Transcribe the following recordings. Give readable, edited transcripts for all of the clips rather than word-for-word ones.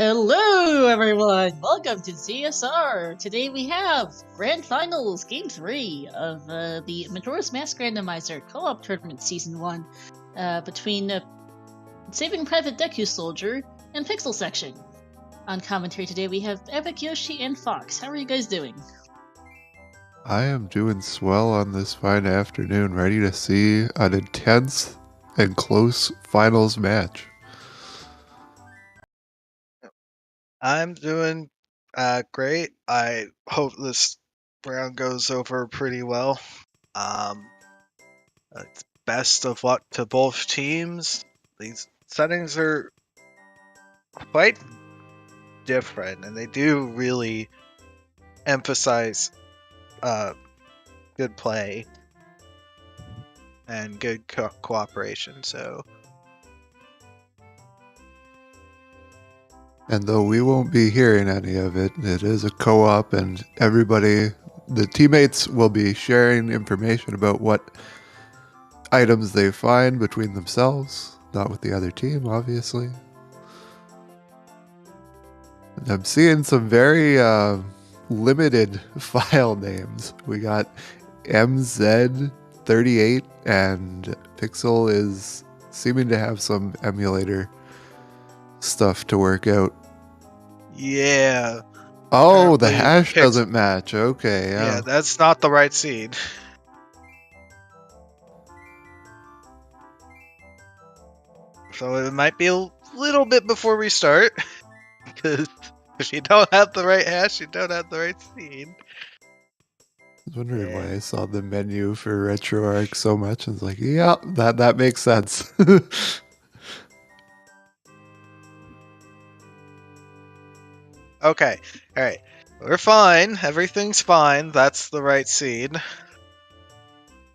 Hello everyone! Welcome to CSR! Today we have Grand Finals Game 3 of the Majora's Mask Randomizer Co-op Tournament Season 1 between Saving Private DekuSoldier and PixelSection. On commentary today we have Epic Yoshi and Fox. How are you guys doing? I am doing swell on this fine afternoon, ready to see an intense and close finals match. I'm doing great. I hope this round goes over pretty well. It's best of luck to both teams. These settings are quite different, and they do really emphasize good play and good cooperation. So. And though we won't be hearing any of it, it is a co-op and the teammates will be sharing information about what items they find between themselves, not with the other team, obviously. And I'm seeing some very limited file names. We got MZ38 and Pixel is seeming to have some emulator stuff to work out. Yeah. Oh, the hash doesn't match. Okay, yeah. Yeah, that's not the right seed. So it might be a little bit before we start, because if you don't have the right hash, you don't have the right seed. I was wondering why I saw the menu for RetroArch so much. I was like, yeah, that makes sense. Okay, alright. We're fine. Everything's fine. That's the right seed.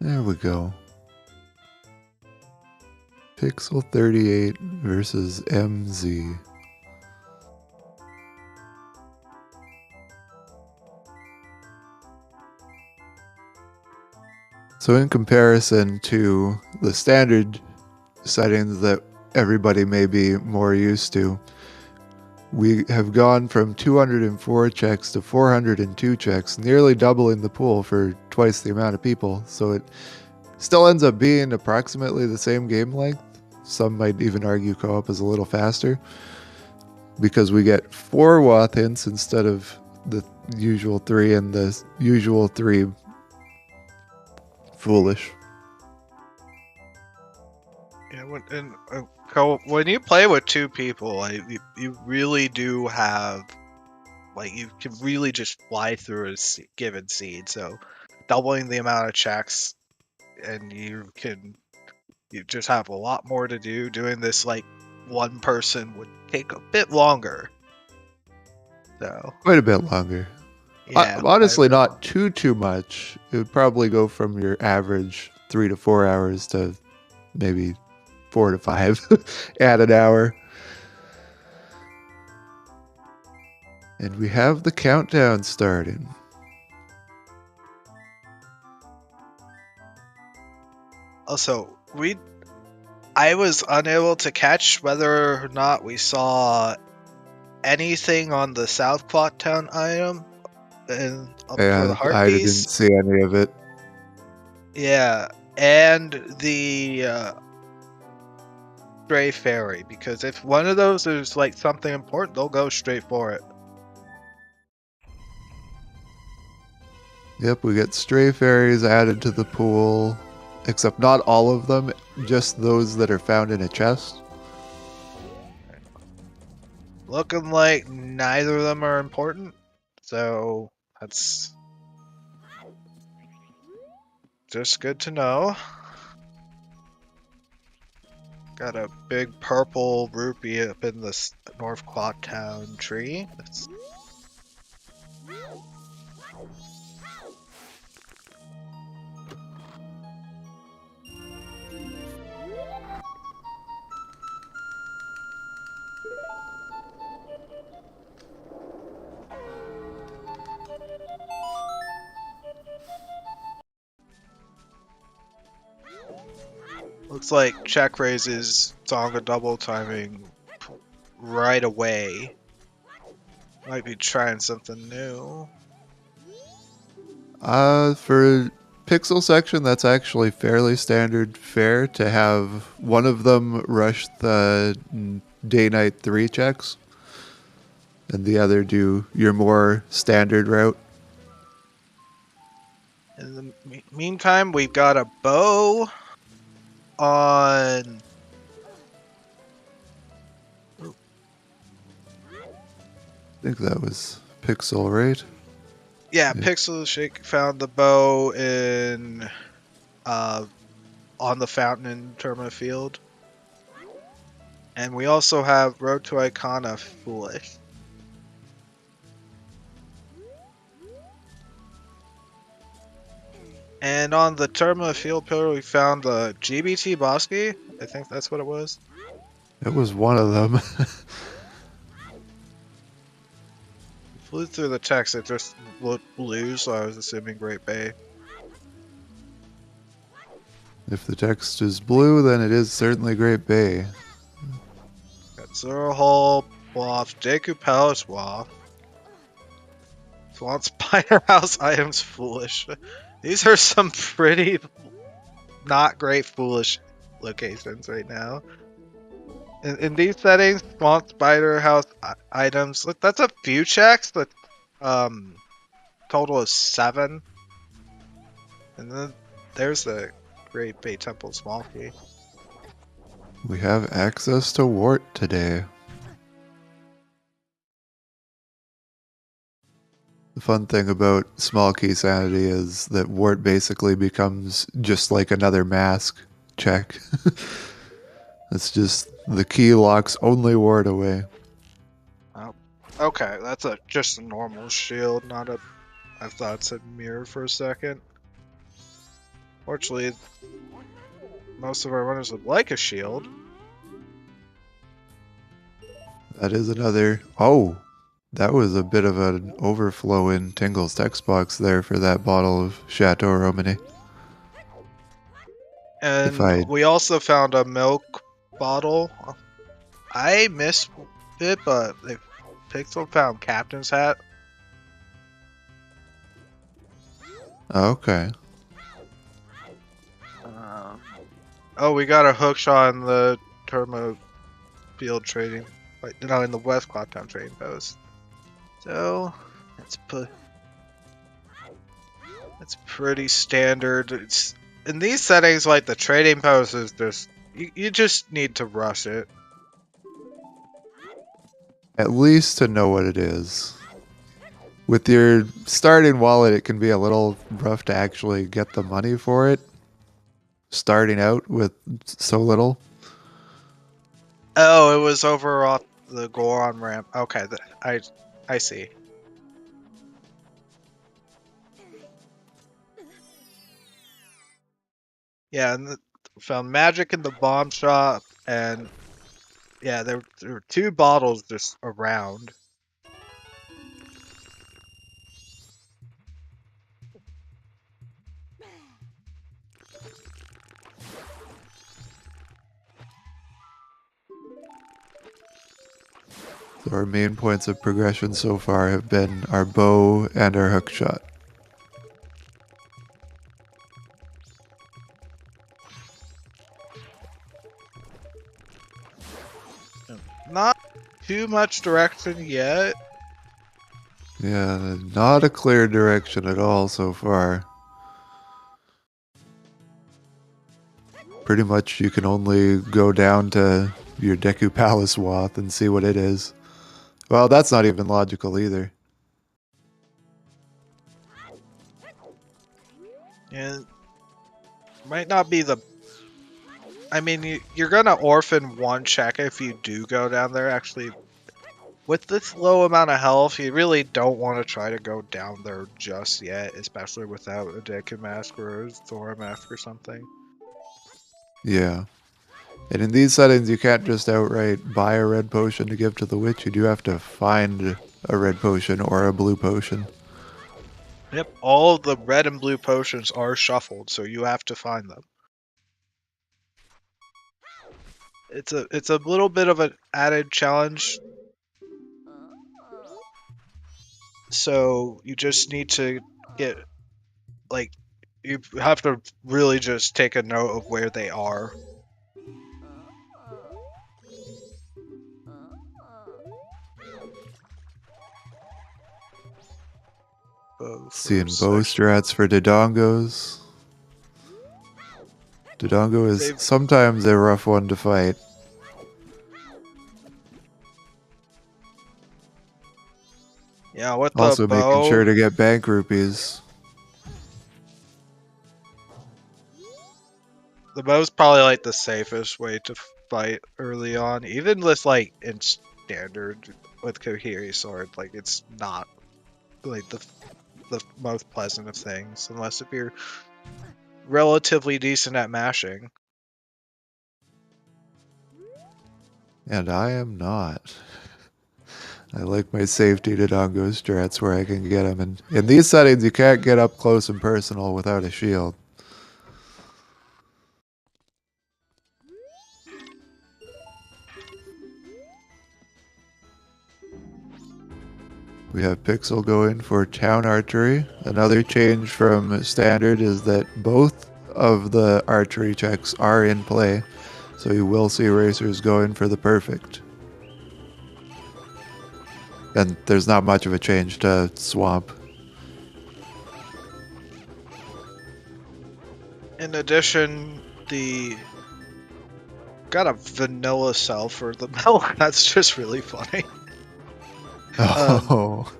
There we go. Pixel 38 versus MZ. So in comparison to the standard settings that everybody may be more used to, we have gone from 204 checks to 402 checks, nearly doubling the pool for twice the amount of people. So it still ends up being approximately the same game length. Some might even argue co-op is a little faster because we get 4 Wath hints instead of the usual 3, and the usual 3 foolish. Yeah, when you play with 2 people, you really do have, you can really just fly through a given seed. So doubling the amount of checks, and you just have a lot more to do. Doing this one person would take a bit longer. So quite a bit longer. Yeah, honestly, not too much. It would probably go from your average 3 to 4 hours to maybe 4 to 5 at an hour. And we have the countdown starting. Also, I was unable to catch whether or not we saw anything on the South Clock Town item for the heart I piece. didn't see any of it. Yeah, and the Stray Fairy, because if one of those is something important, they'll go straight for it. Yep, we get Stray Fairies added to the pool, except not all of them, just those that are found in a chest. Looking like neither of them are important, so that's just good to know. Got a big purple rupee up in the North Clock Town tree. Looks like check raises Zonga double timing right away. Might be trying something new. For PixelSection, that's actually fairly standard fare to have one of them rush the day-night 3 checks, and the other do your more standard route. In the meantime, we've got a bow on. I think that was Pixel, right? Yeah, Yeah. Pixel Shake found the bow in on the fountain in Terma Field. And we also have Road to Icona Foolish. And on the Terma Field pillar we found the GBT Bosky. I think that's what it was. It was one of them. Flew through the text, it just looked blue, so I was assuming Great Bay. If the text is blue, then it is certainly Great Bay. Got Zero Hole, Waft, Deku Palace Waft. Swan Spider House items foolish. These are some pretty not great foolish locations right now. In these settings, Swamp Spider House items, look, that's a few checks, but total is 7. And then there's the Great Bay Temple Small Key. We have access to Wart today. The fun thing about Small Key Sanity is that Wart basically becomes just like another mask check. It's just the key locks only Wart away. Oh, okay, that's just a normal shield, not a. I thought it said mirror for a second. Fortunately, most of our runners would like a shield. That is another. Oh, that was a bit of an overflow in Tingle's text box there for that bottle of Chateau Romany. And we also found a milk bottle. I missed it, but Pixel found Captain's Hat. Okay. Oh, we got a hookshot in the Termo Field trading. No, in the West Clocktown trading post. So, it's pretty standard. It's in these settings, like the trading post is just you just need to rush it. At least to know what it is. With your starting wallet, it can be a little rough to actually get the money for it. Starting out with so little. Oh, it was over off the Goron ramp. Okay, I see. Yeah, and found magic in the bomb shop, and yeah, there were 2 bottles just around. So our main points of progression so far have been our bow and our hookshot. Not too much direction yet. Yeah, not a clear direction at all so far. Pretty much you can only go down to your Deku Palace Wath and see what it is. Well, that's not even logical either. And might not be the. I mean, you're gonna orphan 1 check if you do go down there. Actually, with this low amount of health, you really don't want to try to go down there just yet, especially without a Deku Mask or a Zora Mask or something. Yeah. And in these settings, you can't just outright buy a red potion to give to the witch. You do have to find a red potion or a blue potion. Yep, all of the red and blue potions are shuffled, so you have to find them. It's a little bit of an added challenge. So you just need to get, like, you have to really just take a note of where they are. Seeing bow strats for Dodongos. Dodongo is sometimes a rough one to fight. Yeah, with the Also bow, making sure to get bank rupees. the bow's probably like the safest way to fight early on, even with like in standard with Kohiri sword. Like it's not like the most pleasant of things, unless if you're relatively decent at mashing. And I am not. I like my safety Dodongo strats where I can get them. And in these settings, you can't get up close and personal without a shield. We have Pixel going for Town Archery. Another change from Standard is that both of the archery checks are in play, so you will see racers going for the perfect. And there's not much of a change to Swamp. In addition, got a vanilla cell for the milk. That's just really funny. Oh.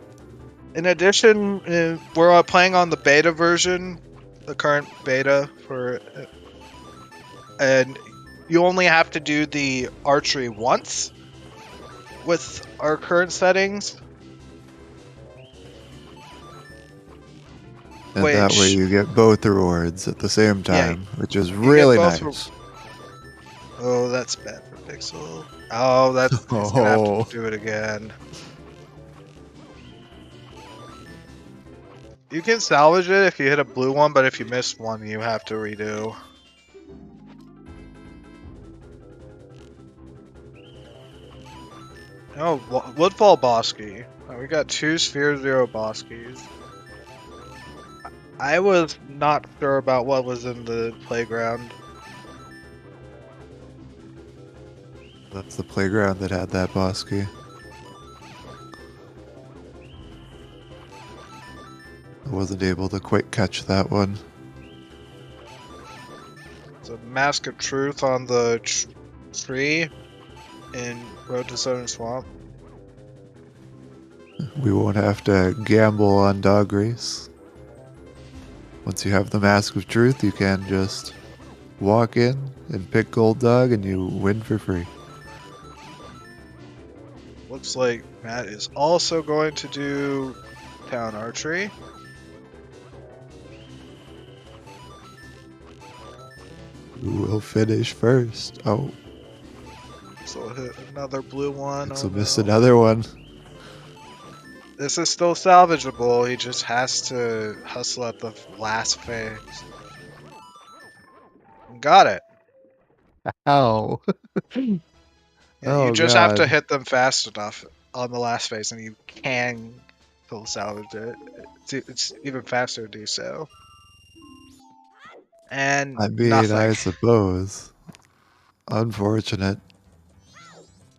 In addition, we're playing on the beta version, the current beta for, and you only have to do the archery once with our current settings. And that way you get both rewards at the same time, which is really nice. Oh, that's bad for Pixel. Oh, he's gonna have to do it again. You can salvage it if you hit a blue one, but if you miss one, you have to redo. Oh, Woodfall Bosky. Oh, we got 2 Sphere Zero Boskies. I was not sure about what was in the playground. That's the playground that had that Bosky. I wasn't able to quite catch that one. There's a Mask of Truth on the tree in Road to Southern Swamp. We won't have to gamble on Dog Race. Once you have the Mask of Truth, you can just walk in and pick Gold Dog and you win for free. Looks like Matt is also going to do Town Archery. Who will finish first? Oh. So we'll hit another blue one. So missed another one. This is still salvageable. He just has to hustle at the last phase. Got it. Ow. You just have to hit them fast enough on the last phase, and you can still salvage it. It's even faster to do so. And I mean, nothing. I suppose. Unfortunate.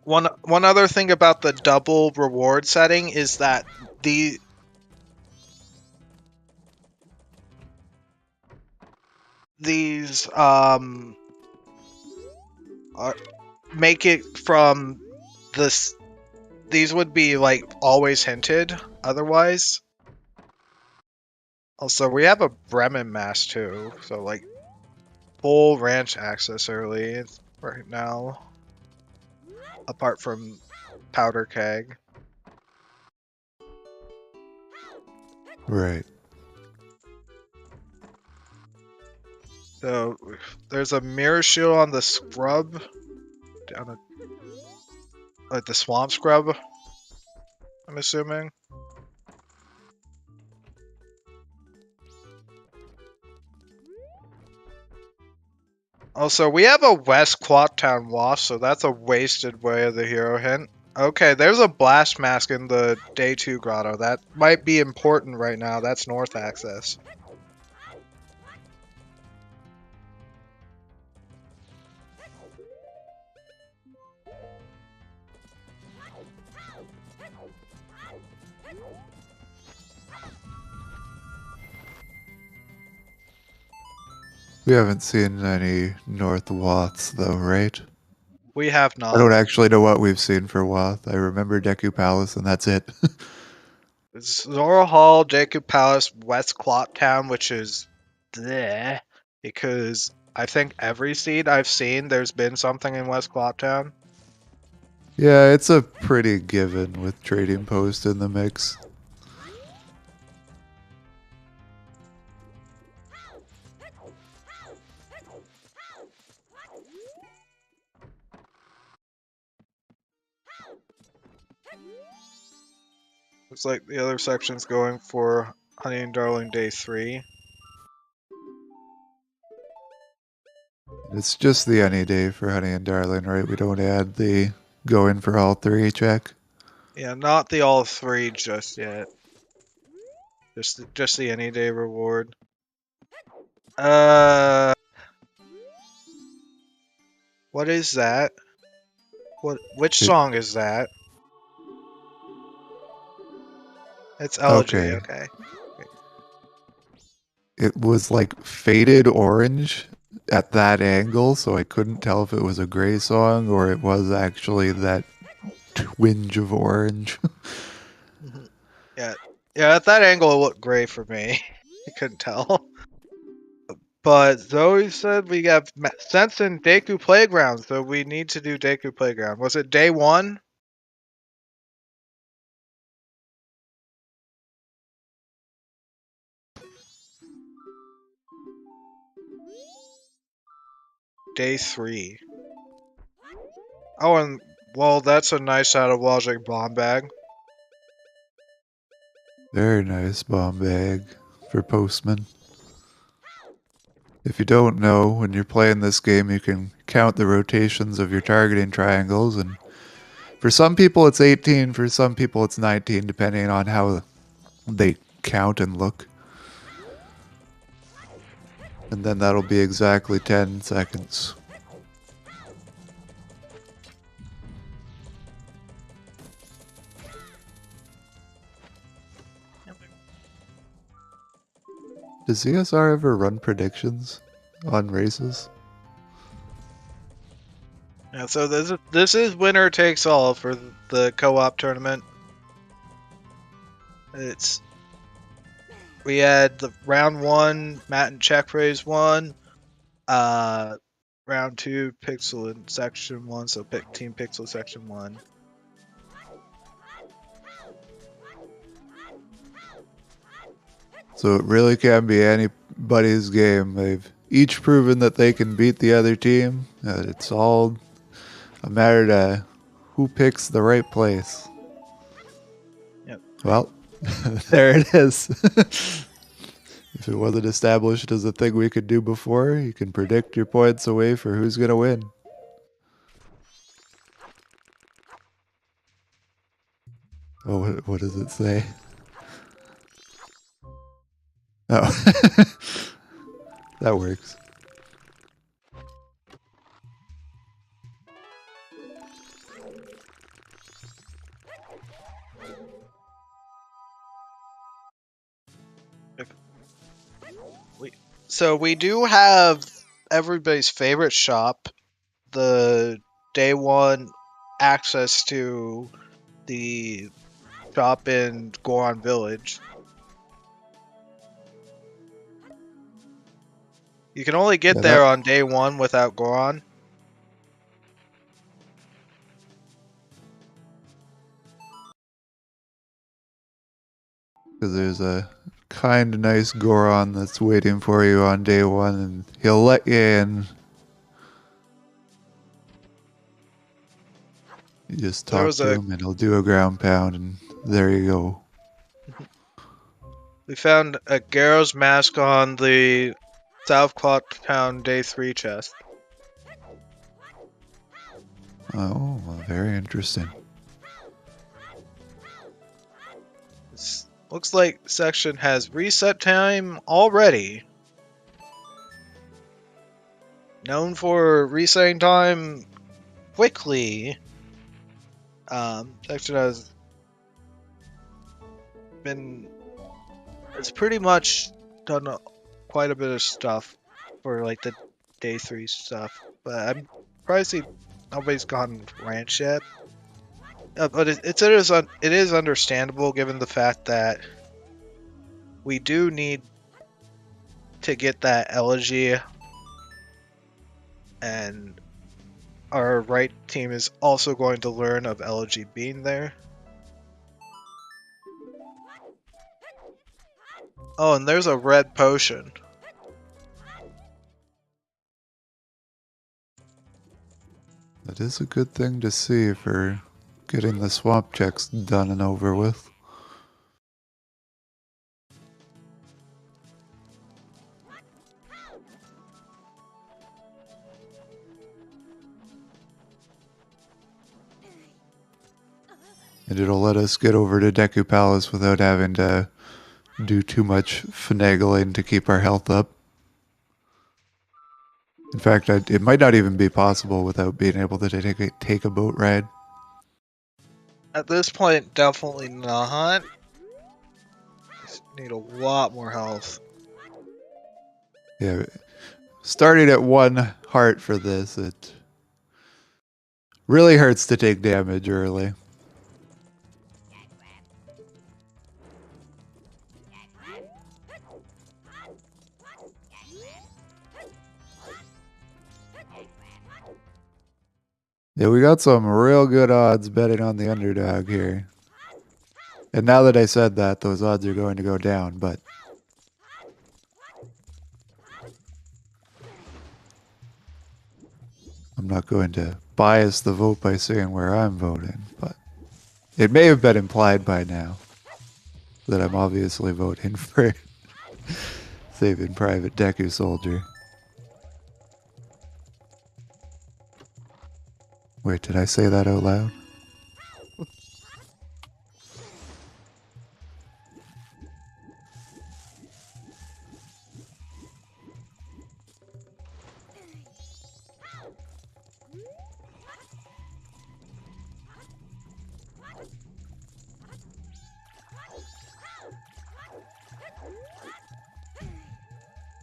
One other thing about the double reward setting is that these make it from this. These would be like always hinted otherwise. Also, we have a Bremen mass too, so like full ranch access early right now. Apart from Powder Keg. Right. So there's a mirror shield on the scrub, like the swamp scrub, I'm assuming. Also, we have a West Quat Town Wasp, so that's a wasted way of the hero hint. Okay, there's a blast mask in the Day 2 grotto. That might be important right now. That's north access. We haven't seen any North Waths though, right? We have I don't not. actually know what we've seen for Wath. I remember Deku Palace, and that's it. It's Zora Hall, Deku Palace, West Clock Town, which is there because I think every seed I've seen, there's been something in West Clock Town. Yeah, it's a pretty given with Trading Post in the mix. Looks like the other section's going for Honey and Darling Day 3. It's just the any day for Honey and Darling, right? We don't add the go in for all three check. Yeah, not the all three just yet. Just the any day reward. What is that? Which song is that? It's Elegy, okay. It was like faded orange at that angle, so I couldn't tell if it was a gray song or it was actually that twinge of orange. Yeah, at that angle it looked gray for me. I couldn't tell. But Zoe said we have Sense in Deku Playground, so we need to do Deku Playground. Was it day 1? Day 3. Oh, and well, that's a nice out of logic bomb bag. Very nice bomb bag for Postman. If you don't know, when you're playing this game, you can count the rotations of your targeting triangles, and for some people it's 18, for some people it's 19, depending on how they count and look. And then that'll be exactly 10 seconds. Does CSR ever run predictions on races? Yeah, so this is winner takes all for the co-op tournament. We had the round 1, Matt and Checkphrase won. Round 2, Pixel and Section 1, so pick Team Pixel Section 1. So it really can be anybody's game. They've each proven that they can beat the other team. It's all a matter of who picks the right place. Yep. Well, there it is. If it wasn't established as a thing we could do before, you can predict your points away for who's going to win. Oh, what does it say? Oh, that works. So we do have everybody's favorite shop, the day 1 access to the shop in Goron Village. You can only get there on day 1 without Goron. Because there's a kind of nice Goron that's waiting for you on day 1, and he'll let you in. You just talk to him, and he'll do a ground pound, and there you go. We found a Garrow's mask on the South Clock Town Day 3 chest. Oh, well, very interesting. Looks like section has reset time already. Known for resetting time quickly. Section has been... It's pretty much done quite a bit of stuff for like the day 3 stuff. But I'm surprised nobody's gone ranch yet. But it is understandable given the fact that we do need to get that elegy, and our right team is also going to learn of elegy being there. Oh, and there's a red potion. That is a good thing to see for getting the swamp checks done and over with. And it'll let us get over to Deku Palace without having to do too much finagling to keep our health up. In fact, it might not even be possible without being able to take a boat ride. At this point, definitely not. Just need a lot more health. Yeah, starting at 1 heart for this, it really hurts to take damage early. Yeah, we got some real good odds betting on the underdog here. And now that I said that, those odds are going to go down, but... I'm not going to bias the vote by saying where I'm voting, but it may have been implied by now that I'm obviously voting for Saving Private DekuSoldier. Wait, did I say that out loud?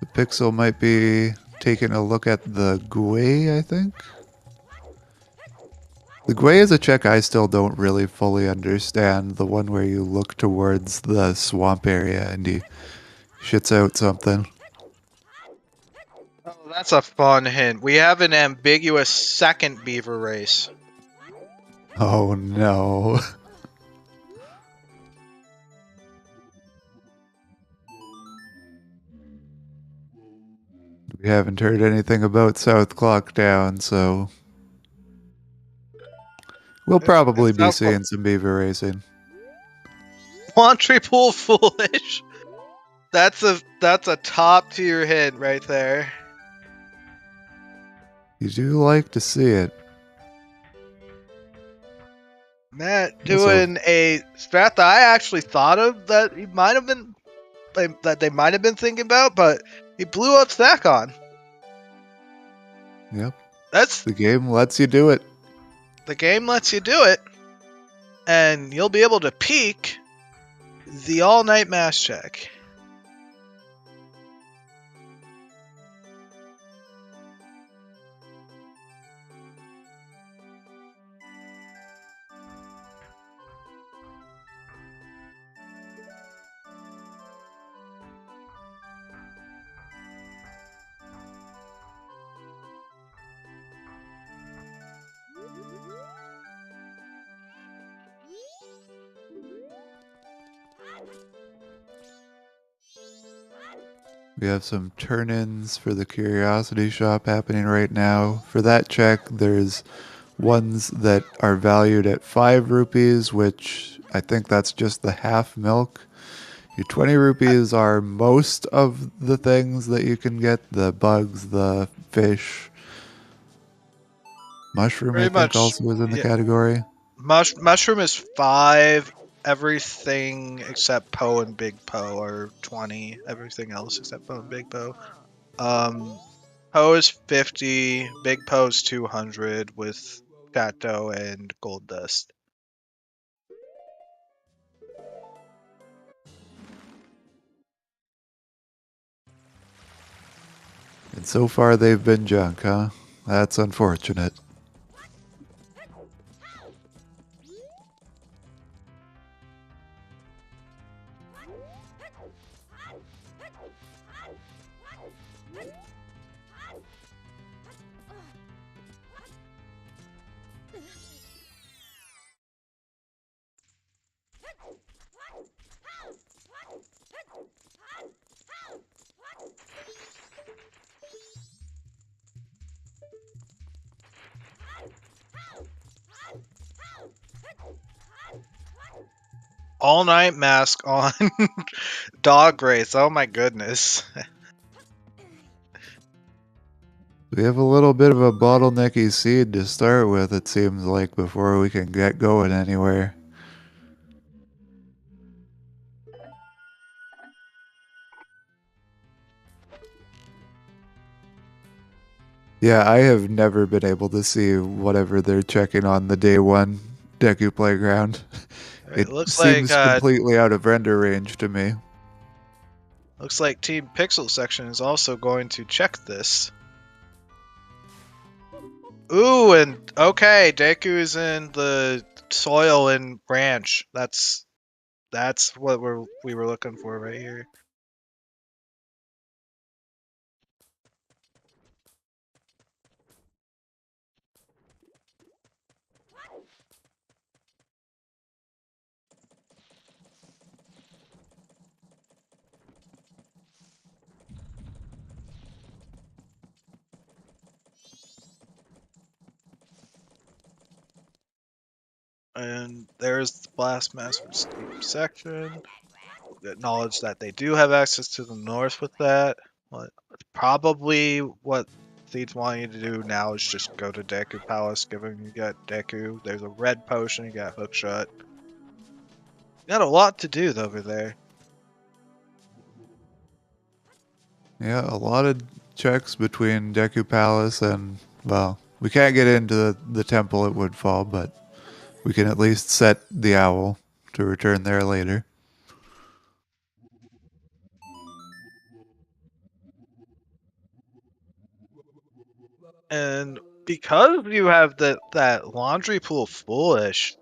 The Pixel might be taking a look at the Gwei, I think? The Gwei is a check I still don't really fully understand. The one where you look towards the swamp area and he shits out something. Oh, that's a fun hint. We have an ambiguous second beaver race. Oh no. We haven't heard anything about South Clock Down, so we'll probably be seeing some beaver racing. Laundry pool foolish. That's a top tier hit right there. You do like to see it. Matt doing a strat that I actually thought of that he might have been that they might have been thinking about, but he blew up Stack on. Yep. That's the game lets you do it. The game lets you do it, and you'll be able to peek the all-night mass check. We have some turn-ins for the Curiosity Shop happening right now. For that check, there's ones that are valued at 5 rupees, which I think that's just the half milk. Your 20 rupees are most of the things that you can get. The bugs, the fish. Mushroom, I think, also is in the category. Mushroom is 5. everything except Poe and Big Poe are 20. Everything else except Poe and Big Poe. Poe is 50. Big Poe is 200 with Kato and Gold Dust. And so far they've been junk, huh? That's unfortunate. All Night Mask on Dog Race. Oh my goodness. We have a little bit of a bottlenecky seed to start with, it seems like, before we can get going anywhere. Yeah, I have never been able to see whatever they're checking on the day one Deku playground. It looks seems like completely out of render range to me. looks like Team PixelSection is also going to check this. Ooh, and okay, Deku is in the soil and branch. That's what we were looking for right here. And there's the Blast Master's Team section. Acknowledge that they do have access to the north with that. Probably what Seed's wanting you to do now is just go to Deku Palace, given you got Deku. There's a red potion, you got Hookshot. You got a lot to do over there. Yeah, a lot of checks between Deku Palace and, well, we can't get into the temple at Woodfall, but we can at least set the owl to return there later. And because you have that laundry pool foolish,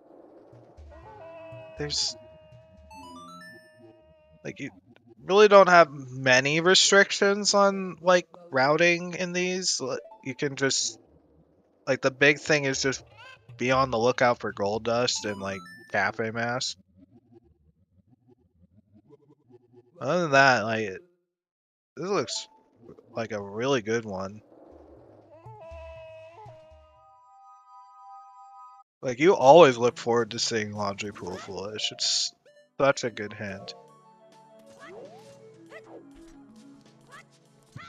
there's like you really don't have many restrictions on like routing in these. You can just like the big thing is just be on the lookout for gold dust and like cafe mask. Other than that, like this looks like a really good one. Like you always look forward to seeing laundry pool foolish. It's such a good hint.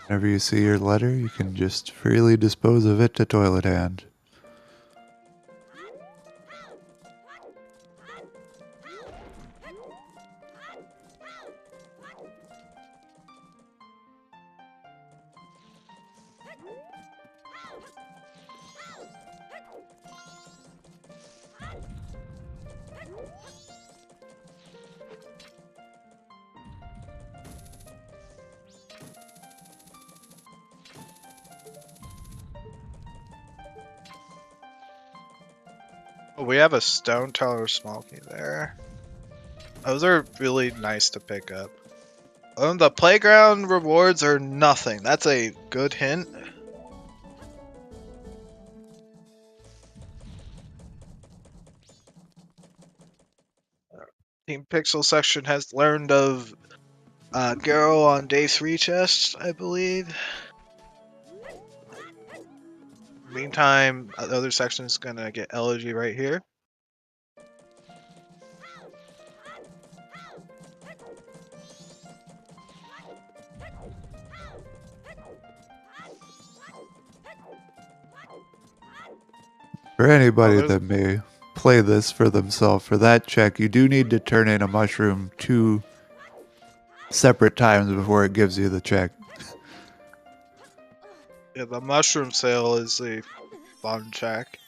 Whenever you see your letter, you can just freely dispose of it to Toilet Hand. We have a Stone Tower Smoky there. Those are really nice to pick up. The playground rewards are nothing. That's a good hint. Team PixelSection has learned of Garo on day 3 chest, I believe. Meantime, the other section is gonna get Elegy right here. For anybody there's- that may play this for themselves. For that check, you do need to turn in a mushroom 2 separate times before it gives you the check. Yeah, the mushroom sale is a fun check.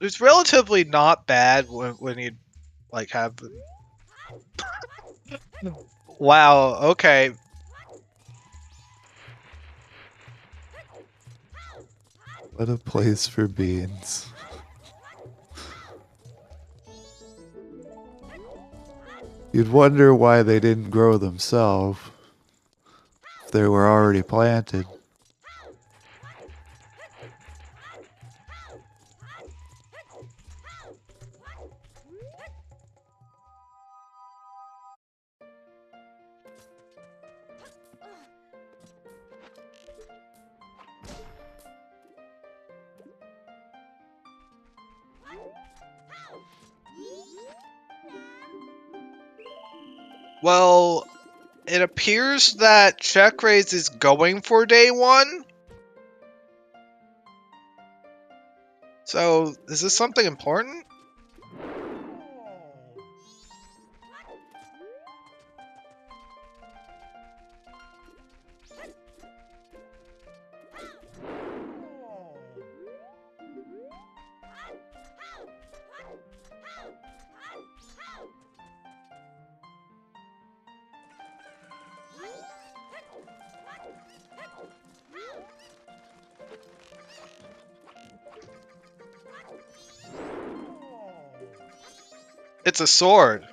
It's relatively not bad when you like have. Wow. Okay. What a place for beans. You'd wonder why they didn't grow themselves if they were already planted. Well, it appears that check raise is going for day 1. So, is this something important? It's a sword.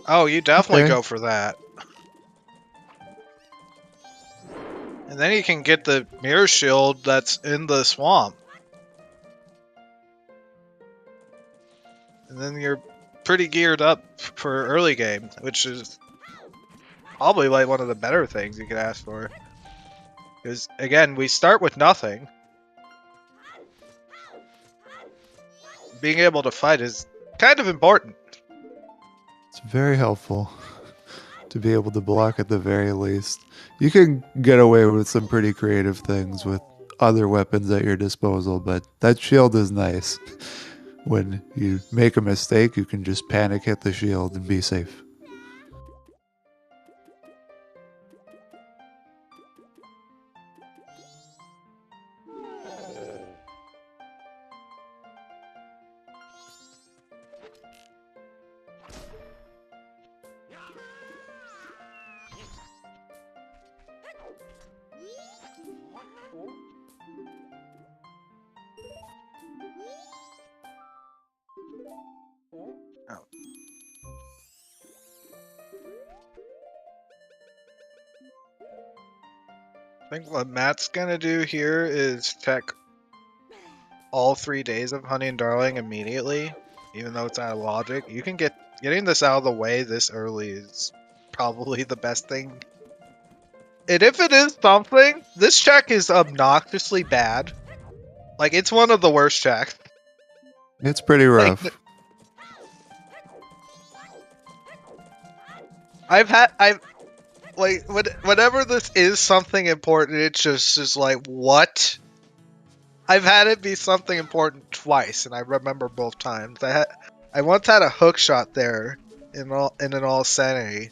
Oh, you definitely Okay. go for that. And then you can get the mirror shield that's in the swamp. And then you're pretty geared up for early game, which is probably like one of the better things you could ask for. Because, again, we start with nothing. Being able to fight is kind of important. It's very helpful to be able to block at the very least. You can get away with some pretty creative things with other weapons at your disposal, but that shield is nice. When you make a mistake, you can just panic hit the shield and be safe. Oh. I think what Matt's gonna do here is check all 3 days of Honey and Darling immediately, even though it's out of logic. You can getting this out of the way this early is probably the best thing. And if it is something, this check is obnoxiously bad. Like, it's one of the worst checks. It's pretty rough. Whenever this is something important, it's just like, what? I've had it be something important twice, and I remember both times. I once had a hook shot there in an all sanity.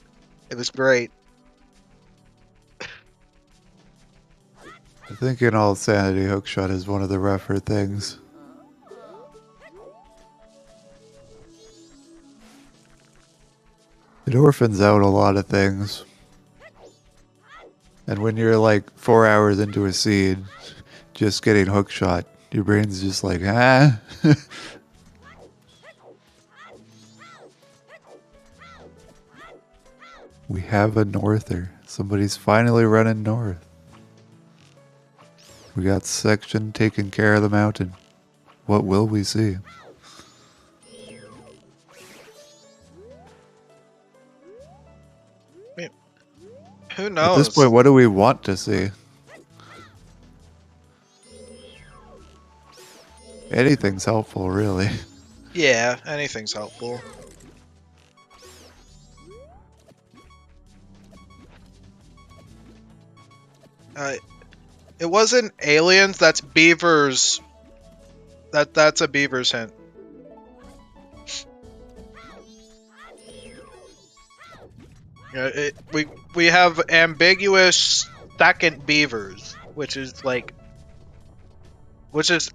It was great. I think in all sanity, hookshot is one of the rougher things. It orphans out a lot of things. And when you're like 4 hours into a seed, just getting hookshot, your brain's just like, ah. We have a norther. Somebody's finally running north. We got Section taking care of the mountain. What will we see? Who knows? At this point, what do we want to see? Anything's helpful, really. Yeah, anything's helpful. It wasn't aliens. That's beavers. That's a beaver's hint. We have ambiguous second beavers, which is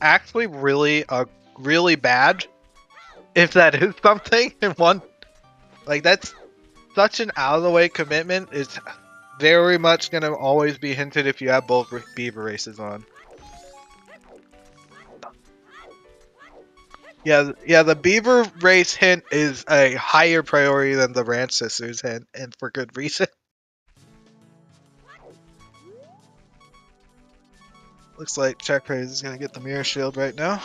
actually really bad. If that is something in one, that's such an out of the way commitment. It's very much gonna always be hinted if you have both beaver races on. Yeah, the beaver race hint is a higher priority than the ranch sisters hint, and for good reason. Looks like Checkpraise is gonna get the mirror shield right now.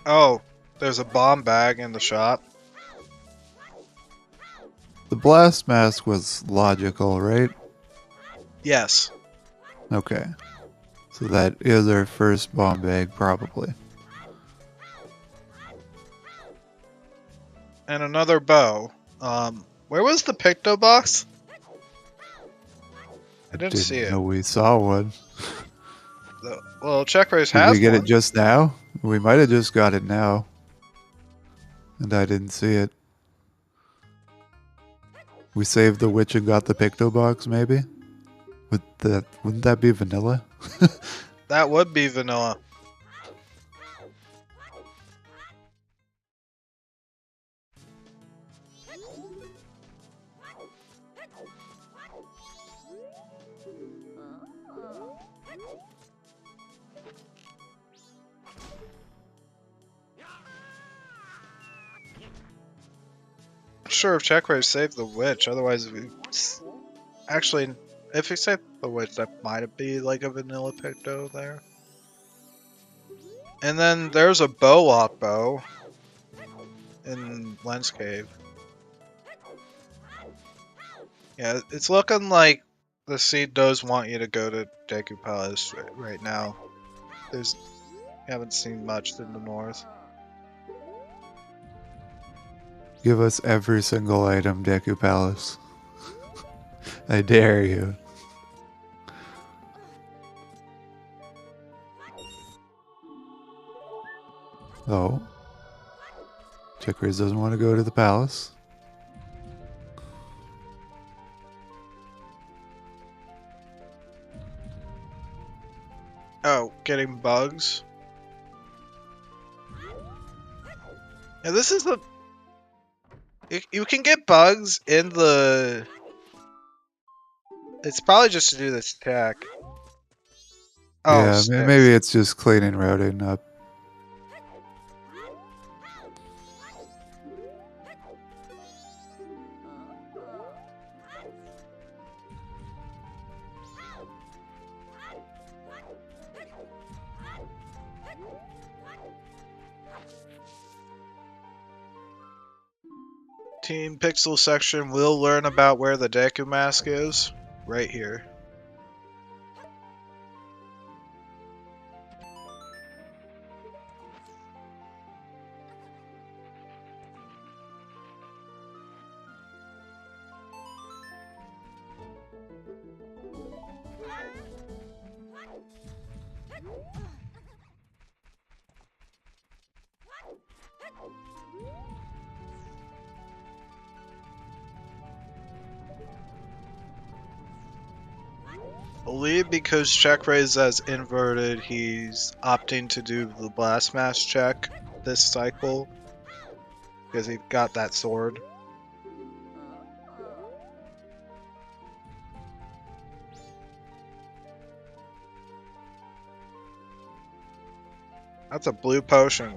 Oh, there's a bomb bag in the shop. The blast mask was logical, right? Yes. Okay. So that is our first bomb bag, probably. And another bow. Where was the Picto box? I didn't see it. know we saw one. Well, Checkpraise Did has we get one. it just now? We might have just got it now. And I didn't see it. We saved the witch and got the Picto box, maybe? Wouldn't that be vanilla? That would be vanilla. Sure, if Checkpraise saved the witch, otherwise actually, if he saved the witch, that might be like a vanilla Picto there. And then there's a Bowlock bow in Lens Cave. Yeah, it's looking like the seed does want you to go to Deku Palace right now. You haven't seen much in the north. Give us every single item, Deku Palace. I dare you. Oh. Checkers doesn't want to go to the palace. Oh, getting bugs. Yeah, this is the... You can get bugs in the... It's probably just to do this attack. Oh, yeah, sticks. maybe it's just cleaning routing up. Team PixelSection will learn about where the Deku mask is right here. I believe because check raise as inverted, he's opting to do the blast mask check this cycle because he got that sword. That's a blue potion.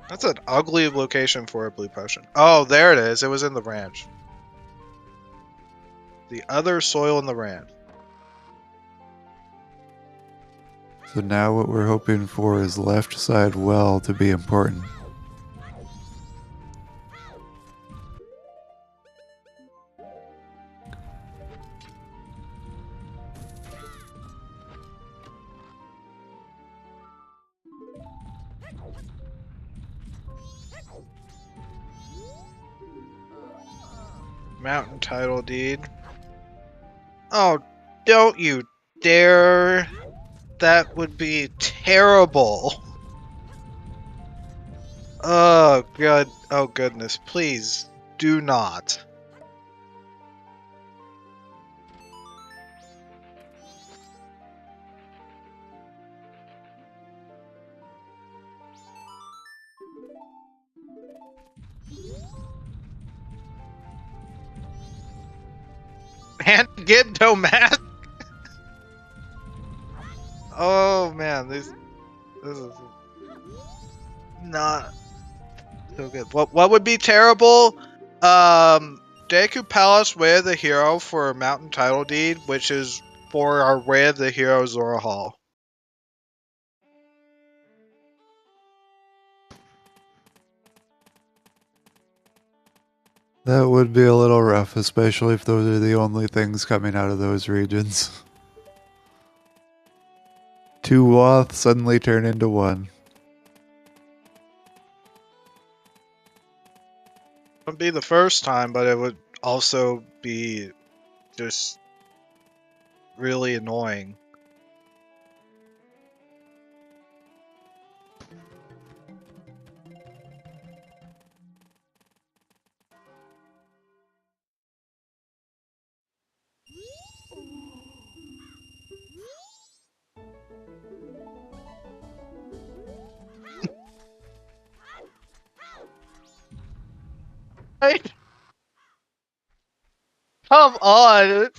That's an ugly location for a blue potion. Oh, there it is. It was in the ranch. The other soil in the ranch. So now what we're hoping for is left side well to be important. Mountain title deed. Oh, don't you dare. That would be terrible. Oh, good. Oh, goodness. Please do not. Man, get no mask. Oh man, this is not so good. What would be terrible? Deku Palace Way of the Hero for a mountain title deed, which is for our Way of the Hero Zora Hall. That would be a little rough, especially if those are the only things coming out of those regions. 2 Woth suddenly turn into 1. It would be the first time, but it would also be just really annoying. Right? Come on!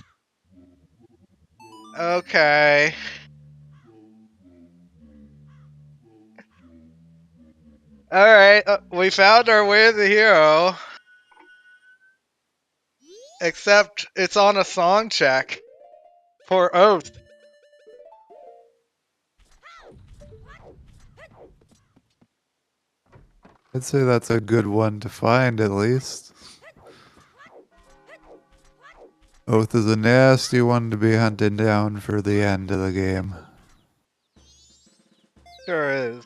Okay. Alright, we found our Way of the Hero. Except it's on a song check for Oath. I'd say that's a good one to find, at least. Oath is a nasty one to be hunting down for the end of the game. Sure is.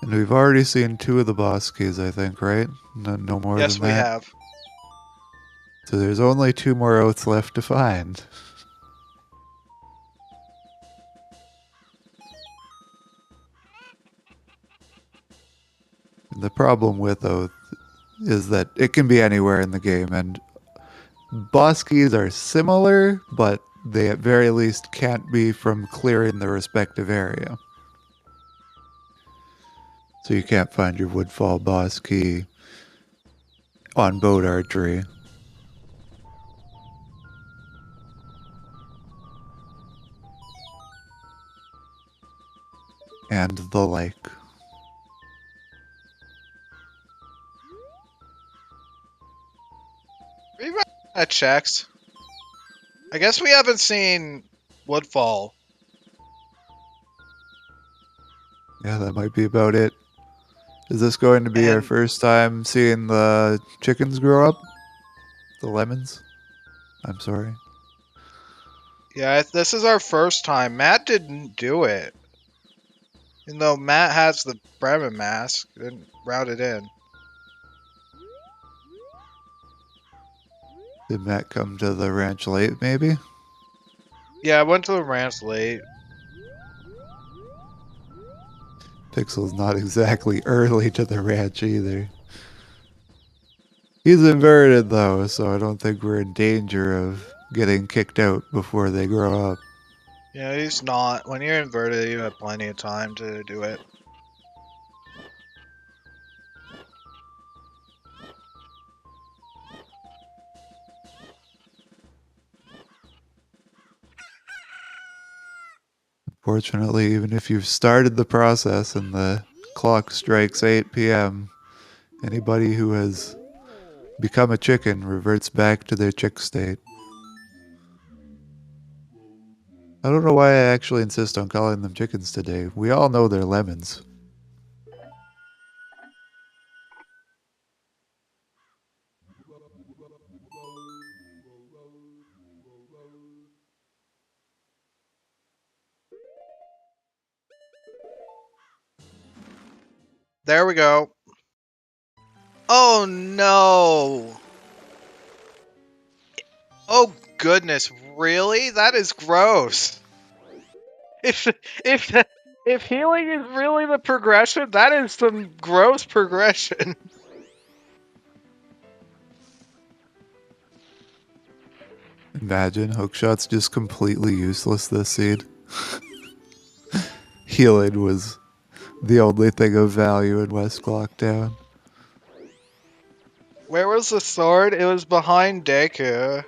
And we've already seen 2 of the boss keys, I think, right? No more Yes, than we that. have. So there's only 2 more oaths left to find. And the problem with oath is that it can be anywhere in the game, and boss keys are similar, but they at very least can't be from clearing the respective area. So you can't find your Woodfall boss key on boat archery. And the like. We ran that checks. I guess we haven't seen Woodfall. Yeah, that might be about it. Is this going to be our And first time seeing the chickens grow up? The lemons? I'm sorry. yeah, this is our first time. Matt didn't do it. Even though Matt has the Bremen mask, didn't route it in. Did Matt come to the ranch late, maybe? Yeah, I went to the ranch late. Pixel's not exactly early to the ranch either. He's inverted though, so I don't think we're in danger of getting kicked out before they grow up. Yeah, he's not. When you're inverted, you have plenty of time to do it. Fortunately, even if you've started the process and the clock strikes 8 p.m., anybody who has become a chicken reverts back to their chick state. I don't know why I actually insist on calling them chickens today. We all know they're lemons. There we go. Oh no! Oh goodness, really? That is gross. If if if healing is really the progression, that is some gross progression. Imagine hookshot's just completely useless this seed. Healing was the only thing of value in West Clocktown. Where was the sword? It was behind Deku.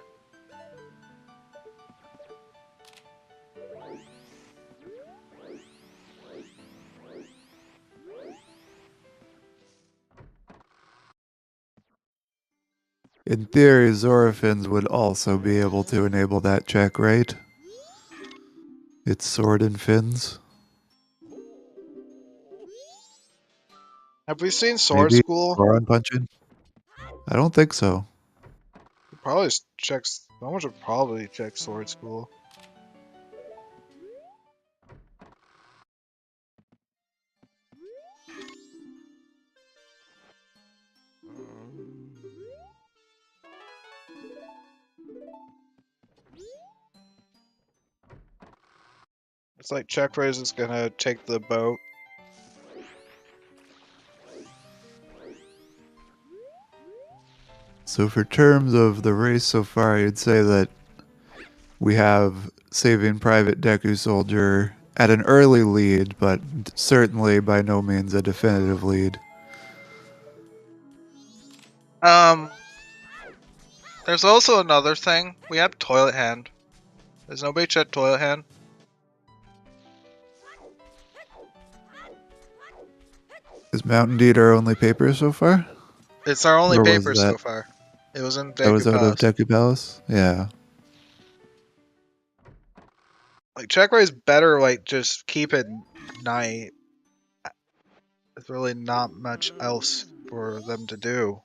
In theory, Zorafins would also be able to enable that check, right? It's sword and fins. Have we seen Sword Maybe School? Goron punching? I don't think so. Probably checks. Someone should probably check Sword School. It's like check raise is gonna take the boat. So for terms of the race so far, you'd say that we have Saving Private DekuSoldier at an early lead, but certainly by no means a definitive lead. There's also another thing. We have Toilet Hand. Has nobody checked Toilet Hand? Is Mountain Deed our only paper so far? It's our only Or was paper that so far. It was in that was Deku out of Palace. Deku Palace? Yeah. Like check raise better like just keep it night. There's really not much else for them to do.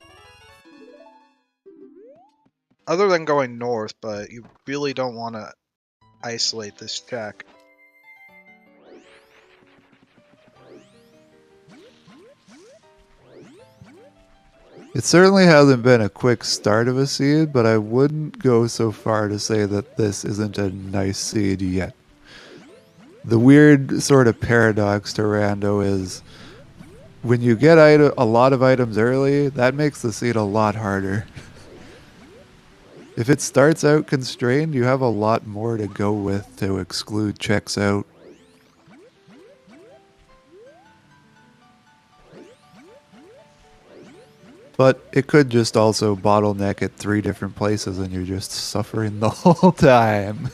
Other than going north, but you really don't want to isolate this check. It certainly hasn't been a quick start of a seed, but I wouldn't go so far to say that this isn't a nice seed yet. The weird sort of paradox to Rando is when you get a lot of items early, that makes the seed a lot harder. If it starts out constrained, you have a lot more to go with to exclude checks out. But it could just also bottleneck at 3 different places and you're just suffering the whole time.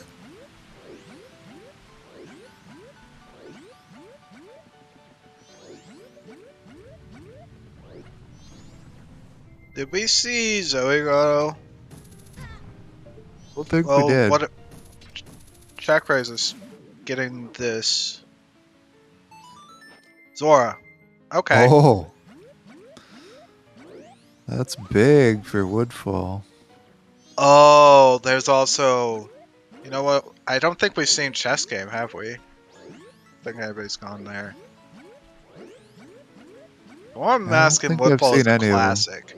Did we see Zoe Grotto? I don't think we Well, did. what? Check raise is getting this. Zora. Okay. Oh. That's big for Woodfall. Oh, there's also. You know what? I don't think we've seen Chess Game, have we? I think everybody's gone there. One I Mask don't and think I've Woodfall is seen any of them. classic.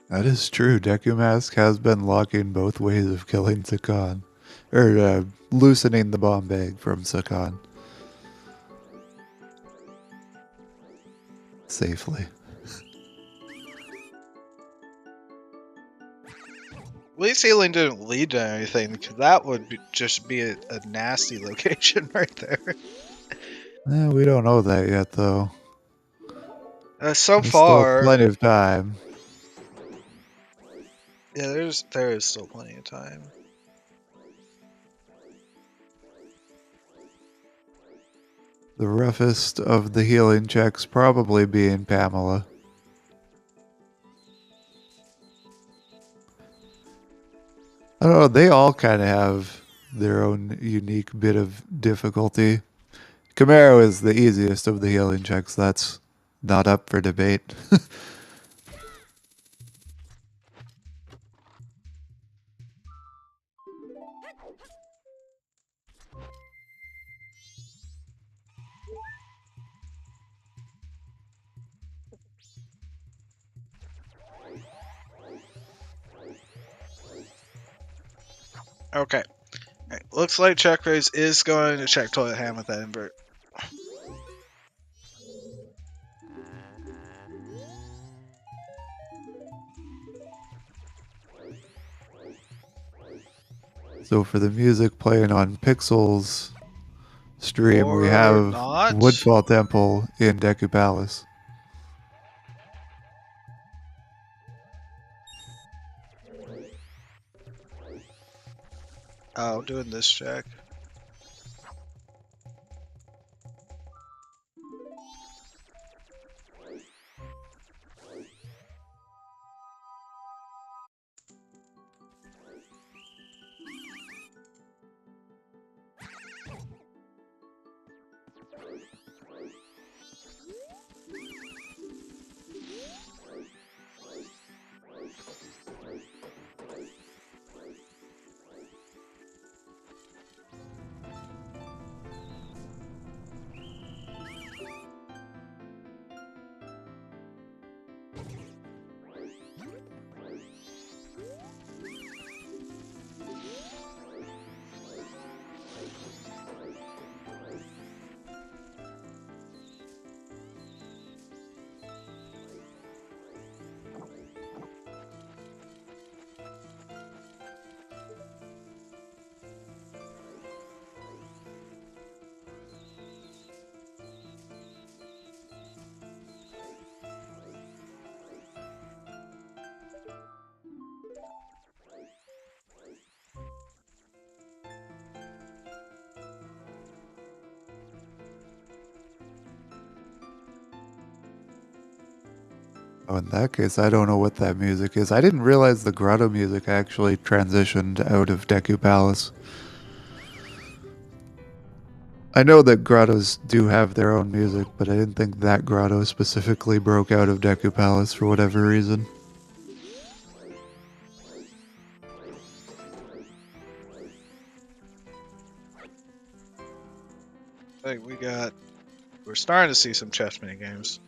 That is true. Deku Mask has been locking both ways of killing Sakan. Or loosening the bomb bag from Sakan. Safely. At least healing didn't lead to anything, because that would just be a nasty location right there. We don't know that yet, though. So There's still far, plenty of time. yeah, there is still plenty of time. The roughest of the healing checks probably being Pamela. I don't know. They all kind of have their own unique bit of difficulty. Camaro is the easiest of the healing checks. That's not up for debate. Okay. Alright, looks like Check Raise is going to check Toilet Ham with that invert. So for the music playing on Pixel's stream, we Or have not. Woodfall Temple in Deku Palace. Oh, doing this check. Oh, in that case, I don't know what that music is. I didn't realize the grotto music actually transitioned out of Deku Palace. I know that grottos do have their own music, but I didn't think that grotto specifically broke out of Deku Palace for whatever reason. I think we're starting to see some chess mini games.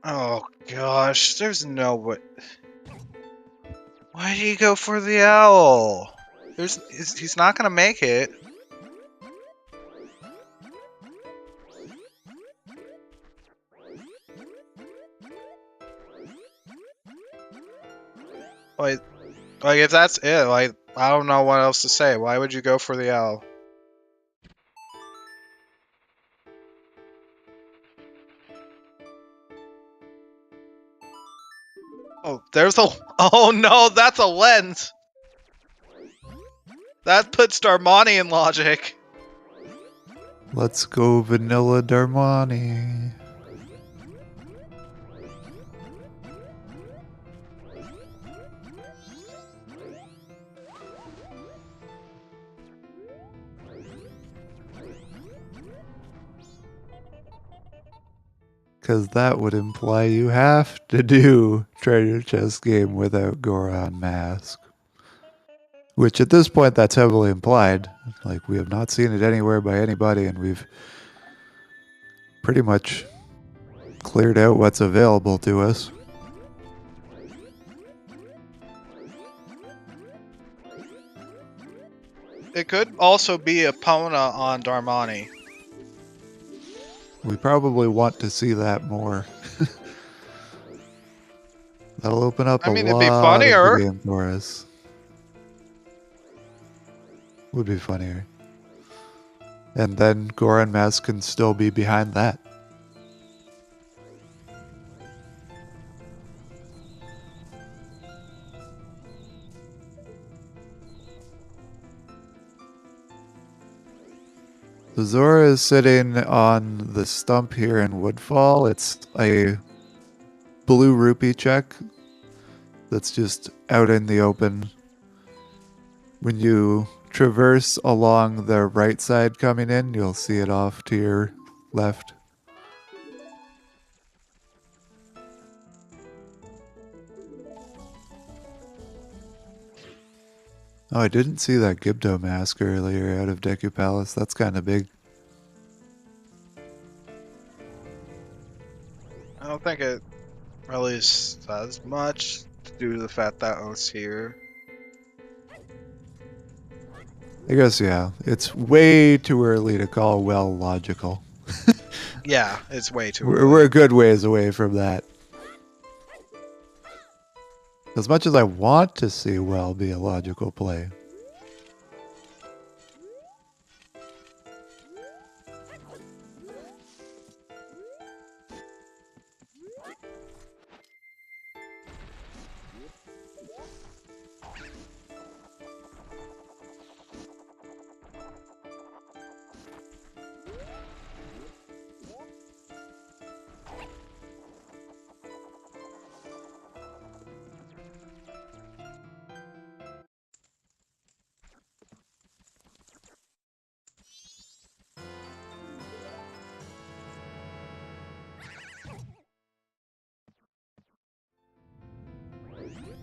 Oh gosh, there's no way. Why do you go for the owl? He's not gonna make it. Like if that's it, like I don't know what else to say. Why would you go for the owl? Oh, there's a. Oh no, that's a lens. That puts Darmani in logic. Let's go Vanilla Darmani. Because that would imply you have to do Treasure Chest Game without Goron Mask. Which at this point, that's heavily implied. Like, we have not seen it anywhere by anybody, and we've pretty much cleared out what's available to us. It could also be Epona on Darmani. We probably want to see that more. That'll open up I a mean, it'd be lot of the funnier. game for us. Would be funnier. And then Goron Mask can still be behind that. Bazora is sitting on the stump here in Woodfall. It's a blue rupee check that's just out in the open. When you traverse along the right side coming in, you'll see it off to your left. Oh, I didn't see that Gibdo mask earlier out of Deku Palace. That's kind of big. I don't think it really says much due to the fact that O's here. I guess, yeah. It's way too early to call well logical. Yeah, it's way too We're early. a good ways away from that. As much as I want to see well be a logical play.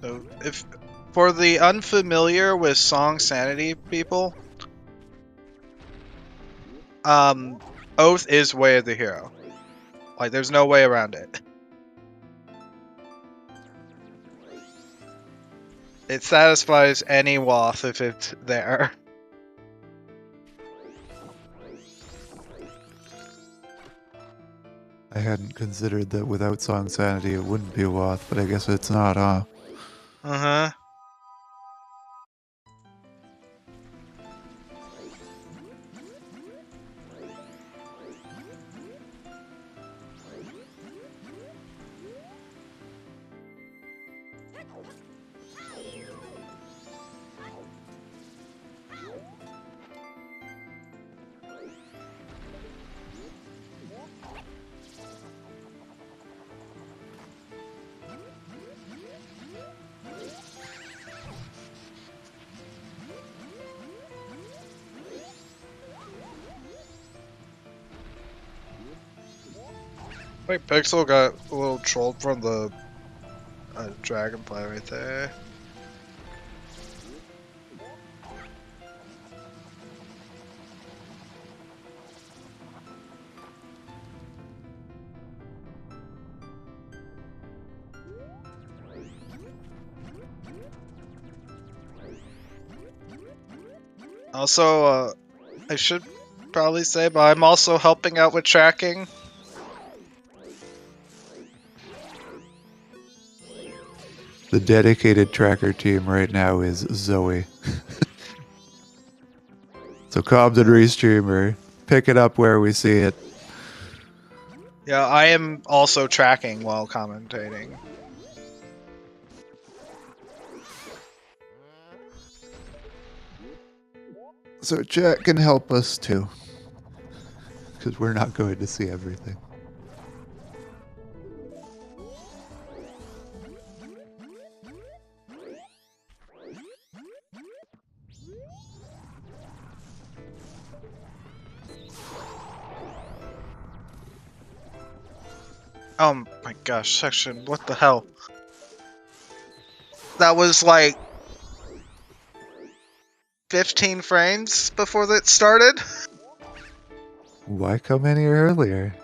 So if for the unfamiliar with Song Sanity people, Oath is Way of the Hero. Like, there's no way around it. It satisfies any Woth if it's there. I hadn't considered that without Song Sanity it wouldn't be Woth, but I guess it's not, huh? Uh-huh. Wait, Pixel got a little trolled from the dragonfly right there. Also, I should probably say, but I'm also helping out with tracking. The dedicated tracker team right now is Zoe. So Cobbs and Restreamer, pick it up where we see it. Yeah, I am also tracking while commentating. So chat can help us too. Because we're not going to see everything. Oh my gosh, section, what the hell? That was like 15 frames before that started? Why come any earlier?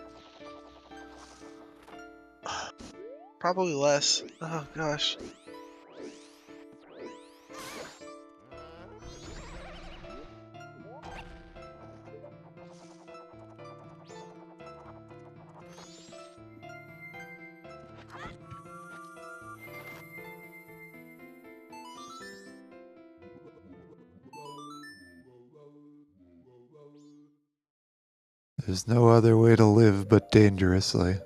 Probably less. Oh gosh. There's no other way to live but dangerously.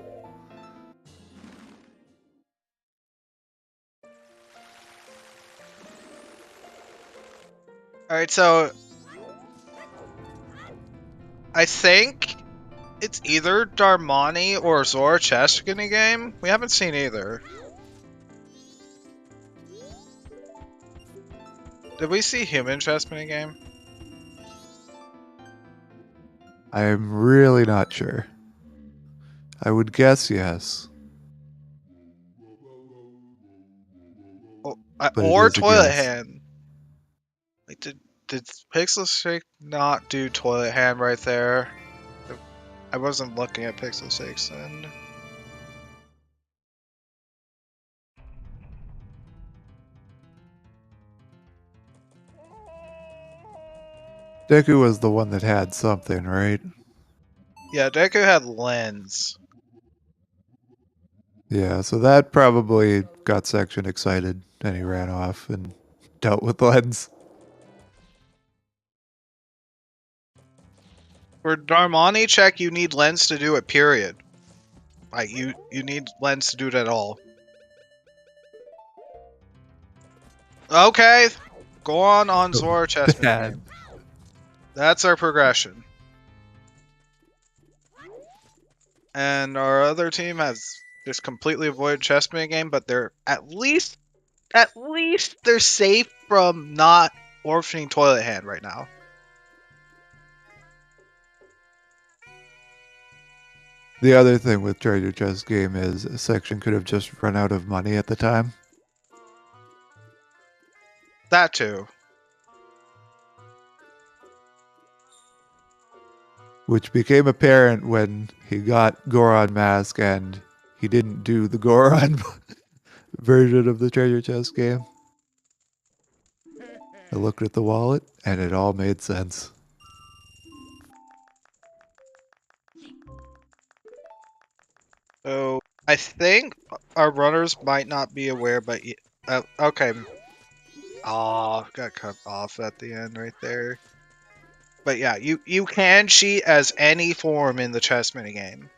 Alright, so I think it's either Darmani or Zora chess Minigame. We haven't seen either. Did we see human chess Minigame? I'm really not sure. I would guess yes. But it Or is a Toilet guess. Hand. Like, did PixelSection not do Toilet Hand right there? I wasn't looking at PixelSection. Deku was the one that had something, right? Yeah, Deku had Lens. Yeah, so that probably got Section excited, and he ran off and dealt with Lens. For Darmani check, you need Lens to do it, period. Like, you need Lens to do it at all. Okay, go on Zora chess Minigame. That's our progression. And our other team has just completely avoided chess Minigame, but they're at least they're safe from not orphaning Toilet Hand right now. The other thing with Treasure Chest game is Section could have just run out of money at the time. That too. Which became apparent when he got Goron Mask and he didn't do the Goron version of the Treasure Chest game. I looked at the wallet and it all made sense. So I think our runners might not be aware, but okay. Oh, got cut off at the end right there. But yeah, you can cheat as any form in the chess minigame.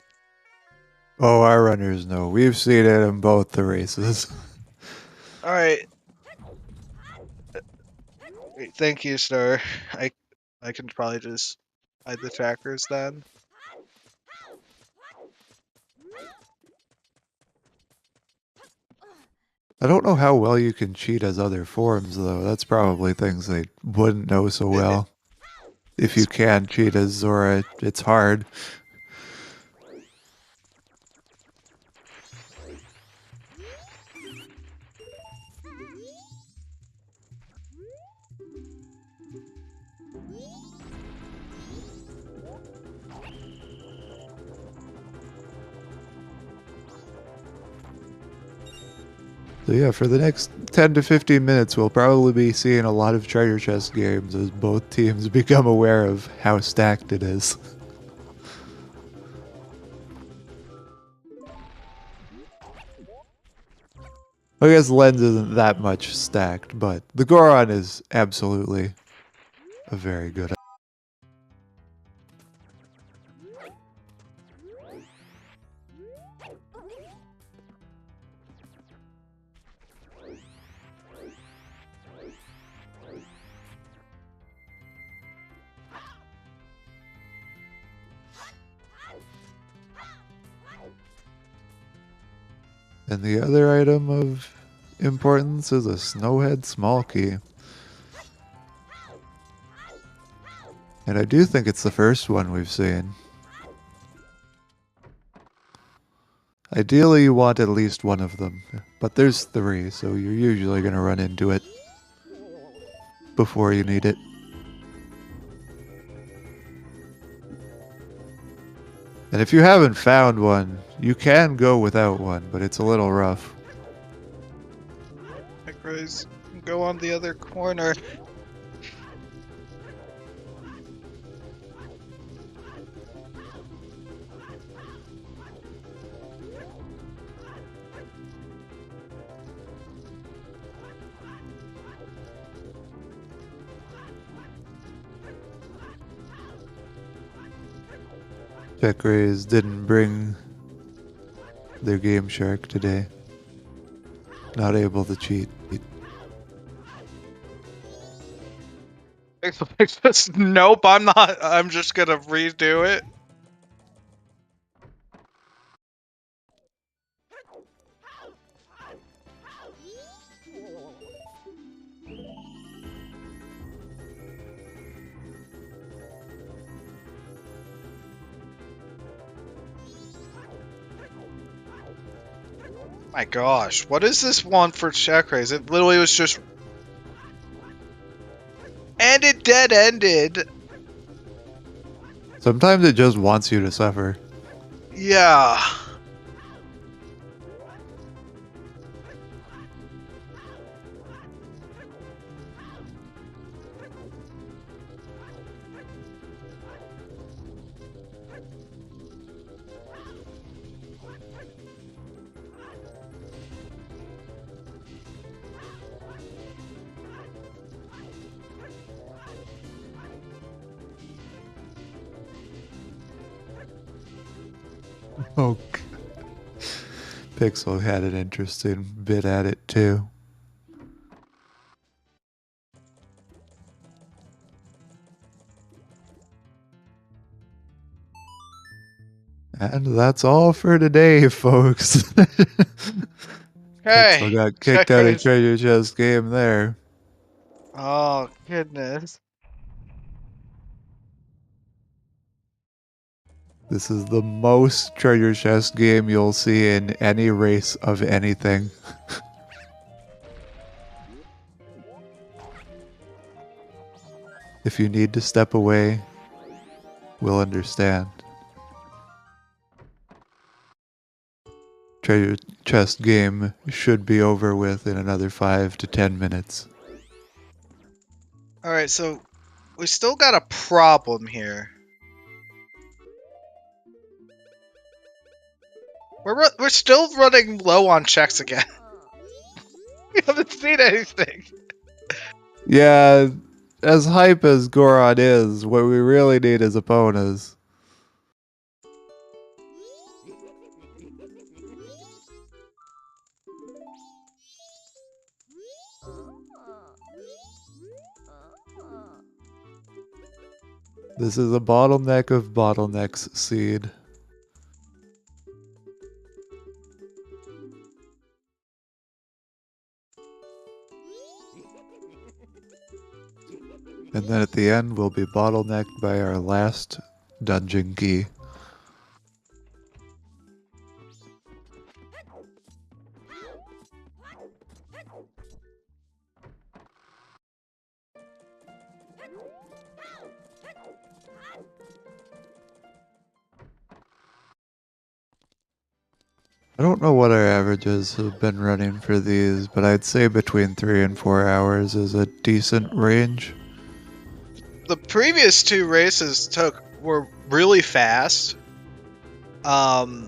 Oh, our runners know. We've seen it in both the races. All right. Thank you, Star. I can probably just hide the trackers then. I don't know how well you can cheat as other forms, though. That's probably things they wouldn't know so well. If you can cheat as Zora, it's hard. So yeah, for the next 10 to 15 minutes, we'll probably be seeing a lot of treasure chest games as both teams become aware of how stacked it is. I guess Lens isn't that much stacked, but the Goron is absolutely a very good. And the other item of importance is a Snowhead Small Key. And I do think it's the first one we've seen. Ideally, you want at least one of them, but there's 3, so you're usually going to run into it before you need it. And if you haven't found one, you can go without one, but it's a little rough. Hey, Grace, go on the other corner. Check Rays didn't bring their Game Shark today. Not able to cheat. Nope, I'm not. I'm just gonna redo it. My gosh, what is this one for check raise? It literally was just... And it dead-ended! Sometimes it just wants you to suffer. Yeah. Oh, Pixel had an interesting bit at it too. And that's all for today, folks. Okay. Pixel got check kicked out of raise. Treasure Chest game there. Oh, goodness. This is the most treasure chest game you'll see in any race of anything. If you need to step away, we'll understand. Treasure chest game should be over with in another 5 to 10 minutes. Alright, so we still got a problem here. We're still running low on checks again. We haven't seen anything. Yeah, as hype as Goron is, what we really need is Eponas. This is a bottleneck of bottlenecks seed. And then at the end, we'll be bottlenecked by our last dungeon key. I don't know what our averages have been running for these, but I'd say between 3 and 4 hours is a decent range. The previous two races were really fast. Both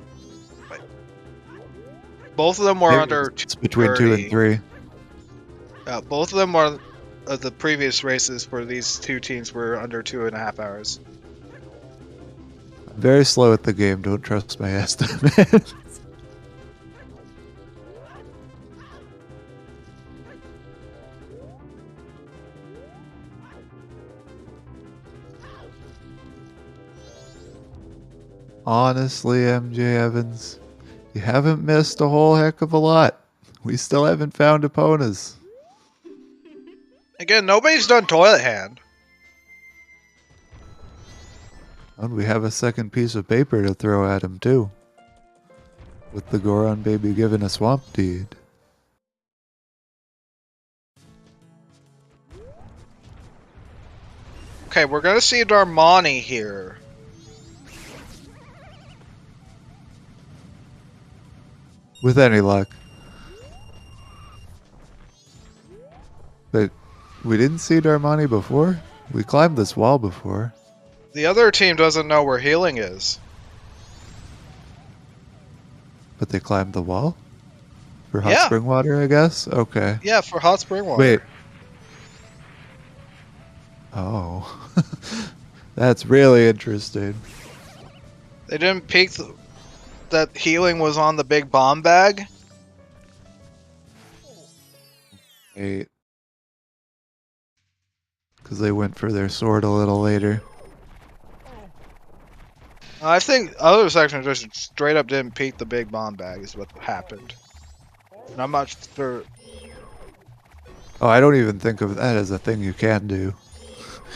of them were Maybe under it's between 2 and 3. both of them were the previous races for these two teams were under 2.5 hours. I'm very slow at the game, don't trust my estimate. Honestly, MJ Evans, you haven't missed a whole heck of a lot. We still haven't found Eponas. Again, nobody's done Toilet Hand. And we have a second piece of paper to throw at him, too. With the Goron baby giving a swamp deed. Okay, we're gonna see Darmani here. With any luck. But we didn't see Darmani before? We climbed this wall before. The other team doesn't know where healing is. But they climbed the wall? For hot Yeah. spring water, I guess? Okay. Yeah, for hot spring water. Wait. Oh. That's really interesting. They didn't peek that healing was on the big bomb bag. Because because they went for their sword a little later. I think other sections just straight up didn't peek the big bomb bag is what happened. And I'm not sure. Oh, I don't even think of that as a thing you can do.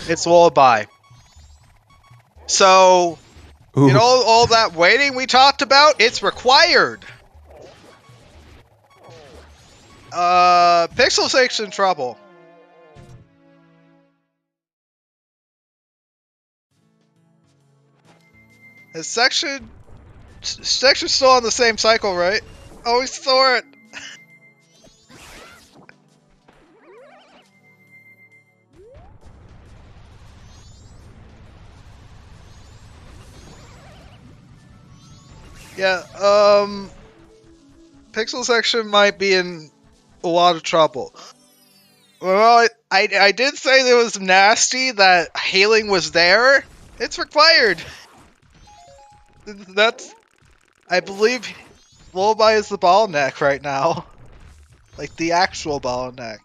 It's lullaby. So, Ooh. you know, all that waiting we talked about, it's required. PixelSection trouble. His section's still on the same cycle, right? Oh, we saw it. Yeah, PixelSection might be in a lot of trouble. Well, I did say that it was nasty that healing was there. It's required. That's, I believe, Lullaby is the bottleneck right now. Like the actual bottleneck.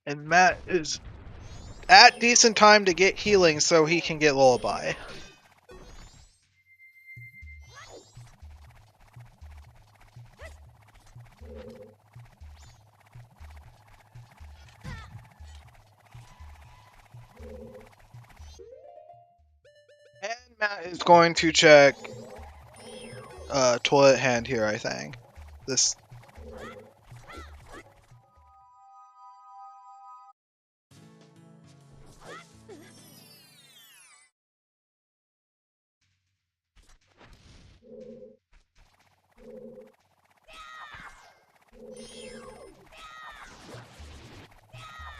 And Matt is at decent time to get healing so he can get Lullaby. And Matt is going to check toilet hand here, I think. This.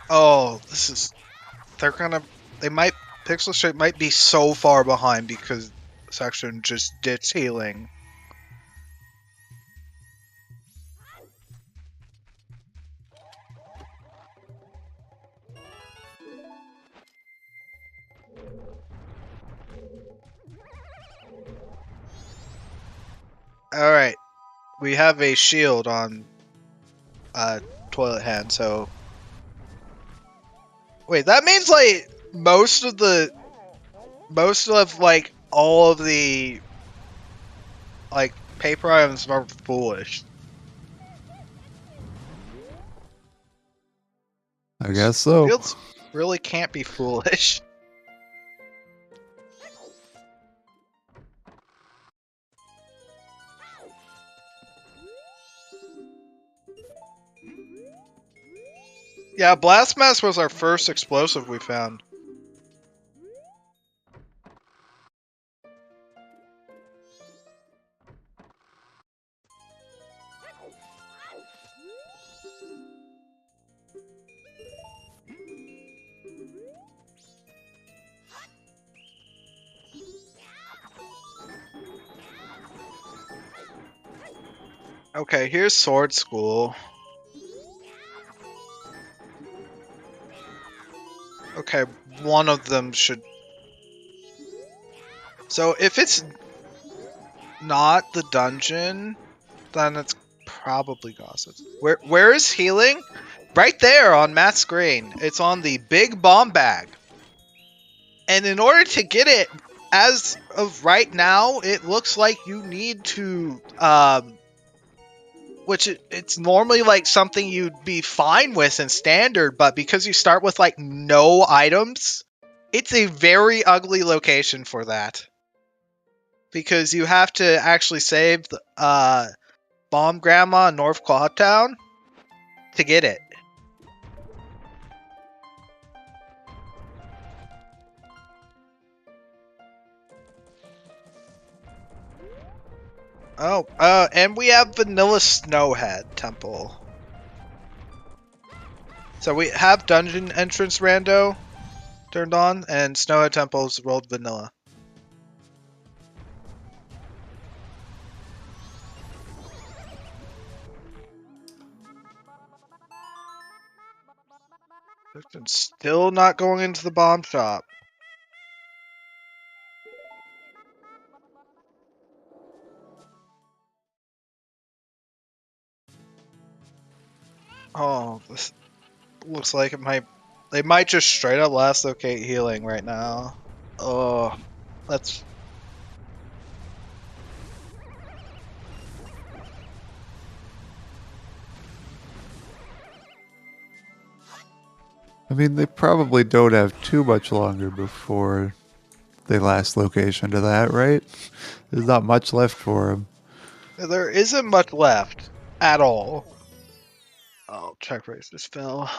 Oh, this is. PixelSection might be so far behind because section just ditched healing. Alright. We have a shield on toilet hand, so. Wait, that means like most of like all of the like paper items are foolish. I guess so. Shields really can't be foolish. Yeah, Blast Mask was our first explosive we found. Okay, here's Sword School. Okay, one of them should... So if it's not the dungeon, then it's probably Gossip. Where is healing? Right there on Matt's screen. It's on the big bomb bag. And in order to get it, as of right now, it looks like you need to... it's normally like something you'd be fine with in standard, but because you start with like no items, it's a very ugly location for that. Because you have to actually save Bomb Grandma in North Clawtown to get it. Oh, and we have Vanilla Snowhead Temple. So we have Dungeon Entrance Rando turned on, and Snowhead Temple's rolled vanilla. Clifton's still not going into the bomb shop. Oh, this looks like it might. They might just straight up last locate healing right now. Oh, that's. I mean, they probably don't have too much longer before they last location to that, right? There's not much left for them. There isn't much left at all. Oh, check race just fell.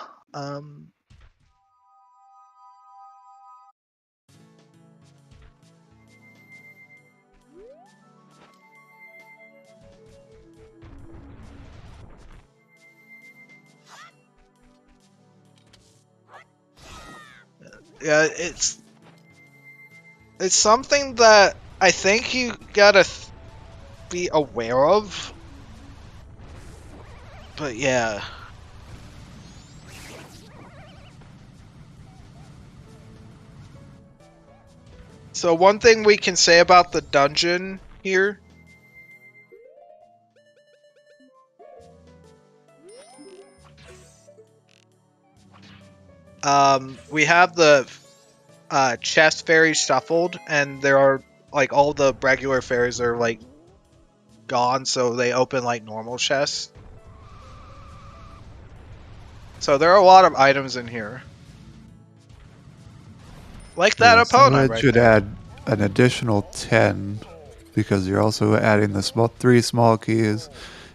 Yeah, it's something that I think you gotta be aware of. But yeah. So one thing we can say about the dungeon here. We have the chest fairies shuffled, and there are like all the regular fairies are like gone, so they open like normal chests. So there are a lot of items in here. Like that Yeah, so opponent it right should there. add an additional 10 because you're also adding the 3 small keys,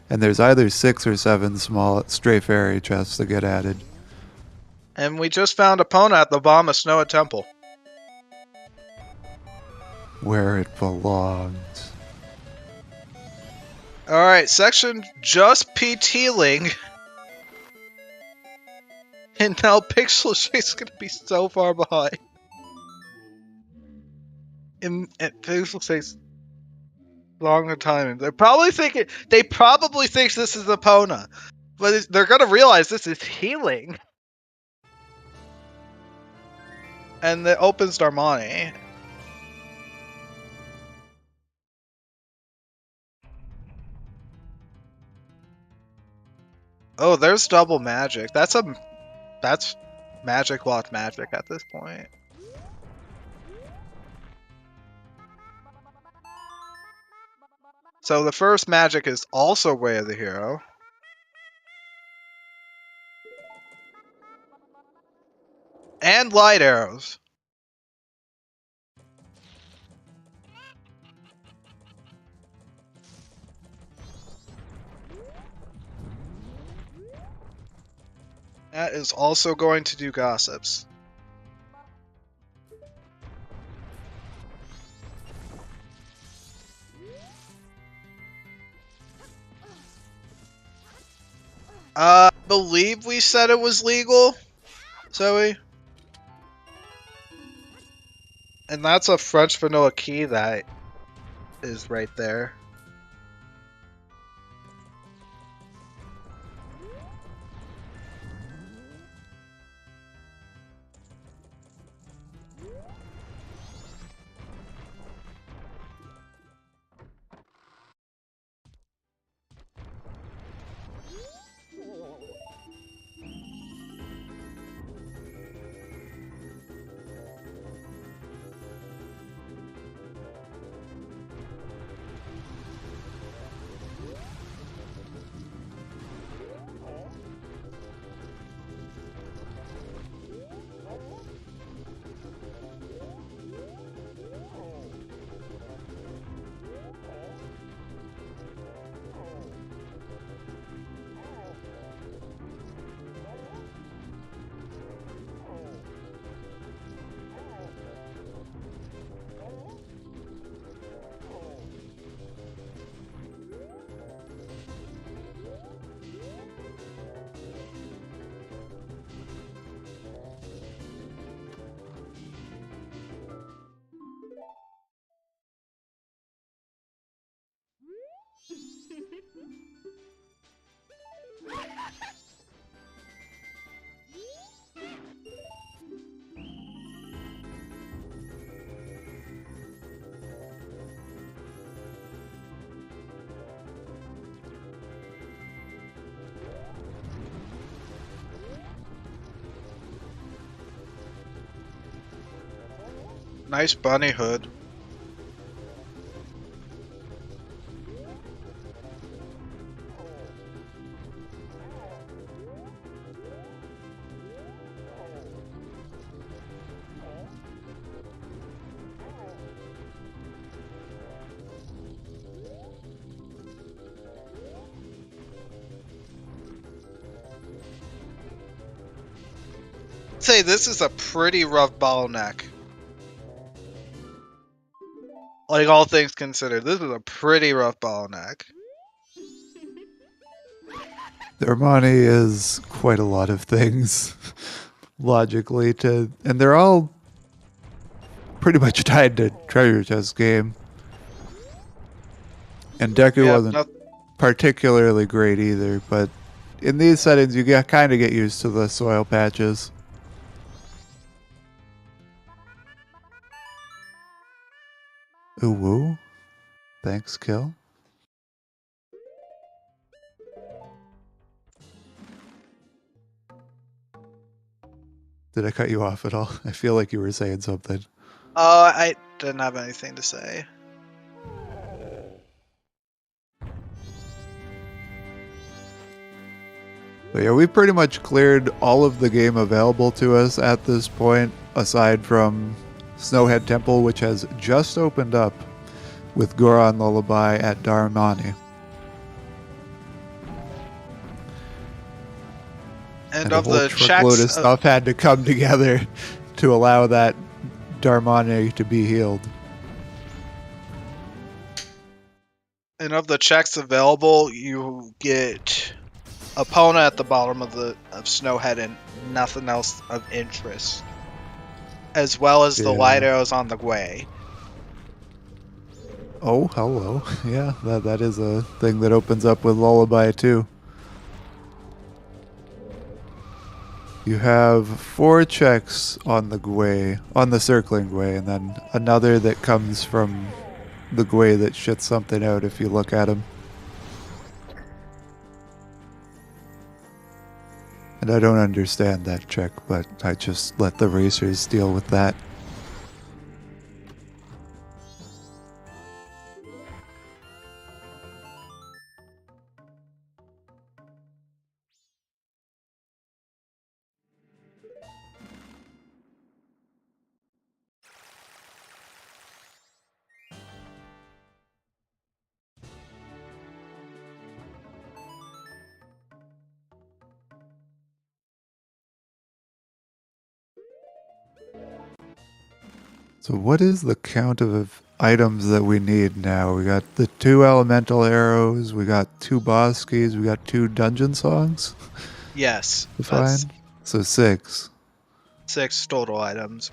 and there's either 6 or 7 small stray fairy chests that get added. And we just found Epona at the Bomb of Snow Temple. Where it belongs. Alright, section just PT-ling. And now PixelSection's gonna be so far behind. At PixelSection's longer time. They probably think this is Epona. But they're gonna realize this is healing. And it opens Darmani. Oh, there's double magic. That's magic locked magic at this point. So the first magic is also Way of the Hero. And light arrows. That is also going to do gossips. I believe we said it was legal, Zoe. And that's a French vanilla key that is right there. Nice bunny hood. Say this is a pretty rough bottleneck. Like all things considered, this is a pretty rough bottleneck. Darmani is quite a lot of things, logically, and they're all pretty much tied to treasure chest game. And Deku wasn't particularly great either, but in these settings you kind of get used to the soil patches. Ooh woo. Thanks, Kill. Did I cut you off at all? I feel like you were saying something. I didn't have anything to say. But yeah, we pretty much cleared all of the game available to us at this point, aside from Snowhead Temple, which has just opened up with Goron Lullaby at Darmani. And a of whole the truckload checks of stuff had to come together to allow that Darmani to be healed. And of the checks available, you get Epona at the bottom of Snowhead and nothing else of interest, as well as the light arrows on the way. Oh, hello. Yeah, that is a thing that opens up with Lullaby too. You have 4 checks on the Gwei, on the circling Gwei, and then another that comes from the Gwei that shits something out if you look at him. And I don't understand that check, but I just let the racers deal with that. So what is the count of items that we need now? We got the 2 elemental arrows, we got 2 boss keys, we got 2 dungeon songs? Yes. To find? So 6. 6 total items.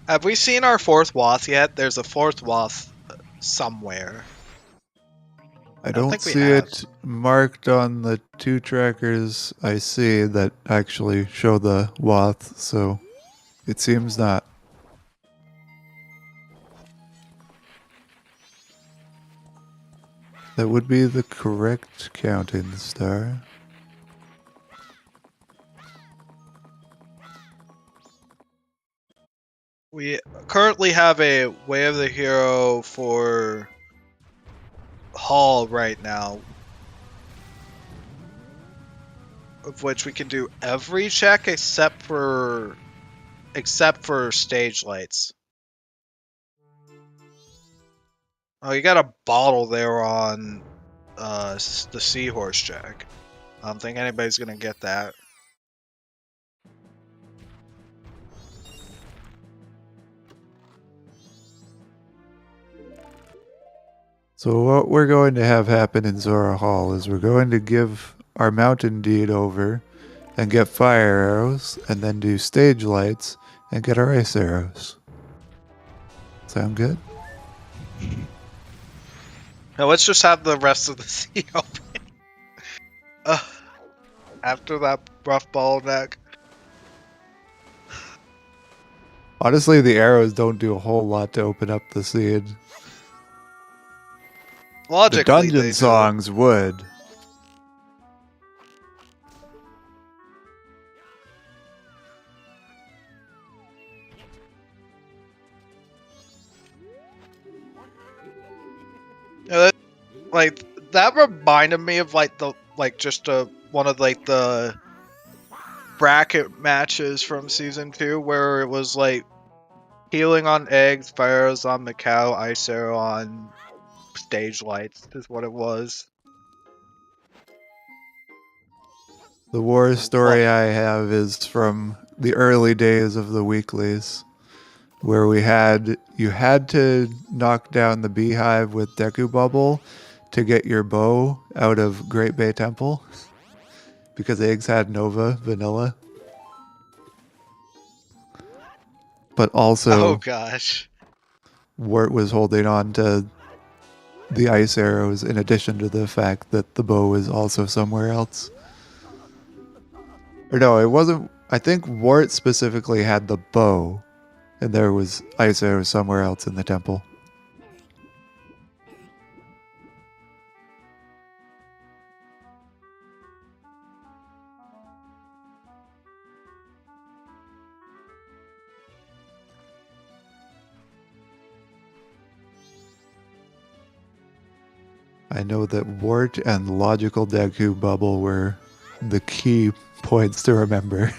Have we seen our 4th Wath yet? There's a 4th Wath somewhere. I don't see it marked on the 2 trackers I see that actually show the Wath, so it seems not. That would be the correct counting star. We currently have a Way of the Hero for Hall right now, of which we can do every check except for stage lights. Oh, you got a bottle there on the seahorse check. I don't think anybody's gonna get that. So what we're going to have happen in Zora Hall is we're going to give our mountain deed over and get fire arrows and then do stage lights and get our ice arrows. Sound good? Now let's just have the rest of the sea open. After that rough bottleneck. Honestly, the arrows don't do a whole lot to open up the seed. Logically, the dungeon songs would. like that reminded me of like the just one of like the bracket matches from season 2 where it was like healing on eggs, fires on Macau, ice arrow on stage lights is what it was. The war story I have is from the early days of the weeklies, where you had to knock down the beehive with Deku Bubble to get your bow out of Great Bay Temple, because eggs had Nova Vanilla. But also, Oh gosh. Wart was holding on to the ice arrows in addition to the fact that the bow was also somewhere else. Or no, it wasn't. I think Wart specifically had the bow, and there was ice arrows somewhere else in the temple. I know that Wart and Logical Deku Bubble were the key points to remember.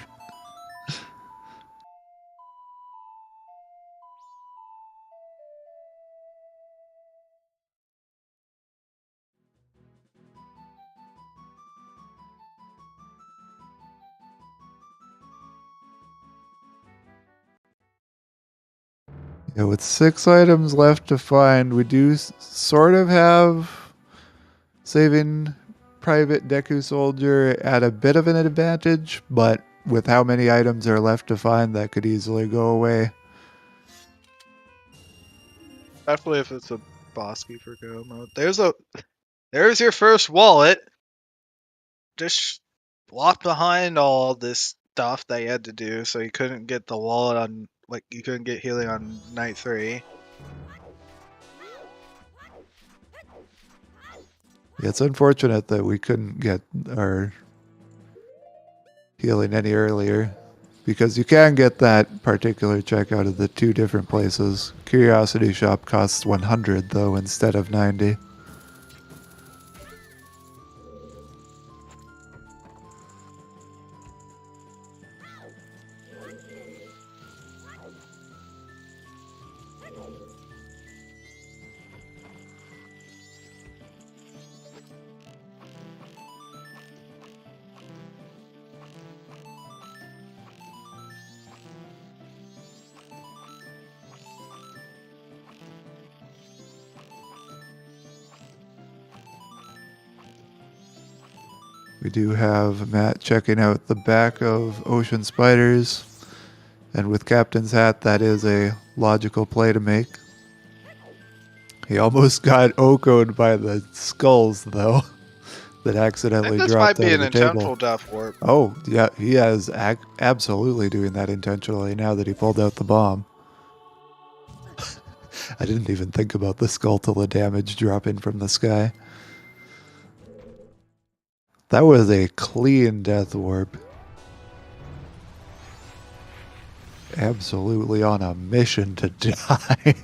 Yeah, with 6 items left to find, we do sort of have saving Private DekuSoldier at a bit of an advantage, but with how many items are left to find, that could easily go away. Especially if it's a boss keeper go mode. There's your first wallet. Just walk behind all this stuff that you had to do, so you couldn't get the wallet on you couldn't get healing on night 3. It's unfortunate that we couldn't get our healing any earlier, because you can get that particular check out of the 2 different places. Curiosity Shop costs 100 though instead of 90. We do have Matt checking out the back of Ocean Spiders, and with Captain's Hat, that is a logical play to make. He almost got Oko'd by the skulls, though, that I accidentally think this dropped might be out an of the table. intentional death warp. Oh, yeah, he is absolutely doing that intentionally now that he pulled out the bomb. I didn't even think about the skull till the damage dropping from the sky. That was a clean death warp. Absolutely on a mission to die.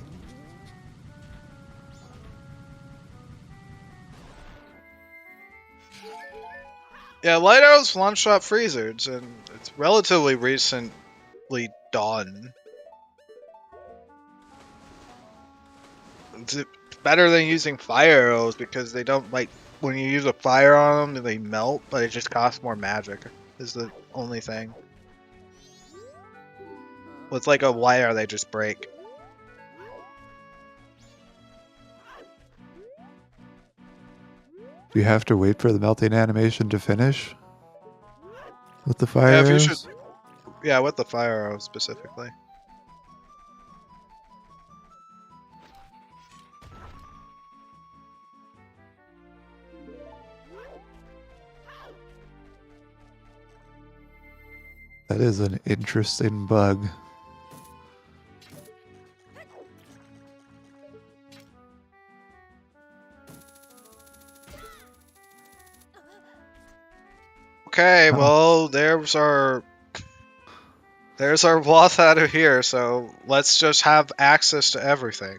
Yeah, Light Arrow's one-shot freezers, and it's relatively recently done. It's better than using fire arrows because they don't when you use a fire on them, they melt, but it just costs more magic. Is the only thing. With like a wire, they just break. Do you have to wait for the melting animation to finish with the fire arrows? Yeah, with the fire arrows specifically. That is an interesting bug. Okay, well, there's our Woth out of here, so let's just have access to everything.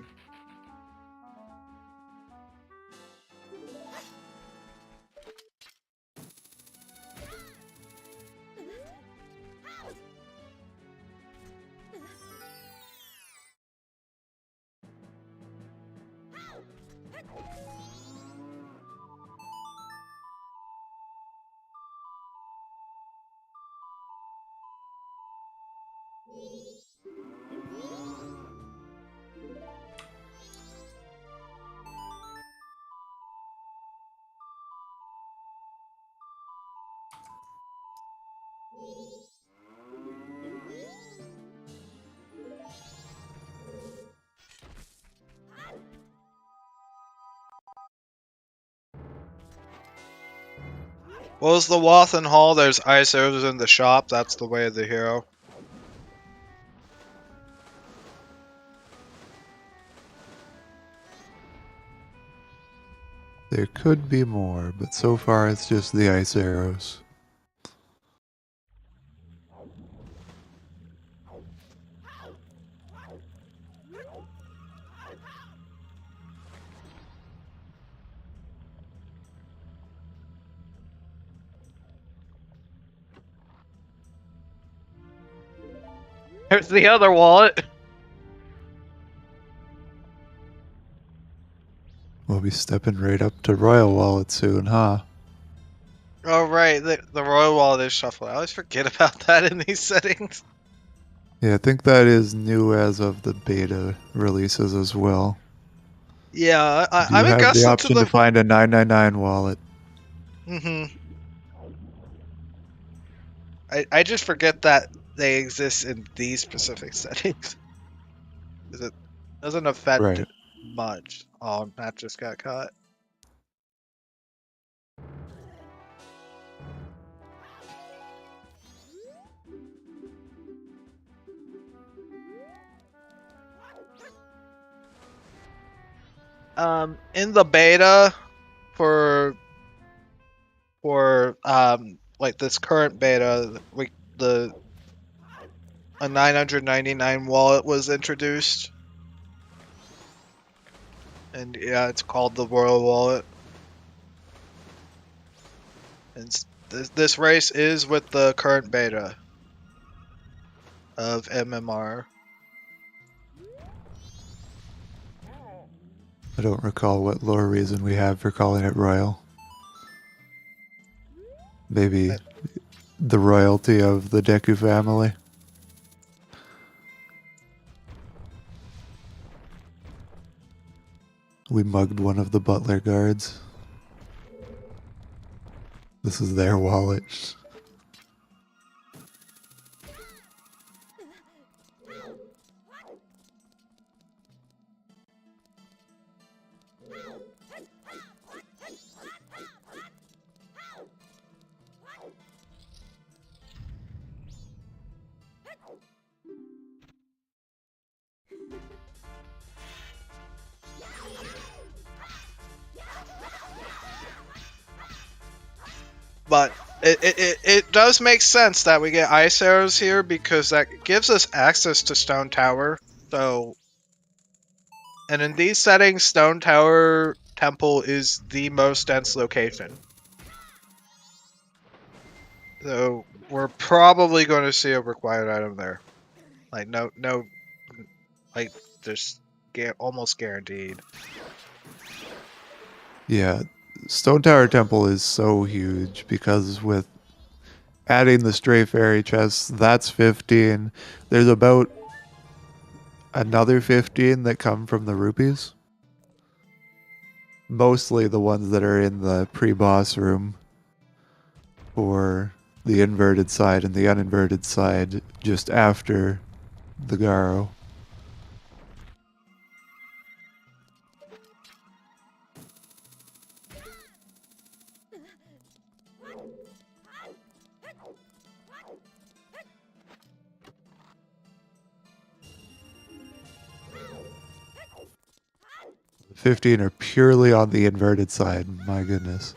What was the Wathen Hall? There's ice arrows in the shop. That's the way of the hero. There could be more, but so far it's just the ice arrows. There's the other wallet. We'll be stepping right up to Royal Wallet soon, huh? Oh right, the Royal Wallet is shuffled. I always forget about that in these settings. Yeah, I think that is new as of the beta releases as well. Yeah, You I'm have the accustomed option to to find a 999 wallet. I just forget that they exist in these specific settings. 'Cause it doesn't affect Right. it much. Oh, Matt just got caught. In the beta for like this current beta, a 999 wallet was introduced, and yeah, it's called the Royal Wallet. And this race is with the current beta of MMR. I don't recall what lore reason we have for calling it Royal. Maybe the royalty of the Deku family. We mugged one of the butler guards. This is their wallet. But it does make sense that we get ice arrows here because that gives us access to Stone Tower. So, and in these settings, Stone Tower Temple is the most dense location. So we're probably going to see a required item there. Like like just almost guaranteed. Yeah, Stone Tower Temple is so huge because with adding the stray fairy chests, that's 15. There's about another 15 that come from the rupees. Mostly the ones that are in the pre-boss room for the inverted side and the uninverted side just after the Garo. The 15 are purely on the inverted side. My goodness.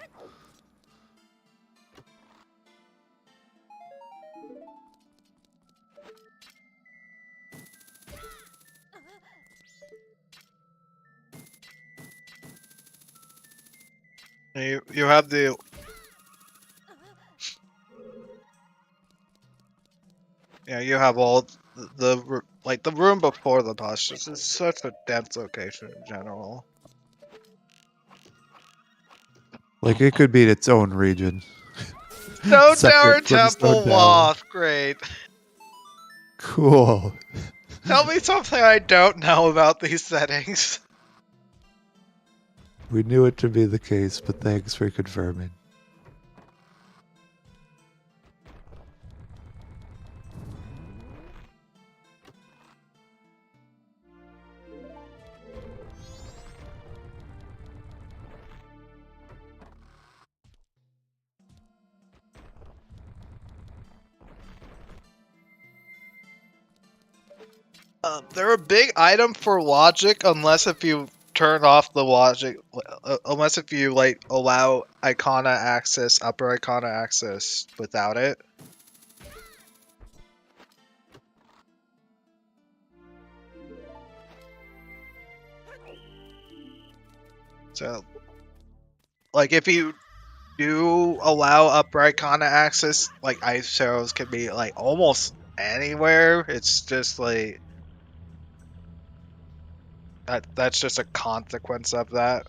You have the you have all the room before the boss. This is such a dense location in general. Like it could be its own region. Stone Tower Separate from Stone Temple Tower. Loft. Great. Cool. Tell me something I don't know about these settings. We knew it to be the case, but thanks for confirming. They're a big item for logic unless if you turn off the logic, unless if you like allow icona access, upper icona access without it. So, like if you do allow upper icona access, like ice arrows can be like almost anywhere. It's just like that's just a consequence of that.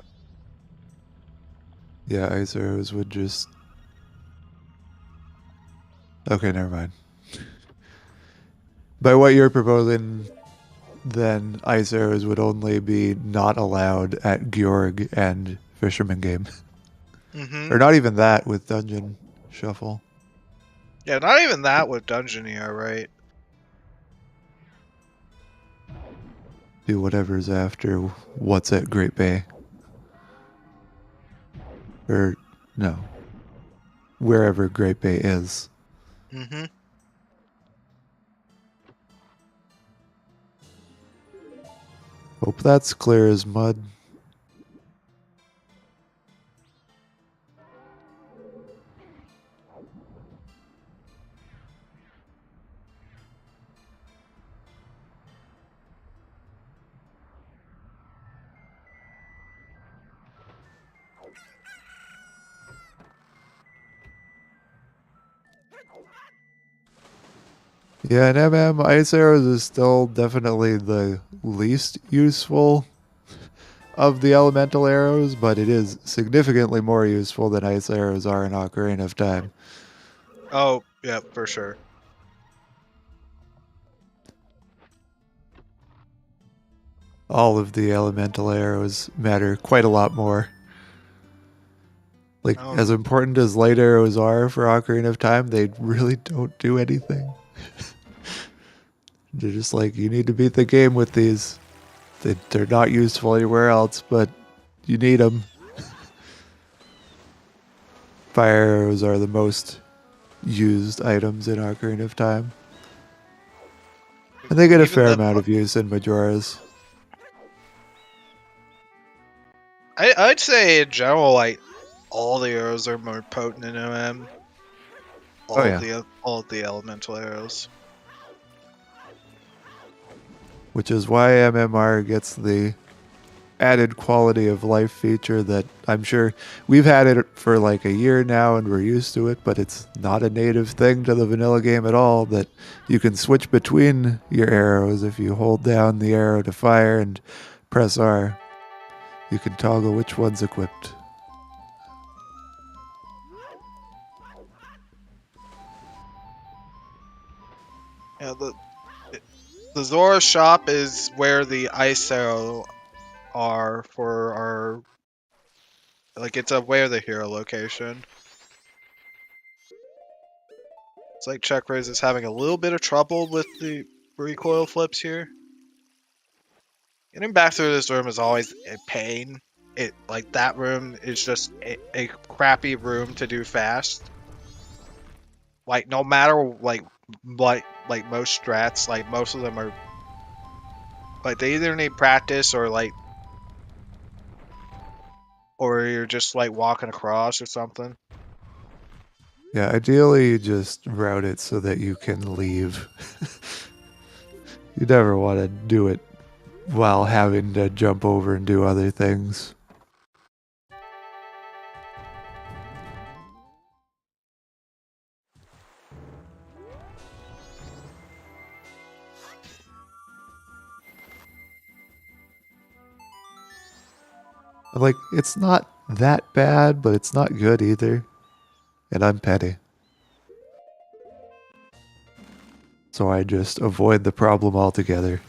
Yeah, ice arrows would just... Okay, never mind. By what you're proposing, then ice arrows would only be not allowed at Georg and Fisherman Game. Or not even that with Dungeon Shuffle. Yeah, not even that with Dungeoneer, right? Do whatever's after what's at Great Bay. Or, no. Wherever Great Bay is. Mm-hmm. Hope that's clear as mud. Yeah, and ice arrows is still definitely the least useful of the elemental arrows, but it is significantly more useful than ice arrows are in Ocarina of Time. Oh, yeah, for sure. All of the elemental arrows matter quite a lot more. Like, as important as light arrows are for Ocarina of Time, they really don't do anything. They're just like, you need to beat the game with these. They're not useful anywhere else, but you need them. Fire arrows are the most used items in Ocarina of Time. And they get a fair amount of use in Majora's. I'd say in general, like all the arrows are more potent in MM. All of the elemental arrows. Which is why MMR gets the added quality of life feature that I'm sure we've had it for like a year now and we're used to it, but it's not a native thing to the vanilla game at all, that you can switch between your arrows if you hold down the arrow to fire and press R. You can toggle which one's equipped. Yeah, the Zora shop is where the ice arrow are for our, like, it's where the hero location. It's like Checkers is having a little bit of trouble with the recoil flips here. Getting back through this room is always a pain. Like that room is just a crappy room to do fast. Like no matter like most strats, like most of them are like they either need practice or you're just like walking across or something. Yeah, ideally you just route it so that you can leave. You never want to do it while having to jump over and do other things. Like, it's not that bad, but it's not good either. And I'm petty. So I just avoid the problem altogether.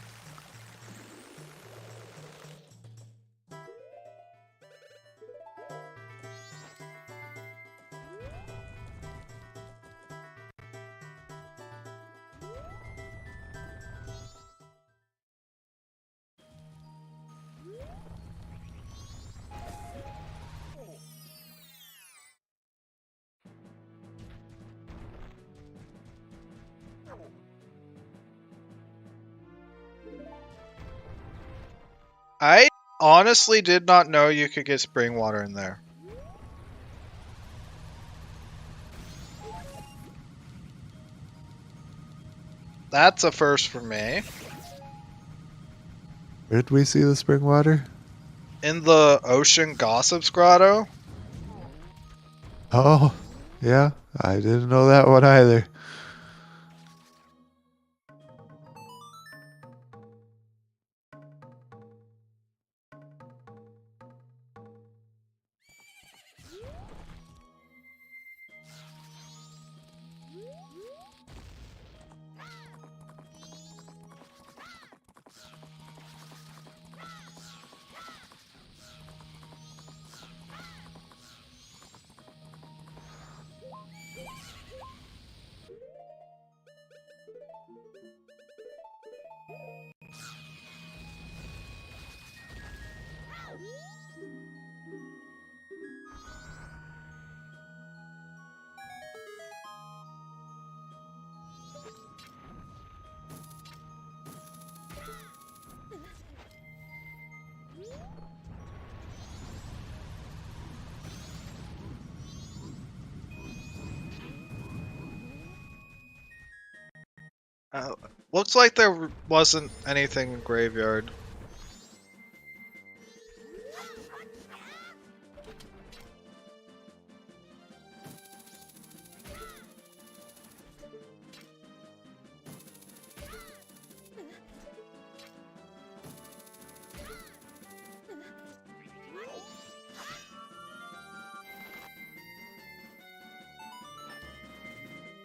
I honestly did not know you could get spring water in there. That's a first for me. Where did we see the spring water? In the Ocean Gossips Grotto. Oh, yeah. I didn't know that one either. Looks like there wasn't anything in Graveyard.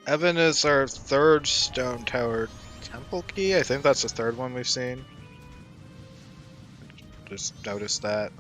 Evan is our third Stone Tower Temple Key. I think that's the third one we've seen. Just noticed that.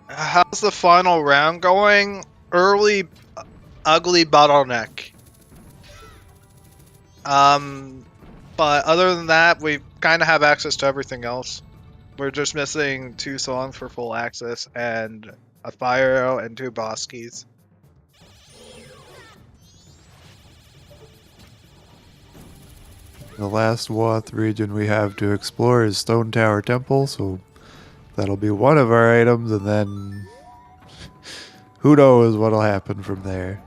How's the final round going? Early, ugly bottleneck. But other than that, we kind of have access to everything else. We're just missing 2 songs for full access and a fire arrow and 2 boss keys. The last Woth region we have to explore is Stone Tower Temple, so that'll be one of our items, and then who knows what'll happen from there.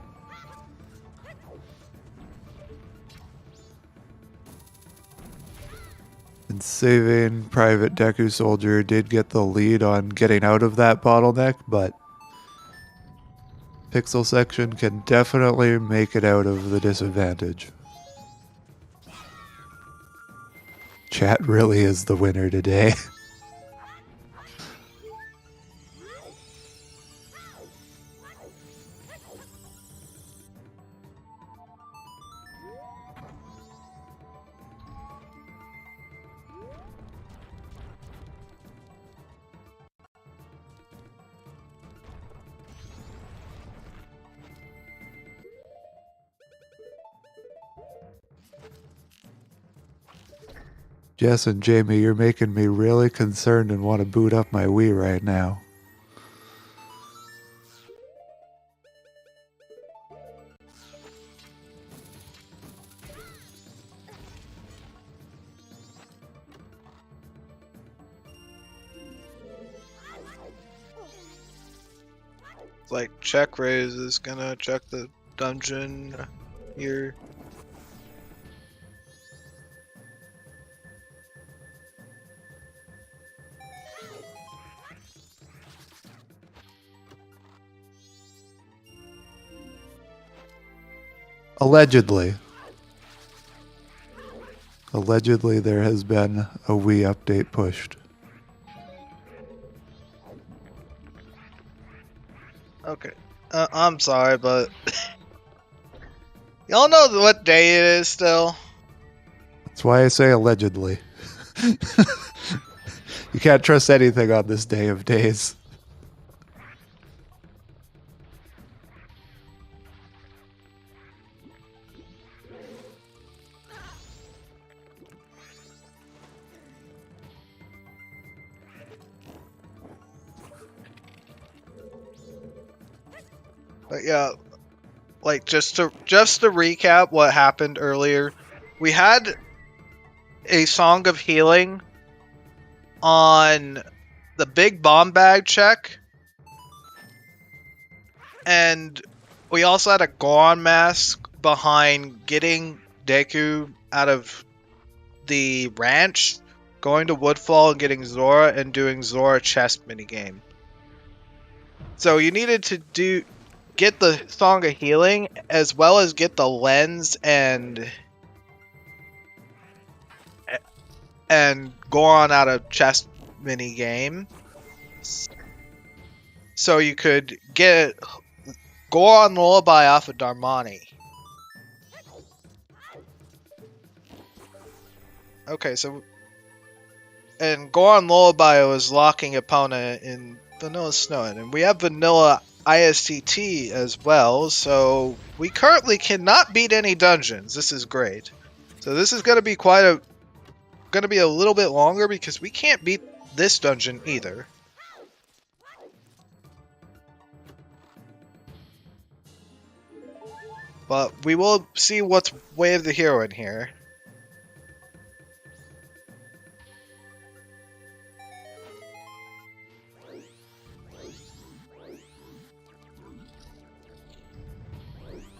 And saving Private DekuSoldier did get the lead on getting out of that bottleneck, but PixelSection can definitely make it out of the disadvantage. Chat really is the winner today. Jess and Jamie, you're making me really concerned and want to boot up my Wii right now. like check raise is gonna check the dungeon here. Allegedly. Allegedly, there has been a Wii update pushed. Okay. I'm sorry, but y'all know what day it is still? That's why I say allegedly. You can't trust anything on this day of days. But yeah, like just to recap what happened earlier, we had a Song of Healing on the big bomb bag check, and we also had a Goron mask behind getting Deku out of the ranch, going to Woodfall and getting Zora, and doing Zora chest minigame. So you needed to get the Song of Healing as well as get the lens and Goron out of chest minigame. So you could get Goron Lullaby off of Darmani. Okay, so and Goron Lullaby was locking opponent in Vanilla Snow, and we have Vanilla ISTT as well, so we currently cannot beat any dungeons. This is great. So this is going to be a little bit longer because we can't beat this dungeon either. But we will see what's Way of the Hero in here.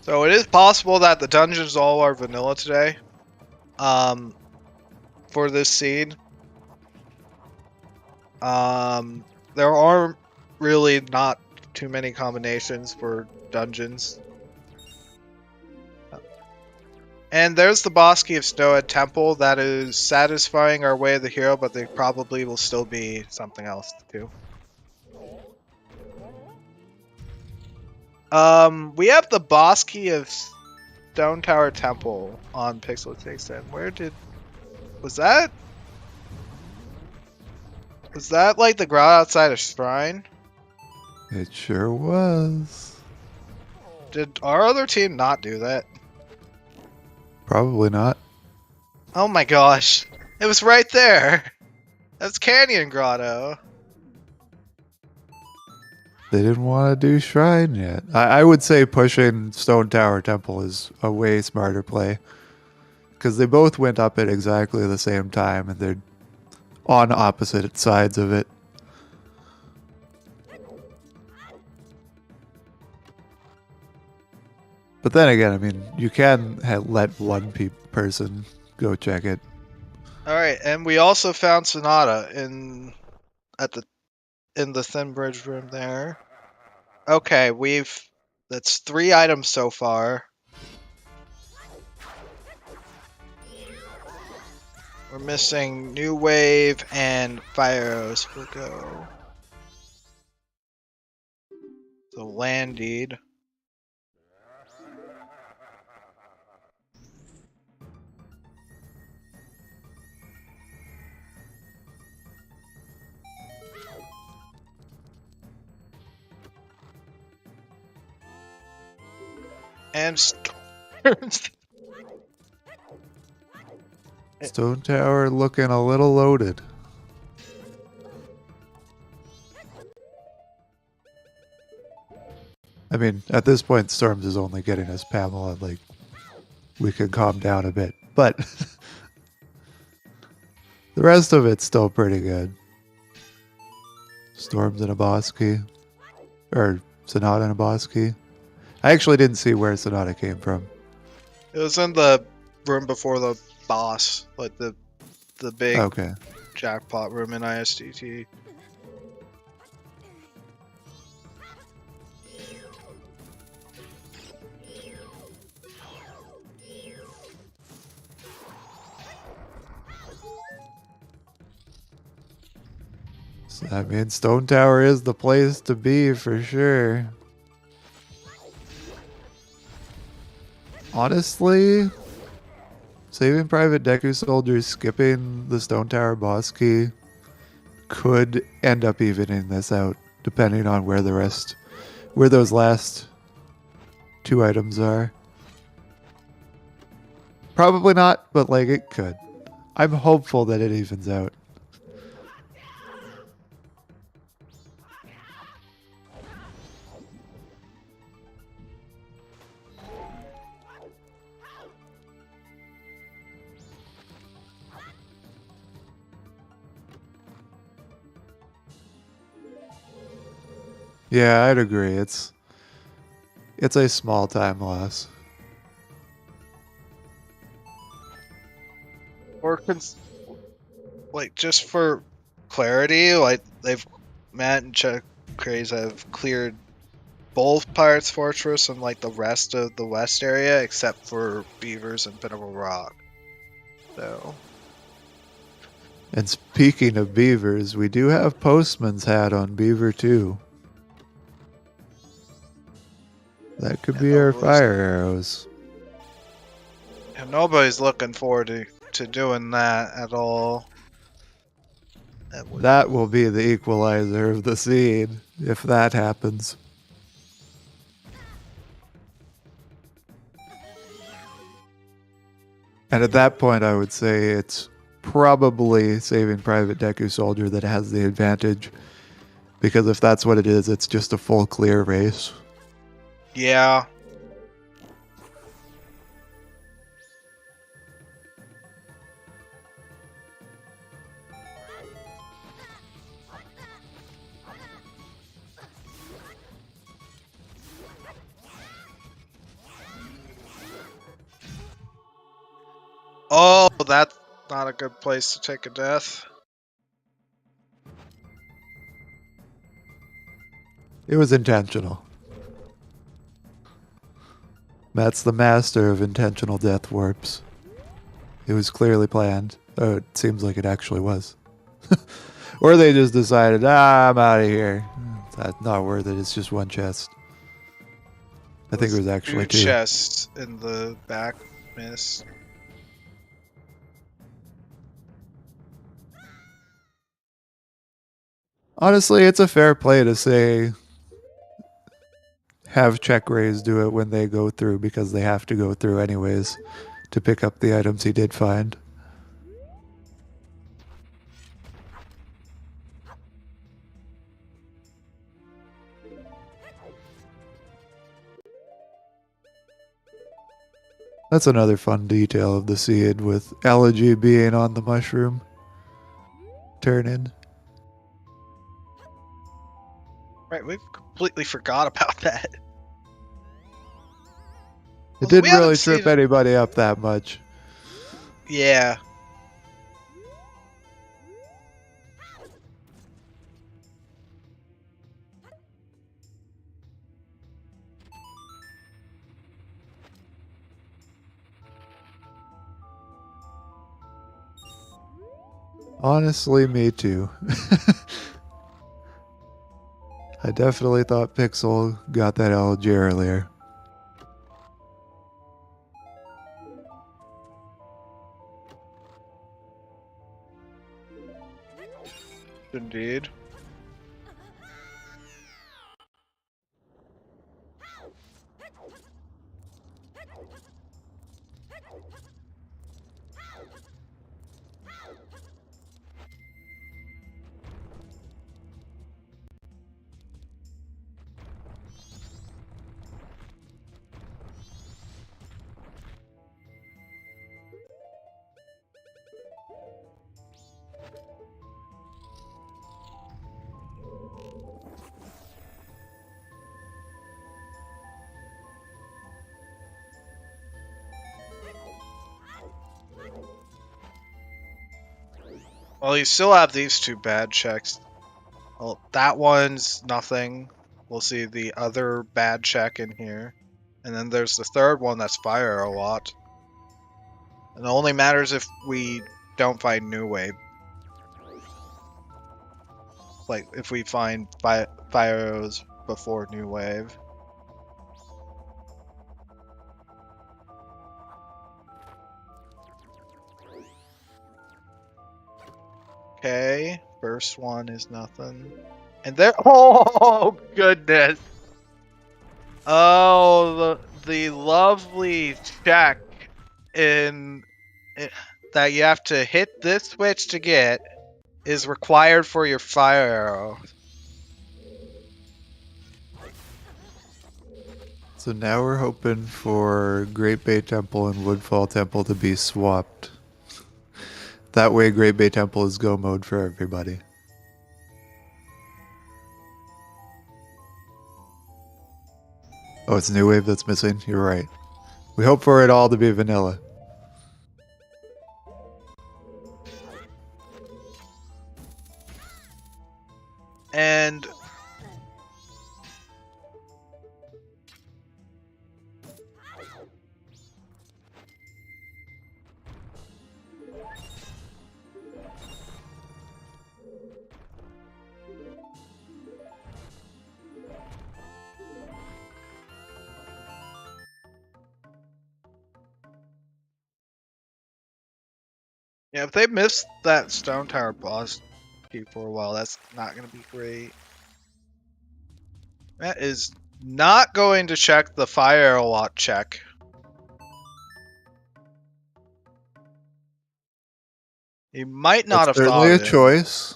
So it is possible that the dungeons all are vanilla today. For this seed. There are really not too many combinations for dungeons. And there's the Bosky of Snow Temple that is satisfying our Way of the Hero, but they probably will still be something else too. We have the Bosky of Stone Tower Temple on PixelSection. Was that like the ground outside a shrine? It sure was. Did our other team not do that? Probably not. Oh my gosh. It was right there. That's Canyon Grotto. They didn't want to do Shrine yet. I would say pushing Stone Tower Temple is a way smarter play. Because they both went up at exactly the same time, and they're on opposite sides of it. But then again, I mean, you can let one person go check it. Alright, and we also found Sonata in the Thin Bridge room there. Okay, that's 3 items so far. We're missing New Wave and Fire Arrows for go. So Land Deed. And Storms. Stone Tower looking a little loaded. I mean, at this point, Storms is only getting us Pamela. Like, we could calm down a bit. But the rest of it's still pretty good. Storms and a Bosky. Or Sonata and a boss key. I actually didn't see where Sonata came from. It was in the room before the boss, like the big Okay. jackpot room in ISTT. So that means Stone Tower is the place to be for sure. Honestly, saving Private DekuSoldier skipping the Stone Tower boss key could end up evening this out, depending on where those last 2 items are. Probably not, but like it could. I'm hopeful that it evens out. Yeah, I'd agree. It's a small time loss. Or like just for clarity, like Matt and Chuck Craze have cleared both Pirates Fortress and like the rest of the west area except for Beavers and Pinnacle Rock. So And speaking of beavers, we do have Postman's hat on Beaver 2. That could be our fire arrows. and nobody's looking forward to doing that at all. That will be the equalizer of the scene, if that happens. And at that point, I would say it's probably saving Private DekuSoldier that has the advantage. Because if that's what it is, it's just a full clear race. Yeah. Oh, that's not a good place to take a death. It was intentional. Matt's the master of intentional death warps. It was clearly planned. Oh, it seems like it actually was. Or they just decided, I'm out of here. That's not worth it. It's just one chest. I think it was actually 2. Chests in the back mist. Honestly, it's a fair play to say have check raise do it when they go through because they have to go through anyways to pick up the items he did find. That's another fun detail of the seed with Elegy being on the mushroom turn-in. Right, we completely forgot about that. It didn't really trip anybody up that much. Yeah. Honestly, me too. I definitely thought Pixel got that LG earlier. Indeed. Well, you still have these two bad checks. Well, that one's nothing. We'll see the other bad check in here. And then there's the third one that's fire a lot. And it only matters if we don't find New Wave. Like, if we find fire arrows before New Wave. Okay, first one is nothing. And there, oh goodness! Oh, the lovely check that you have to hit this switch to get is required for your fire arrow. So now we're hoping for Great Bay Temple and Woodfall Temple to be swapped. That way Great Bay Temple is go mode for everybody. Oh, it's New Wave that's missing? You're right. We hope for it all to be vanilla. And yeah, if they miss that Stone Tower boss key for a while, that's not going to be great. That is not going to check the fire a lot check. He might not have thought Certainly a of it. choice.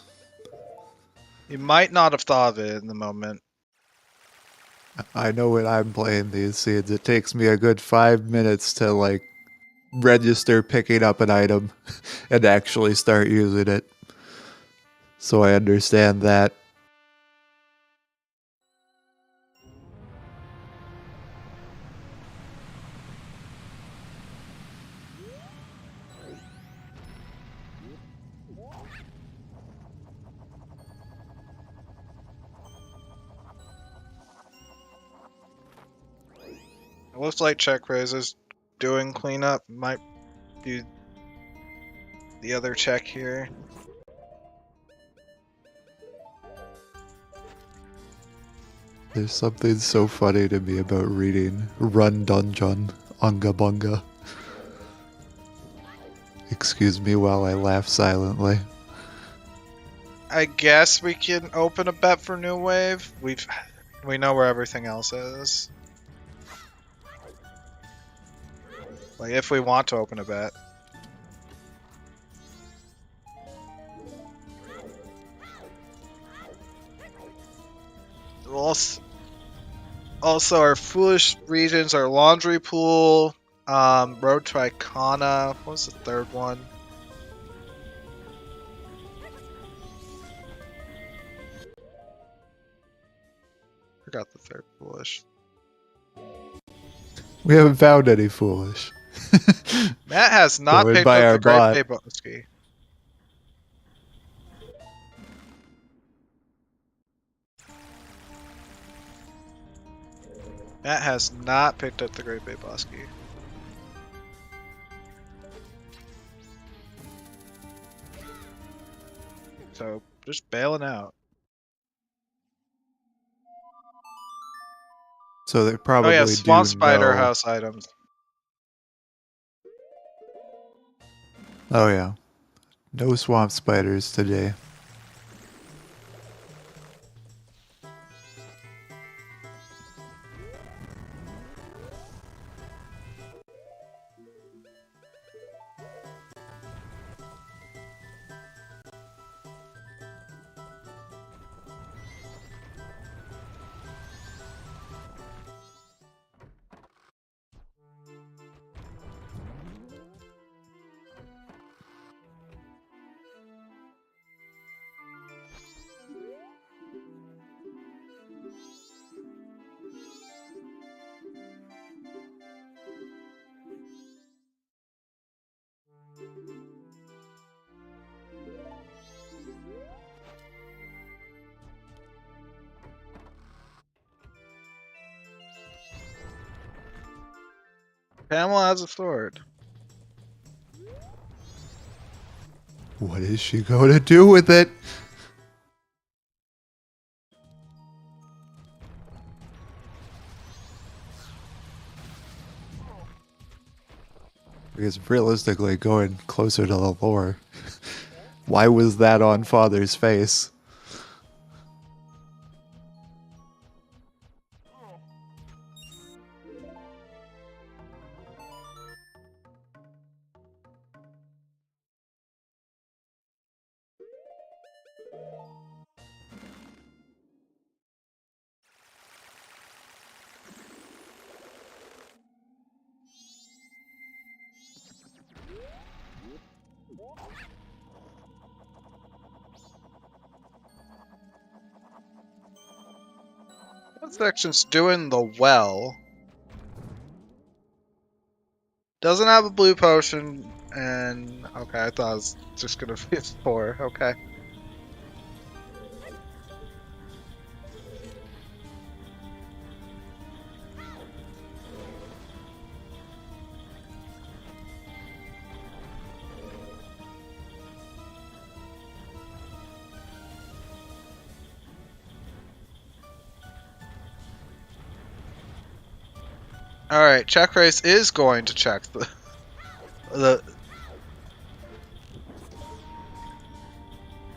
He might not have thought of it in the moment. I know when I'm playing these seeds, it takes me a good 5 minutes to like register picking up an item and actually start using it. So I understand that. It looks like check raises doing cleanup. Might be the other check here. There's something so funny to me about reading Run Dungeon Unga Bunga. Excuse me while I laugh silently. I guess we can open a bet for New Wave. We know where everything else is. Like, if we want to open a bet. Also, our foolish regions are Laundry Pool, Road to Icona. What was the third one? Forgot the third foolish. We haven't found any foolish. Matt has not Going picked by up our the Great bot. Bay Bosky. Matt has not picked up the Great Bay Bosky. So, just bailing out. So they probably Oh yeah, Swamp do Spider know. House items. Oh yeah. No swamp spiders today. Pamela has a sword. What is she going to do with it? Because realistically, going closer to the lore, why was that on Father's face? That section's doing the well. Doesn't have a blue potion, and okay, I thought it was just gonna be a 4. Okay. Alright, check race is going to check the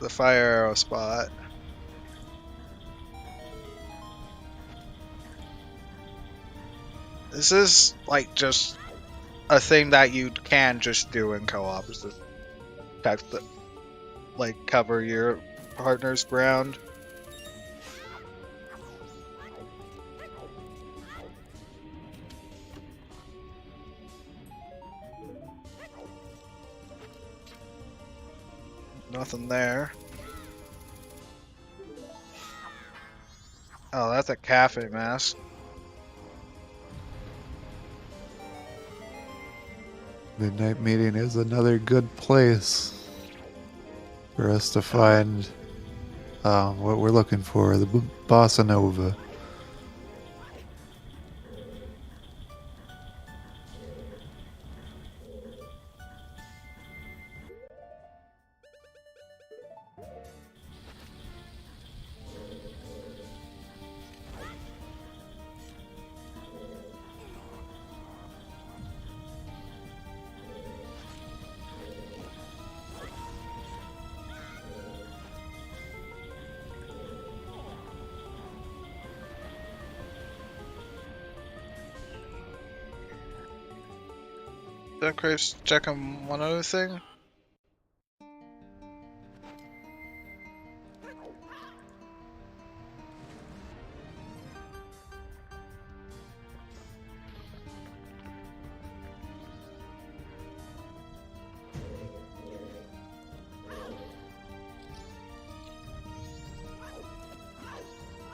the fire arrow spot. This is like just a thing that you can just do in co-op, is just check the, like, cover your partner's ground. Nothing there. Oh, that's a cafe mask. Midnight Meeting is another good place for us to find what we're looking for, the Bossa Nova. Check race, checking one other thing.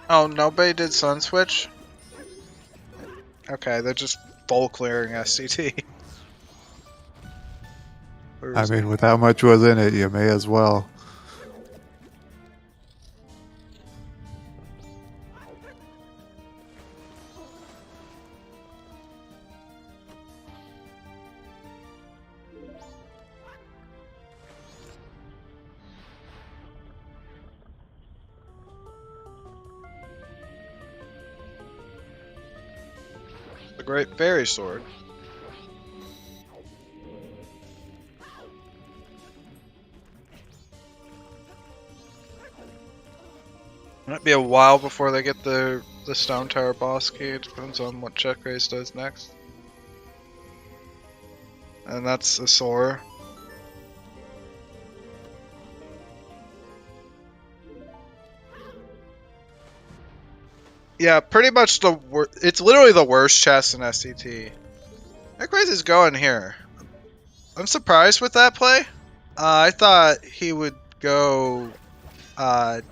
Oh, nobody did Sun Switch? Okay, they're just full clearing SCT. I mean, with how much was in it, you may as well. The Great Fairy Sword. Might be a while before they get the Stone Tower boss key. It depends on what check race does next. And that's a Sora. Yeah, pretty much it's literally the worst chest in SCT. Check race is going here. I'm surprised with that play. I thought he would go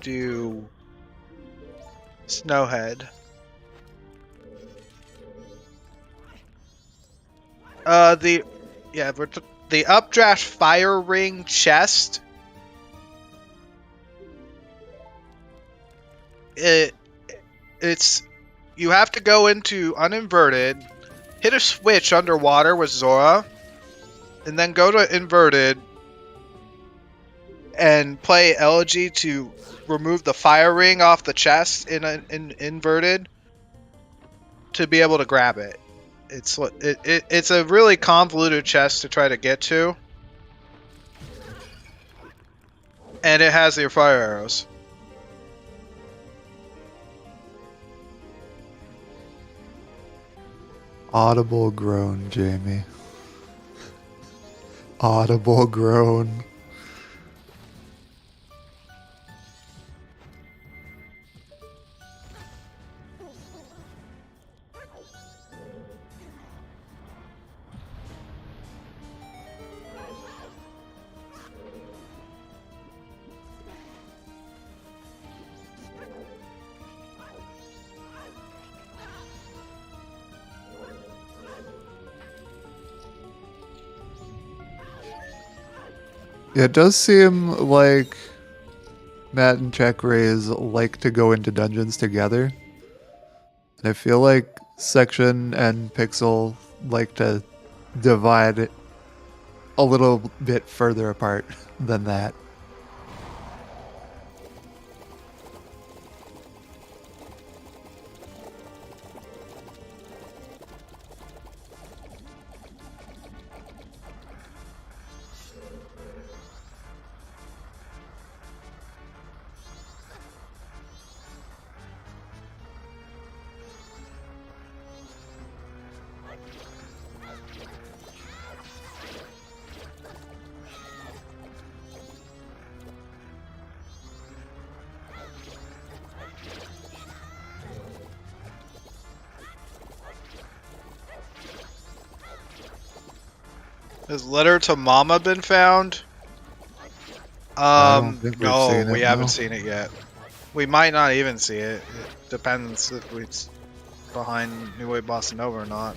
do Snowhead. The updraft fire ring chest. It's you have to go into uninverted, hit a switch underwater with Zora, and then go to inverted and play Elegy to remove the fire ring off the chest in inverted to be able to grab it. It's a really convoluted chest to try to get to, and it has your fire arrows. Audible groan, Jamie. Audible groan. Yeah, it does seem like Matt and Check Rays like to go into dungeons together. And I feel like Section and Pixel like to divide it a little bit further apart than that. Has Letter to Mama been found? I don't think we've No, seen it, we haven't no. seen it yet. We might not even see it. It depends if it's behind New Wave Bossa Nova or not.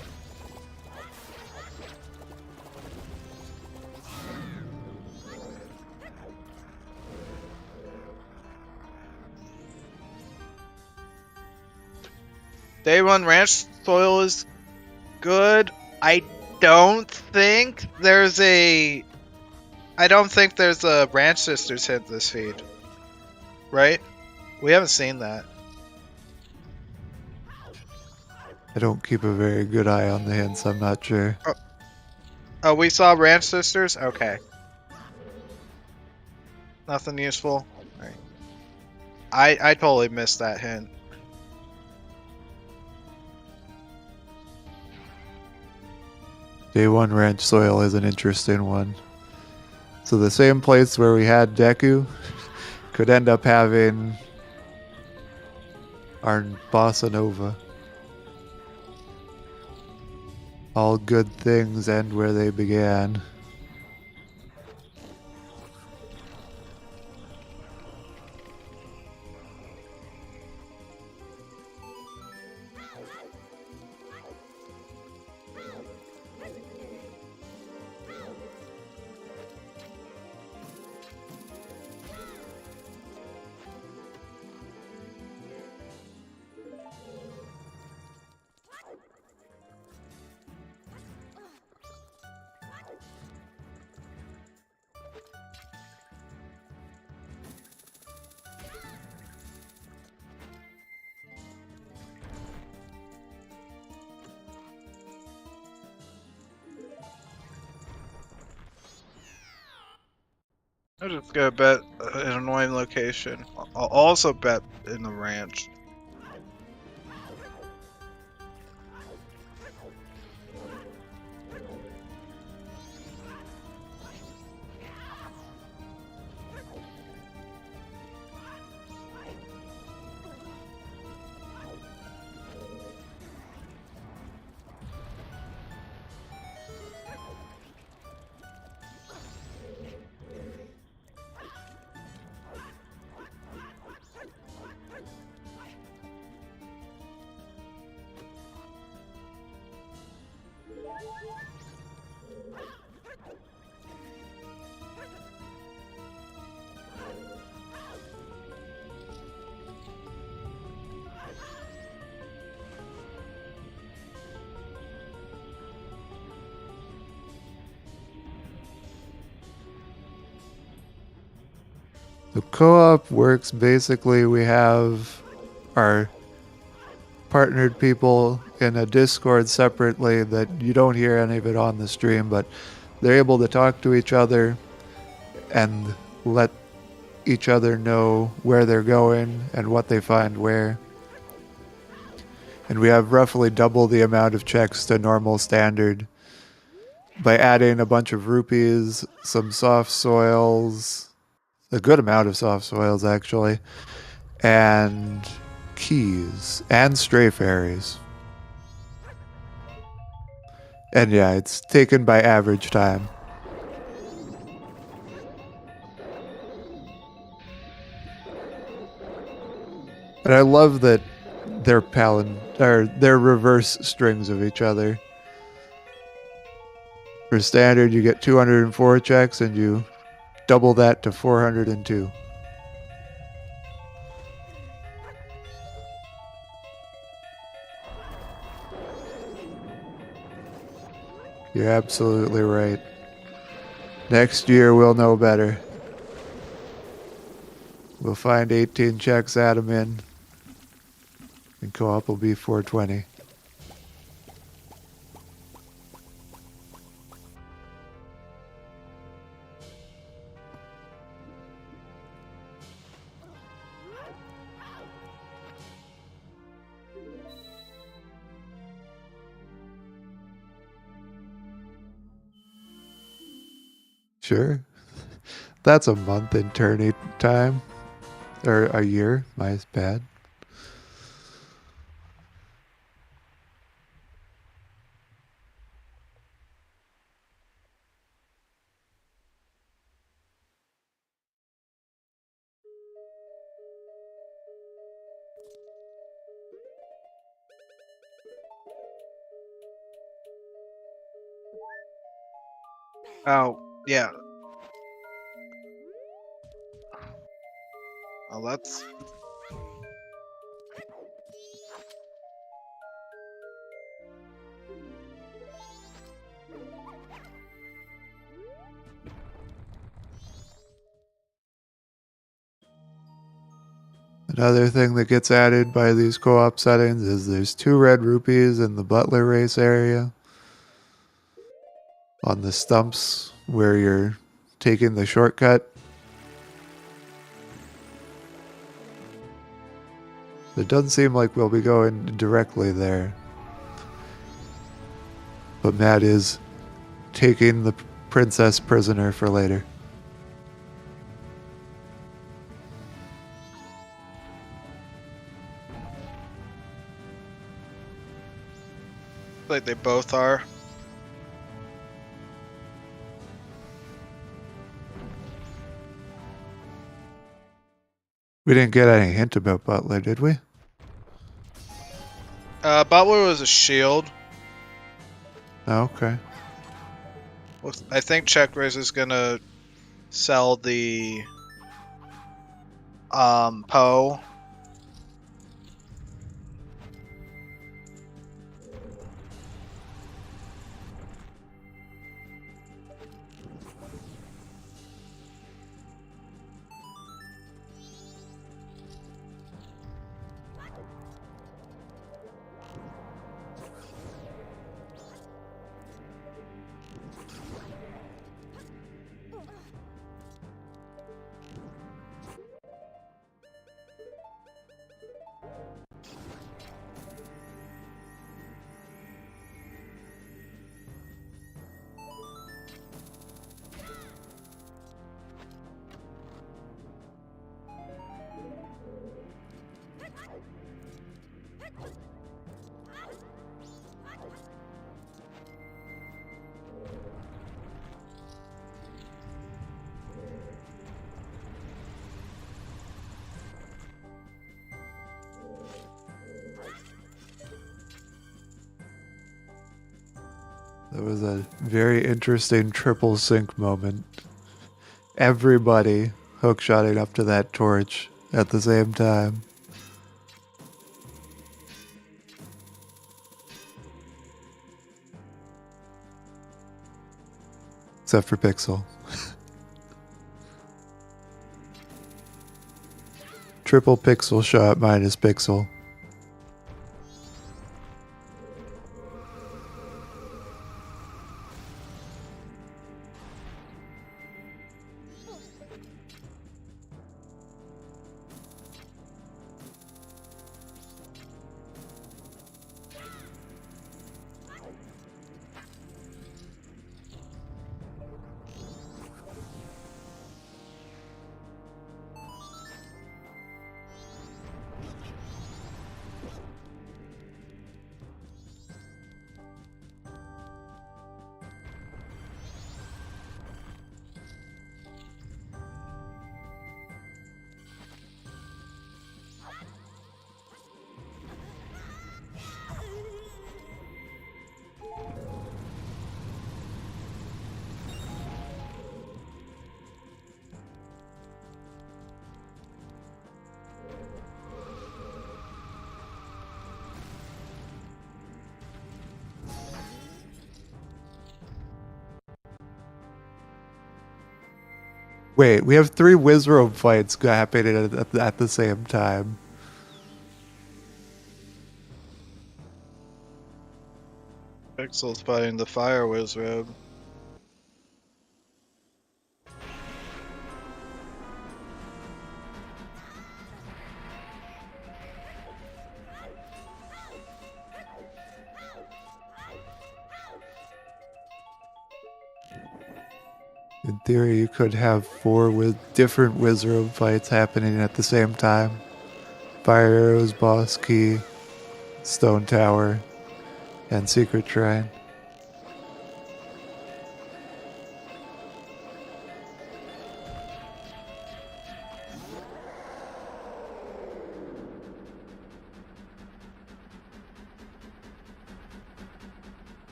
Day 1 ranch soil is good. I don't think there's a Ranch Sisters hint this feed. Right? We haven't seen that. I don't keep a very good eye on the hints, I'm not sure. Oh, we saw Ranch Sisters? Okay. Nothing useful? Alright. I totally missed that hint. Day 1 ranch soil is an interesting one. So the same place where we had Deku could end up having our Bossa Nova. All good things end where they began. I'm just gonna bet an annoying location. I'll also bet in the ranch. The co-op works basically, we have our partnered people in a Discord separately that you don't hear any of it on the stream, but they're able to talk to each other and let each other know where they're going and what they find where. And we have roughly double the amount of checks to normal standard by adding a bunch of rupees, some soft soils, a good amount of soft soils actually, and keys and stray fairies. And yeah, it's taken by average time. And I love that they're they're reverse strings of each other. For standard, you get 204 checks, and you double that to 402. You're absolutely right. Next year, we'll know better. We'll find 18 checks, add them in, and co-op will be 420. Sure. That's a month in tourney time. Or a year. My bad. Oh, yeah. Oh, that's... Another thing that gets added by these co-op settings is there's 2 red rupees in the Butler race area. On the stumps where you're taking the shortcut. It doesn't seem like we'll be going directly there. But Matt is taking the princess prisoner for later. like they both are. We didn't get any hint about Butler, did we? Butler was a shield. Oh, okay. Well, I think Checkrace is gonna sell the Poe. That was a very interesting triple sync moment. Everybody hookshotting up to that torch at the same time. Except for Pixel. Triple pixel shot minus pixel. Wait, we have 3 Wizrobe fights happening at the same time. Pixel's fighting the Fire Wizrobe. In theory, you could have 4 with different Wizrobe fights happening at the same time. Fire Arrows, Boss Key, Stone Tower, and Secret Shrine.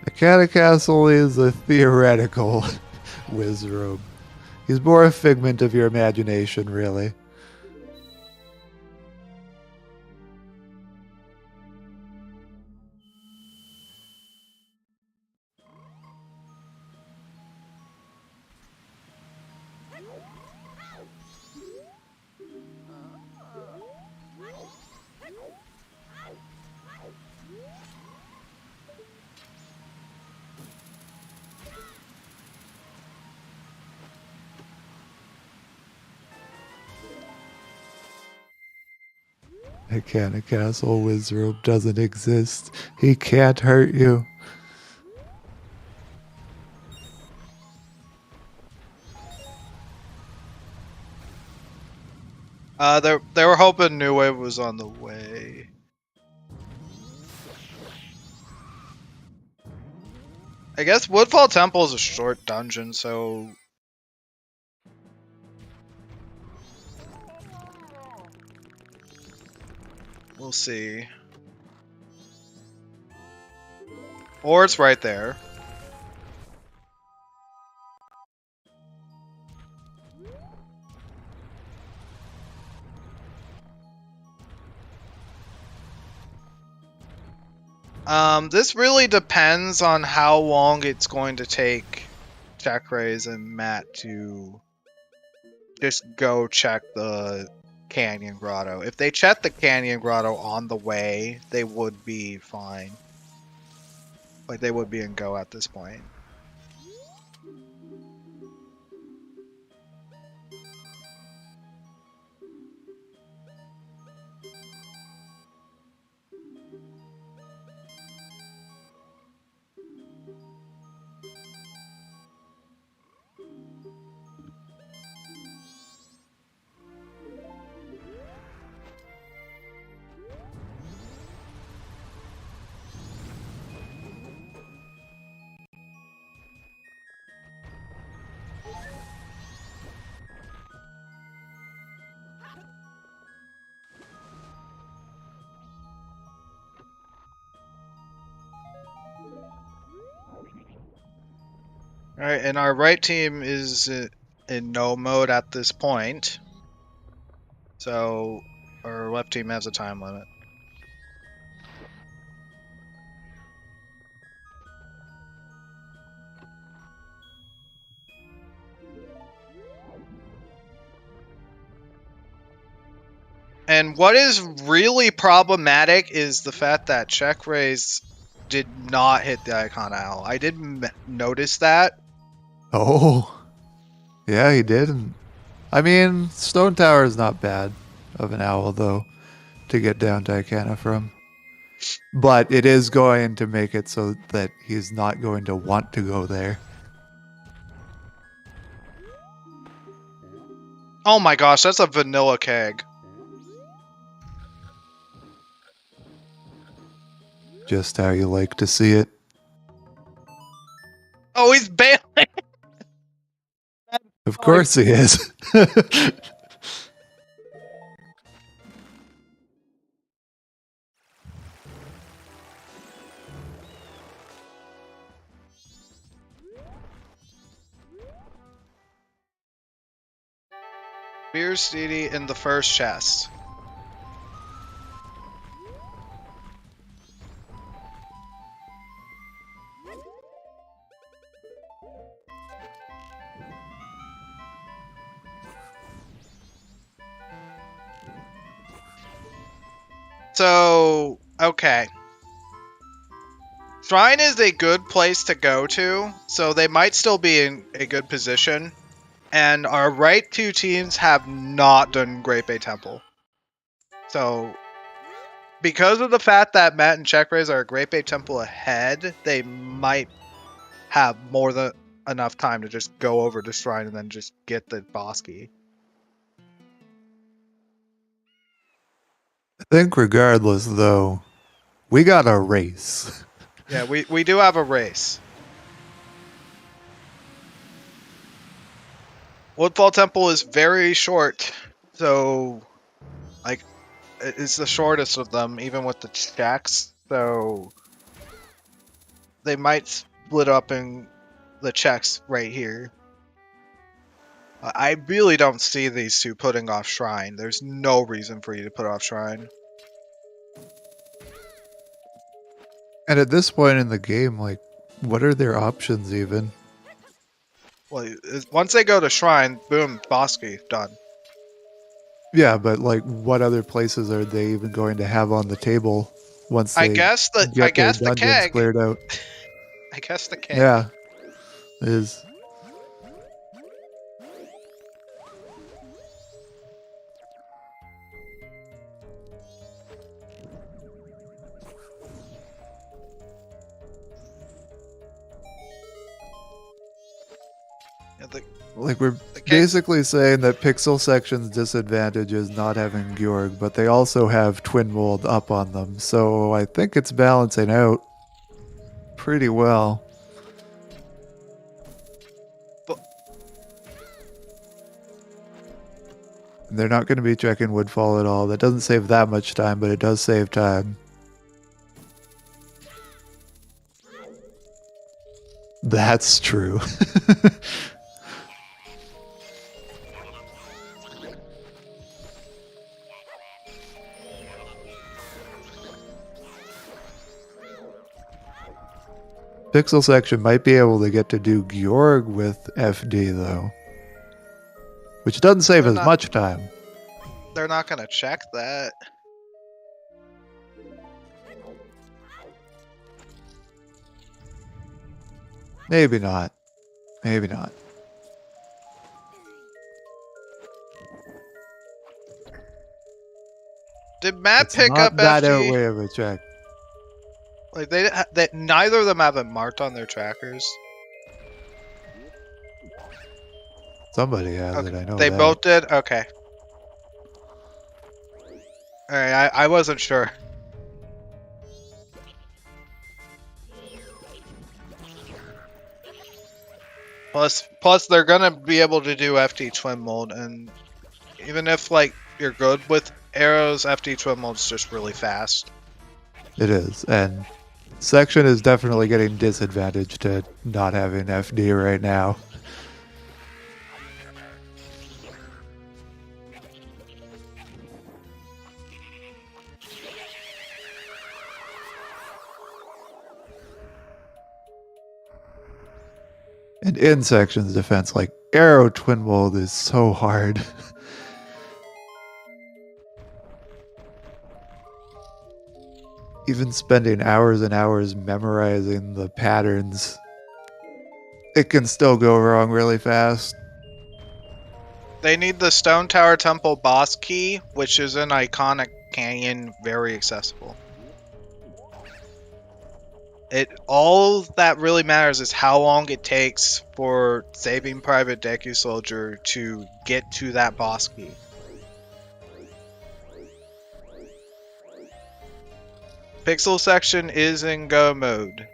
Mechanic Castle is a theoretical Wizrobe. He's more a figment of your imagination, really. Mechanic Castle Wizrobe doesn't exist. He can't hurt you. They were hoping New Wave was on the way. I guess Woodfall Temple is a short dungeon, so we'll see. Or it's right there. This really depends on how long it's going to take Chakres and Matt to just go check the Canyon Grotto. If they check the Canyon Grotto on the way, they would be fine. Like, they would be in go at this point. Alright, and our right team is in no mode at this point. So, our left team has a time limit. And what is really problematic is the fact that check raise did not hit the icon owl. I did notice that. Oh, yeah, he didn't. I mean, Stone Tower is not bad of an owl, though, to get down to Icana from. But it is going to make it so that he's not going to want to go there. Oh my gosh, that's a vanilla keg. Just how you like to see it. Oh, he's bailing. Of course he is. Beer Steedy in the first chest. So, okay. Shrine is a good place to go to, so they might still be in a good position. And our right two teams have not done Great Bay Temple. So, because of the fact that Matt and Checkraise are a Great Bay Temple ahead, they might have more than enough time to just go over to Shrine and then just get the boss key. I think regardless, though, we got a race. Yeah, we do have a race. Woodfall Temple is very short, so like it's the shortest of them, even with the checks. So they might split up in the checks right here. I really don't see these two putting off Shrine. There's no reason for you to put off Shrine. And at this point in the game, like, what are their options even? Well, once they go to Shrine, boom, boss key, done. Yeah, but like, what other places are they even going to have on the table once they the get their dungeons keg cleared out? I guess the keg. Yeah, is. Yeah, Like, we're the keg. basically saying that PixelSection's disadvantage is not having Georg, but they also have Twin Mold up on them, so I think it's balancing out pretty well. But They're not going to be checking Woodfall at all. That doesn't save that much time, but it does save time. That's true. PixelSection might be able to get to do Georg with FD, though. Which doesn't save They're as not- much time. they're not gonna check that. Maybe not. Maybe not. Did Matt It's pick not up that FG? outweigh of a check. Like they neither of them have it marked on their trackers. Somebody has Okay, it, I know they that. both did. Okay. All right, I wasn't sure. Plus, they're gonna be able to do FD Twin Mold, and even if like you're good with arrows, FD Twin Mold's just really fast. It is, and Section is definitely getting disadvantaged to not having FD right now. And in Section's defense, like, Arrow Twin Mold is so hard. even spending hours and hours memorizing the patterns, it can still go wrong really fast. They need the Stone Tower Temple boss key, which is an iconic canyon, very accessible. All that really matters is how long it takes for Saving Private DekuSoldier to get to that boss key. PixelSection is in go mode.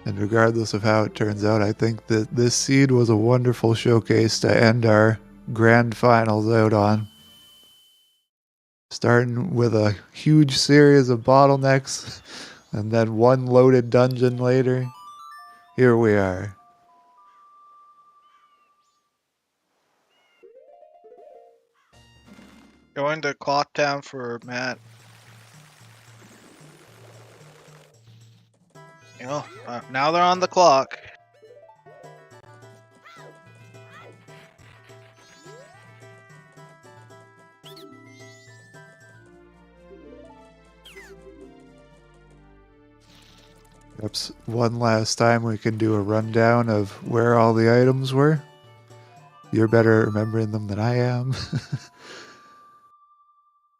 And regardless of how it turns out, I think that this seed was a wonderful showcase to end our grand finals out on. Starting with a huge series of bottlenecks and then one loaded dungeon later, here we are. Going to clock down for Matt. Now they're on the clock. Perhaps one last time we can do a rundown of where all the items were. You're better at remembering them than I am.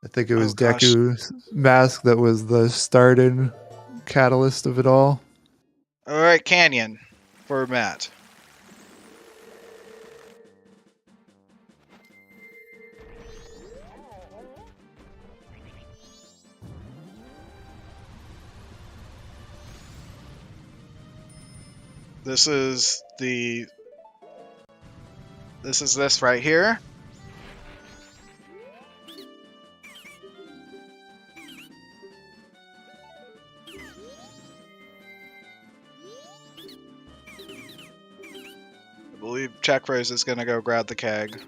I think it was Deku's mask that was the starting catalyst of it all. Alright, Canyon for Matt. This is this right here. I believe Checkrose is gonna go grab the keg.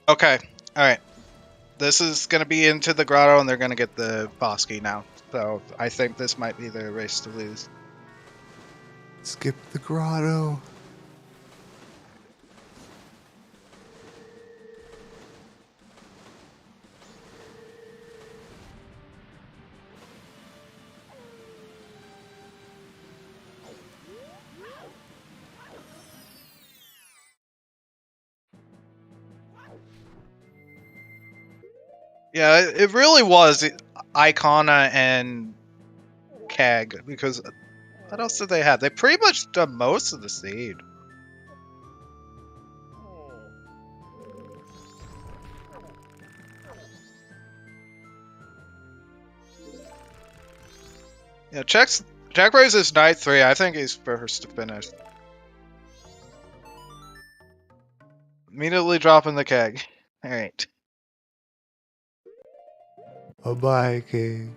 Okay, alright. This is gonna be into the grotto and they're gonna get the boss key now. So I think this might be their race to lose. Skip the grotto. Yeah, it really was Icona and Keg, because what else did they have? They pretty much done most of the seed. Yeah, Jack Rose is night 3. I think he's first to finish. Immediately dropping the keg. Alright. Bye-bye, King.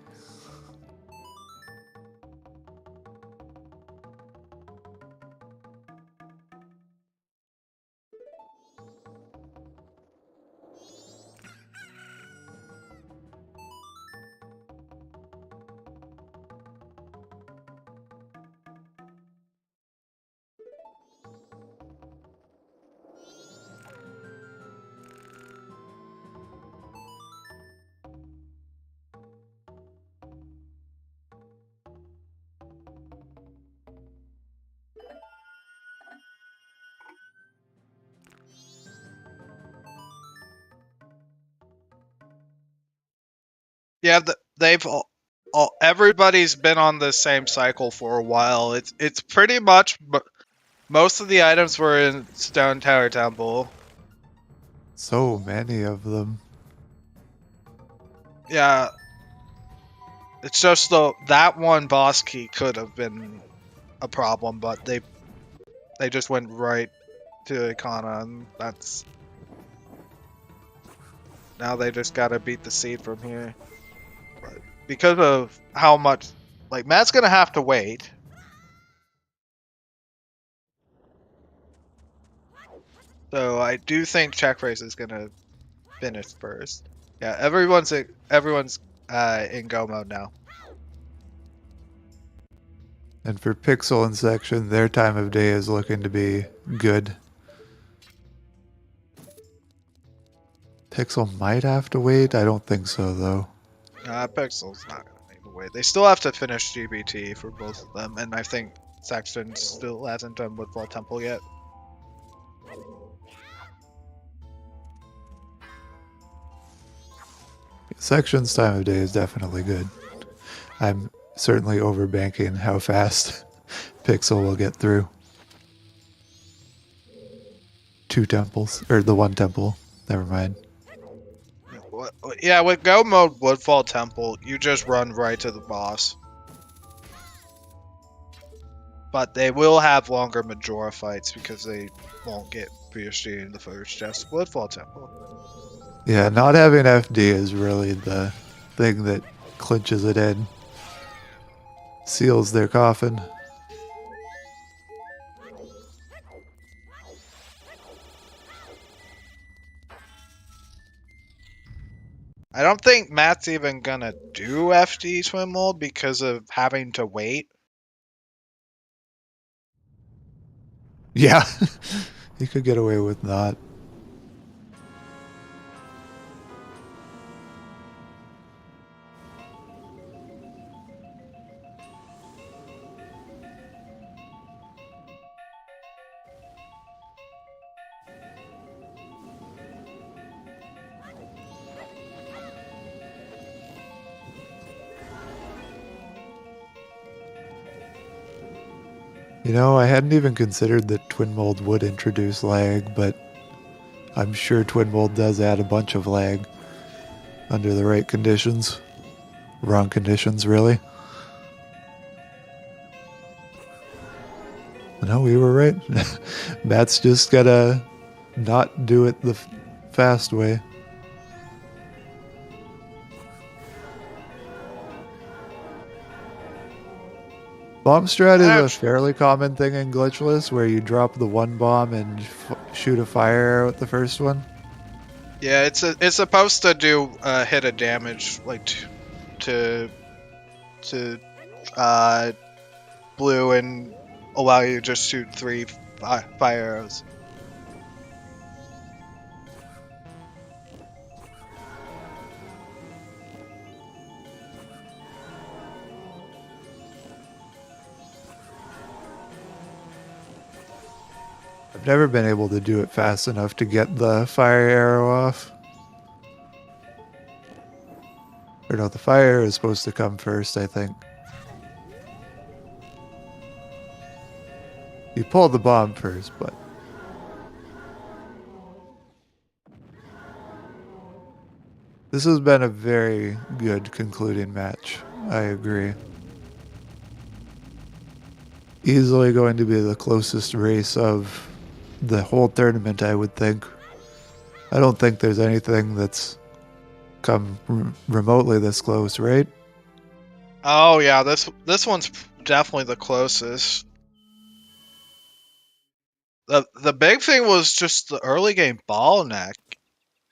Yeah, they've everybody's been on the same cycle for a while. It's pretty much, but most of the items were in Stone Tower Temple. So many of them. Yeah, it's just that one boss key could have been a problem, but they just went right to Ikana, and that's now they just gotta beat the seed from here. But because of how much, like Matt's gonna have to wait. So I do think Check Race is gonna finish first. Yeah, everyone's in go mode now. And for Pixel and Section, their time of day is looking to be good. Pixel might have to wait. I don't think so, though. Pixel's not gonna make the wait. They still have to finish GBT for both of them, and I think Section still hasn't done Woodfall Temple yet. Section's time of day is definitely good. I'm certainly overbanking how fast Pixel will get through. 2 temples, or the 1 temple. Never mind. Yeah, with go mode Woodfall Temple, you just run right to the boss. But they will have longer Majora fights because they won't get PSG in the first just Woodfall Temple. Yeah, not having FD is really the thing that clinches it in. Seals their coffin. I don't think Matt's even gonna do FD swim mode because of having to wait. Yeah, he could get away with not. You know, I hadn't even considered that Twin Mold would introduce lag, but I'm sure Twin Mold does add a bunch of lag under the right conditions. Wrong conditions, really. No, we were right. Matt's just gotta not do it the fast way. Bomb strat is a fairly common thing in glitchless, where you drop the one bomb and shoot a fire arrow at the first one. Yeah, it's supposed to do hit a damage like to blue and allow you to just shoot 3 fire arrows. I've never been able to do it fast enough to get the fire arrow off. Or no, the fire is supposed to come first, I think. You pull the bomb first, but... This has been a very good concluding match. I agree. Easily going to be the closest race of the whole tournament, I would think. I don't think there's anything that's come remotely this close, right? Oh yeah, this one's definitely the closest. The big thing was just the early game bottleneck,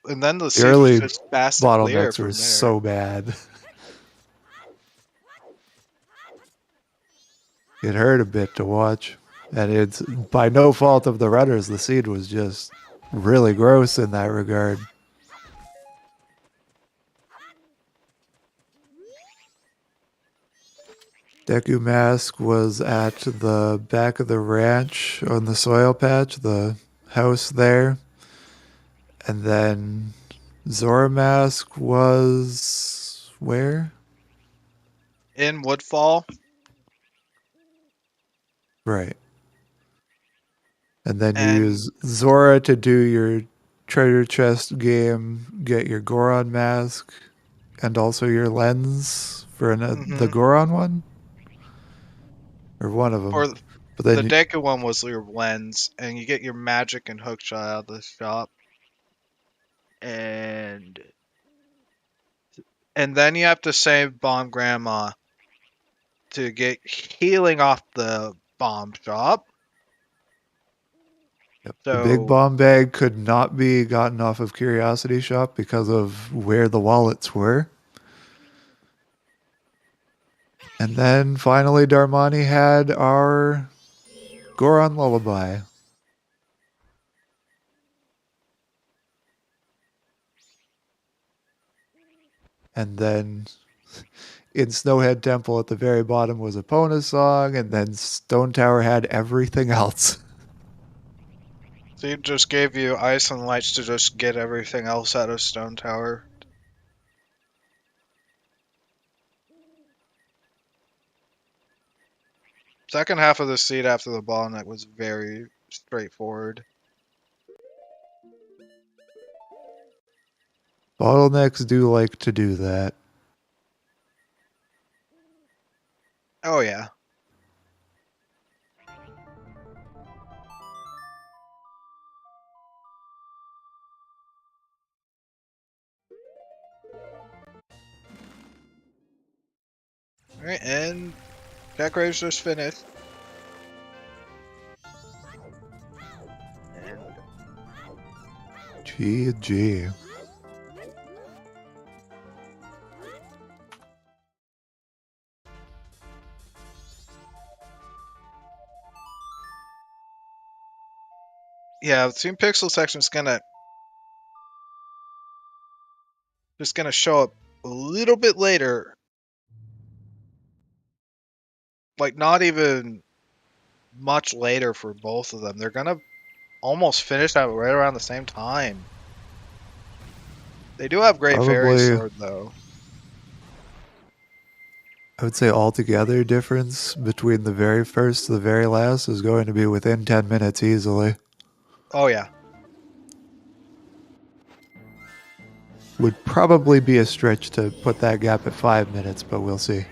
and then the seed was just fast and clear bottlenecks from were there. so bad. It hurt a bit to watch, and it's by no fault of the runners. The seed was just really gross in that regard. Deku Mask was at the back of the ranch on the soil patch, the house there. And then Zora Mask was Where? In Woodfall. Right. And then you And use Zora to do your treasure chest game, get your Goron mask, and also your lens for the mhm. Goron one? Or one of them. Or But then the Deku one was your lens, and you get your magic and hookshot out of the shop. And then you have to save Bomb Grandma to get healing off the bomb shop. yep, the big So bomb bag could not be gotten off of Curiosity Shop because of where the wallets were. And then finally Darmani had our Goron Lullaby. And then in Snowhead Temple at the very bottom was a Pona song, and then Stone Tower had everything else. he just gave you ice and lights to just get everything else out of Stone Tower. Second half of the seed after the bottleneck was very straightforward. Bottlenecks do like to do that. Oh yeah. Alright, and Decorator's just finished. And GG. yeah, the Team Pixel section is gonna show up a little bit later. Like not even much later for both of them. They're gonna almost finish out right around the same time. They do have great fairy Probably, sword though. I would say altogether difference between the very first to the very last is going to be within 10 minutes easily. Oh yeah. Would probably be a stretch to put that gap at 5 minutes, but we'll see.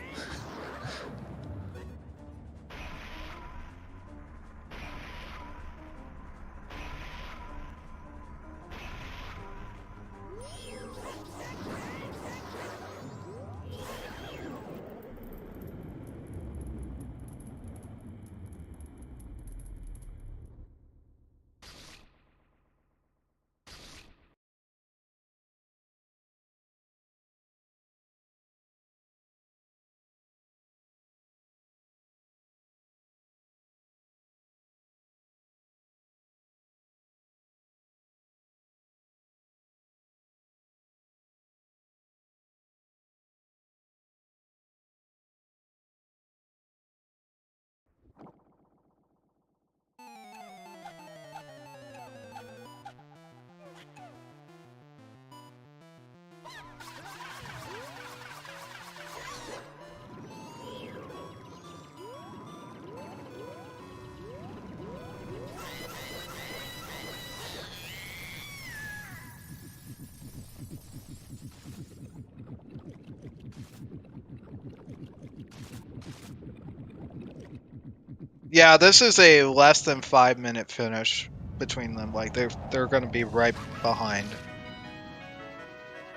Yeah, this is a less than 5 minute finish between them. Like they're gonna be right behind.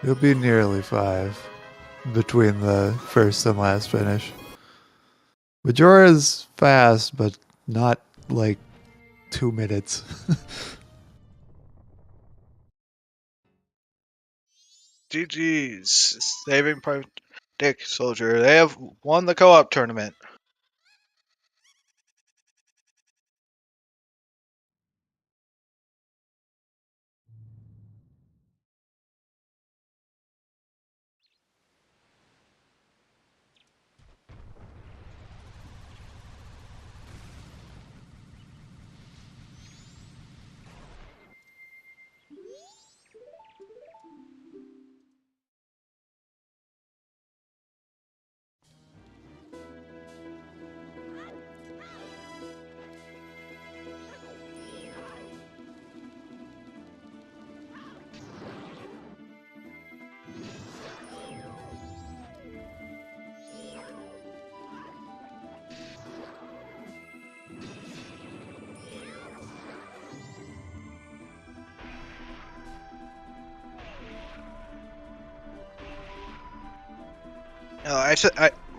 It'll be nearly 5 between the first and last finish. Majora's fast, but not like 2 minutes. GG's saving DekuSoldier. They have won the co-op tournament.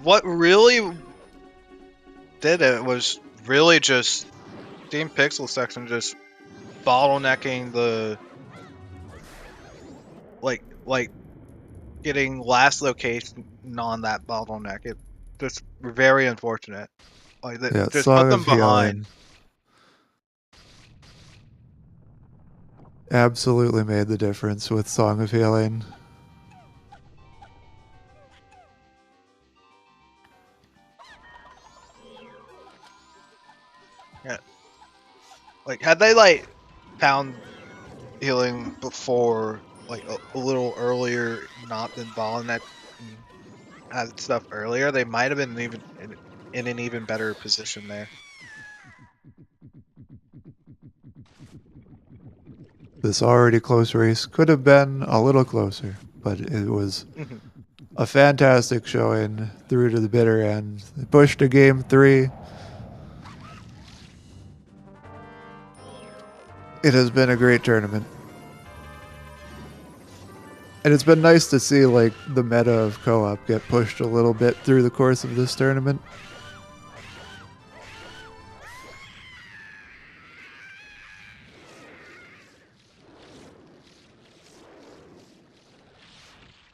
What really did it was really just Team PixelSection just bottlenecking the like getting last location on that bottleneck. It just very unfortunate. Like Yeah, just put Song them of behind. Healing absolutely made the difference with Song of Healing. Yeah. Like had they like found healing before, like a little earlier, not been bottleneck and had stuff earlier, they might have been even in an even better position there. This already close race could have been a little closer, but it was a fantastic showing through to the bitter end. They pushed to game 3. It has been a great tournament. And it's been nice to see like the meta of co-op get pushed a little bit through the course of this tournament.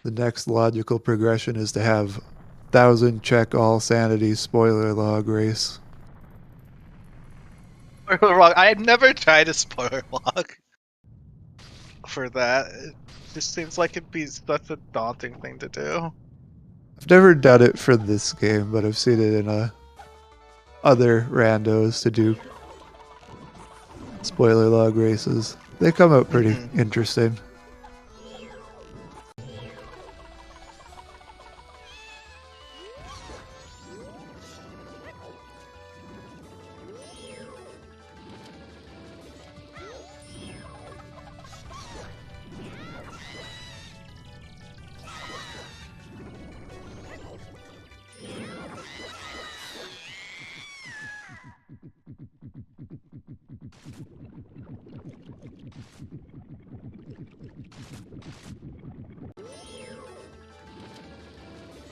The next logical progression is to have 1,000 check all sanity spoiler log race. I had never tried a spoiler log for that. It just seems like it'd be such a daunting thing to do. I've never done it for this game, but I've seen it in other randos to do spoiler log races. They come out pretty interesting.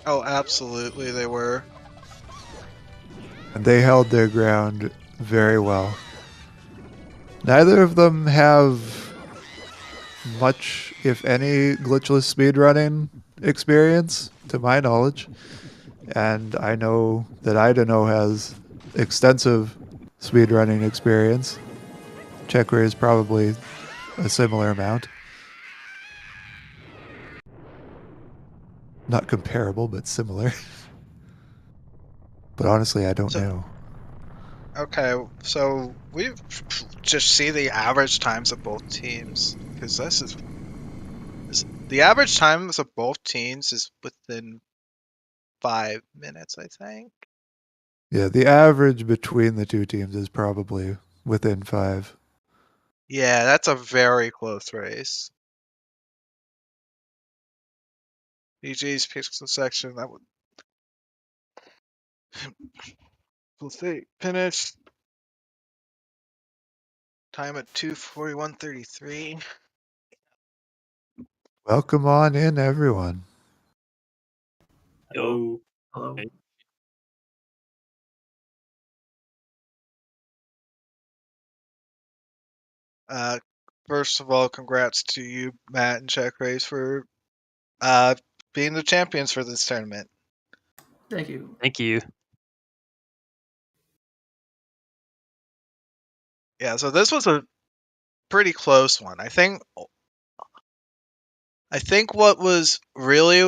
Oh, absolutely, they were. And they held their ground very well. Neither of them have much, if any, glitchless speedrunning experience, to my knowledge. And I know that Idano has extensive speedrunning experience. Checkray is probably a similar amount. Not comparable, but similar. But honestly, I don't know. Okay, so we just see the average times of both teams, because the average times of both teams is within 5 minutes, I think. Yeah, the average between the two teams is probably within 5. Yeah, that's a very close race. EG's PixelSection, that would we'll see. Finish time at 2:41:33. Welcome on in, everyone. Hello. Hello. First of all, congrats to you, Matt and Checkray, for being the champions for this tournament. Thank you. Thank you. Yeah, so this was a pretty close one. I think what was really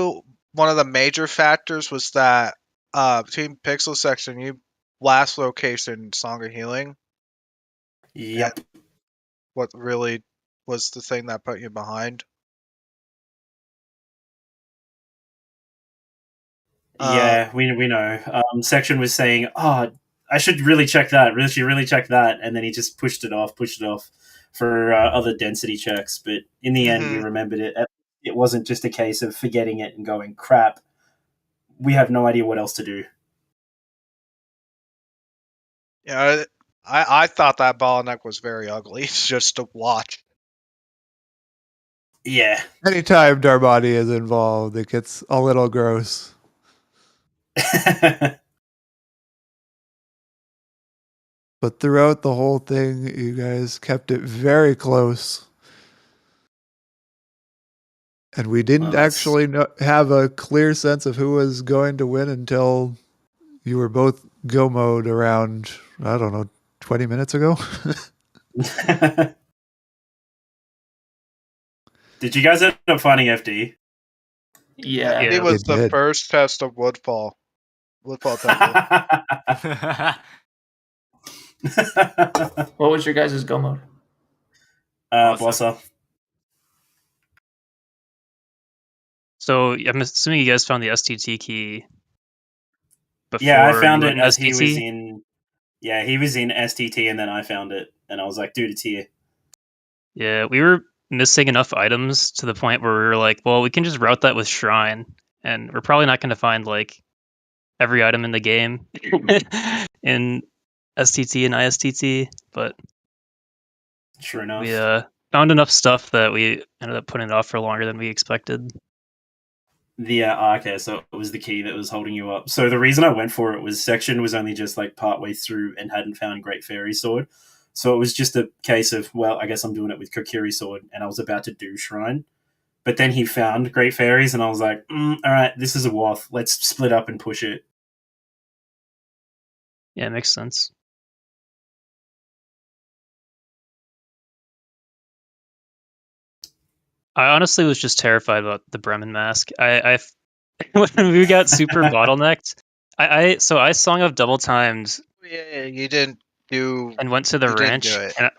one of the major factors was that between PixelSection, you last location Song of Healing. Yep. What really was the thing that put you behind? Yeah, we know. Section was saying, "Oh, I should really check that. Really check that," and then he just pushed it off for other density checks. But in the end, we remembered it. It wasn't just a case of forgetting it and going, "Crap, we have no idea what else to do." Yeah, I thought that bottleneck was very ugly. It's just to watch. Yeah. Anytime Darmani is involved, it gets a little gross. But throughout the whole thing, you guys kept it very close. And we didn't actually have a clear sense of who was going to win until you were both go mode around, I don't know, 20 minutes ago. Did you guys end up finding FD? Yeah. It was It the did. first test of Woodfall Temple. What was your guys' go mode? Bossa. So I'm assuming you guys found the STT key before. Yeah, I found you it went as STT? he was in. Yeah, he was in STT, and then I found it, and I was like, "Dude, it's here." Yeah, we were missing enough items to the point where we were like, well, we can just route that with Shrine, and we're probably not going to find like every item in the game in STT and ISTT, but Sure enough. we found enough stuff that we ended up putting it off for longer than we expected. Okay, so it was the key that was holding you up. So the reason I went for it was Section was only just like partway through and hadn't found Great Fairy Sword. So it was just a case of, well, I guess I'm doing it with Kokiri Sword, and I was about to do Shrine. But then he found Great Fairies, and I was like, all right, this is a waff. Let's split up and push it. Yeah, it makes sense. I honestly was just terrified about the Bremen mask. I when we got super bottlenecked, I Song of Double Timed. Yeah, you didn't do. And went to the you ranch. Didn't do it. And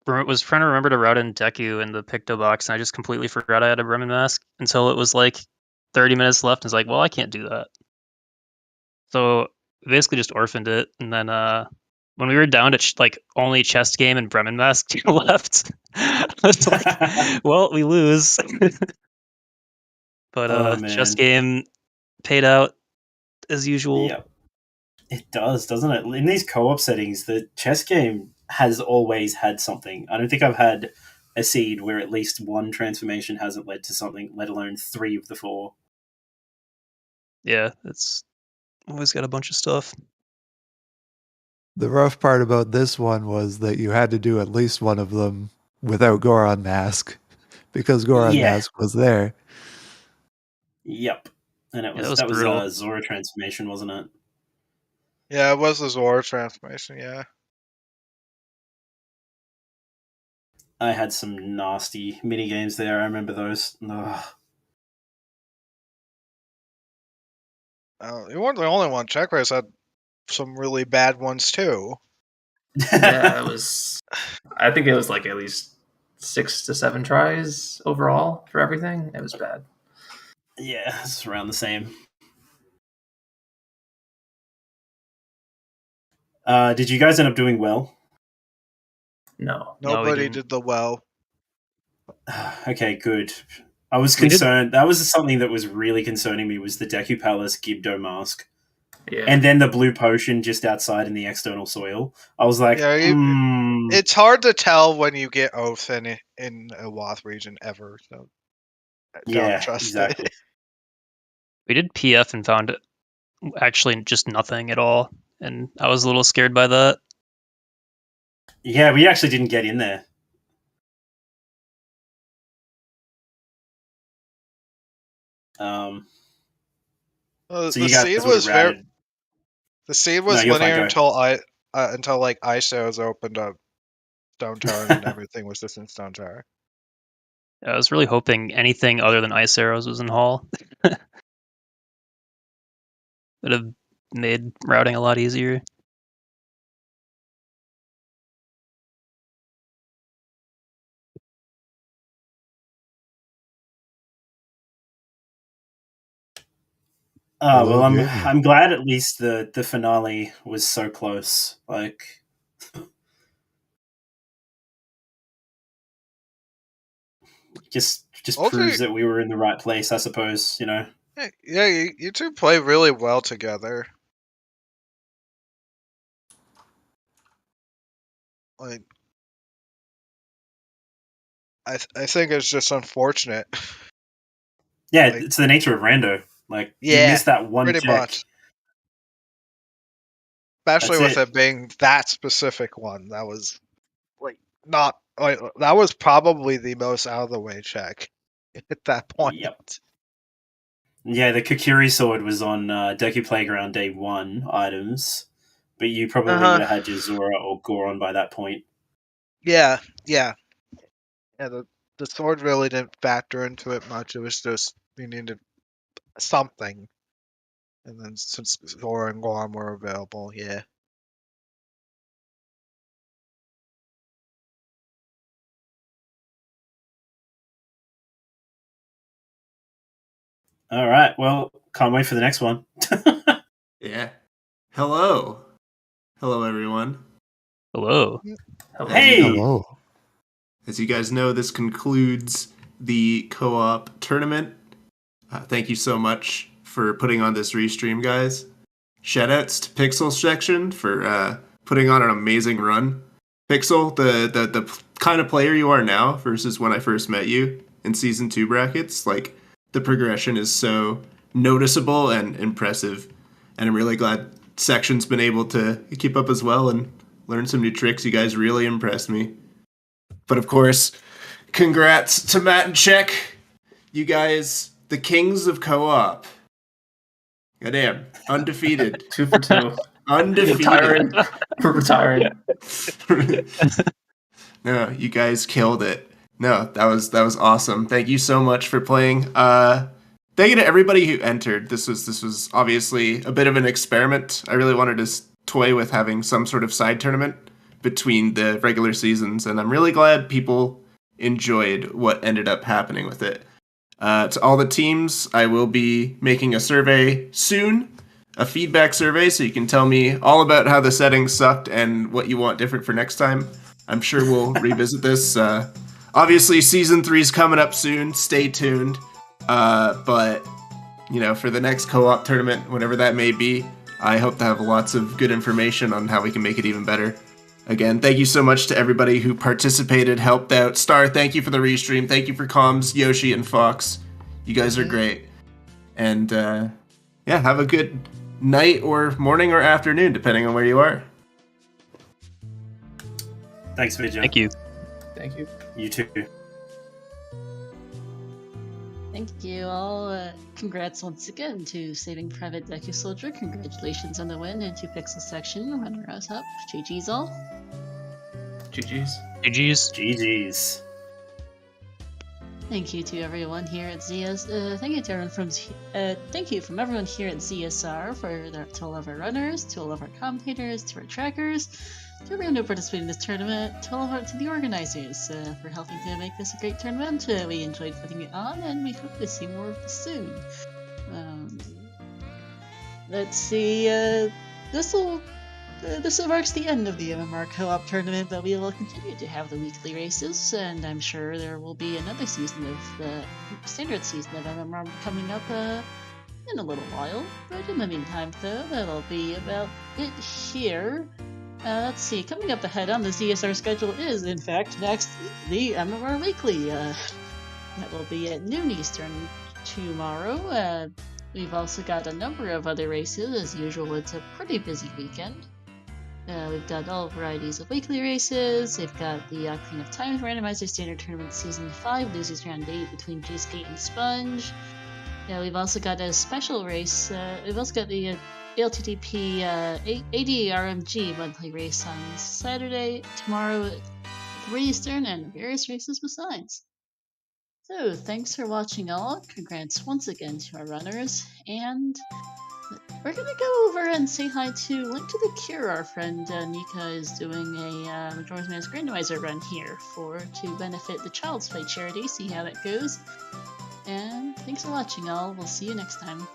I was trying to remember to route in Deku in the Picto box, and I just completely forgot I had a Bremen mask until it was like 30 minutes left. And I was like, well, I can't do that. So basically just orphaned it, and then when we were down to like only chest game and Bremen mask left, I was like, well, we lose. But chest game paid out as usual. Yep. It does, doesn't it? In these co-op settings, the chess game has always had something. I don't think I've had a seed where at least one transformation hasn't led to something, let alone 3 of the 4. Yeah, it's always got a bunch of stuff. The rough part about this one was that you had to do at least one of them without Goron Mask, because Goron Mask was there. Yep. And that was Zora transformation, wasn't it? Yeah, it was the Zora transformation, yeah. I had some nasty mini games there. I remember those. Ugh. You weren't the only one. Check Race had some really bad ones too. Yeah, it was. I think it was like at least 6 to 7 tries overall for everything. It was bad. Yeah, it's around the same. Did you guys end up doing well? No. Nobody did the well. Okay, good. I was concerned. That was something that was really concerning me, was the Deku Palace Gibdo mask. Yeah. And then the blue potion just outside in the external soil. I was like, it's hard to tell when you get Oath in a Wath region ever. So don't trust exactly. it. We did PF and found actually just nothing at all, and I was a little scared by that. Yeah, we actually didn't get in there. The seed was very. The seed was linear until like ISOs opened up Stone Tower and everything was just in Stone Tower. I was really hoping anything other than Ice Arrows was in Hall. Would have made routing a lot easier. Well, I'm glad at least the finale was so close. Like, just proves that we were in the right place, I suppose. You know. Yeah, you two play really well together. Like, I think it's just unfortunate. Yeah, it's the nature of Rando. Like, you Yeah, missed that one pretty check. much. Especially That's with it being that specific one. That was like not like that was probably the most out of the way check at that point. Yep. Yeah, the Kokiri sword was on Deku Playground Day 1 items, but you probably would have had your Zora or Goron by that point. Yeah. Yeah, the sword really didn't factor into it much. It was just you needed something. And then since Zora and Goron were available, yeah. All right, well, can't wait for the next one. Yeah. Hello. Hello, everyone. Hello. Hey! Hello. As you guys know, this concludes the co-op tournament. Thank you so much for putting on this restream, guys. Shoutouts to PixelSection for putting on an amazing run. Pixel, the kind of player you are now versus when I first met you in Season 2 brackets, like, the progression is so noticeable and impressive. And I'm really glad Section's been able to keep up as well and learn some new tricks. You guys really impressed me. But of course, congrats to Matt and Check. You guys, the kings of co-op. Goddamn, undefeated. 2 for 2. Undefeated. Retiring. We're retiring. No, you guys killed it. No, that was awesome. Thank you so much for playing. Thank you to everybody who entered. This was obviously a bit of an experiment. I really wanted to toy with having some sort of side tournament between the regular seasons, and I'm really glad people enjoyed what ended up happening with it. To all the teams, I will be making a survey soon, a feedback survey, so you can tell me all about how the settings sucked and what you want different for next time. I'm sure we'll revisit this. Obviously, Season 3 is coming up soon. Stay tuned. But, you know, for the next co-op tournament, whenever that may be, I hope to have lots of good information on how we can make it even better. Again, thank you so much to everybody who participated, helped out. Star, thank you for the restream. Thank you for comms, Yoshi and Fox. You guys are great. And, yeah, have a good night or morning or afternoon, depending on where you are. Thanks, Vijay. Thank you. Thank you. You too. Thank you all. Congrats once again to Saving Private DekuSoldier. Congratulations on the win, and to PixelSection, runners up. GG's all. GG's. GG's. GG's. Thank you to everyone here at ZS. Thank you to everyone from. Thank you from everyone here at ZSR to all of our runners, to all of our commentators, to our trackers, to everyone who participated in this tournament, to the organizers for helping to make this a great tournament. We enjoyed putting it on, and we hope to see more of this soon. Let's see. This marks the end of the MMR co-op tournament, but we will continue to have the weekly races, and I'm sure there will be another season of the standard season of MMR coming up in a little while. But in the meantime, though, that'll be about it here. Let's see, coming up ahead on the ZSR schedule is, in fact, next, the MMR Weekly. That will be at noon Eastern tomorrow. We've also got a number of other races. As usual, it's a pretty busy weekend. We've got all varieties of weekly races. We've got the Ocarina of Time Randomizer Standard Tournament Season 5, Losers Round 8 between Cheesecake and Sponge. We've also got a special race. We've also got the LTTP ADRMG monthly race on Saturday, tomorrow at 3 Eastern, and various races besides. So, thanks for watching all. Congrats once again to our runners, and we're gonna go over and say hi to Link to the Cure. Our friend Nika is doing a Majora's Mask Randomizer run here to benefit the Child's Play charity. See how that goes. And thanks for watching all. We'll see you next time.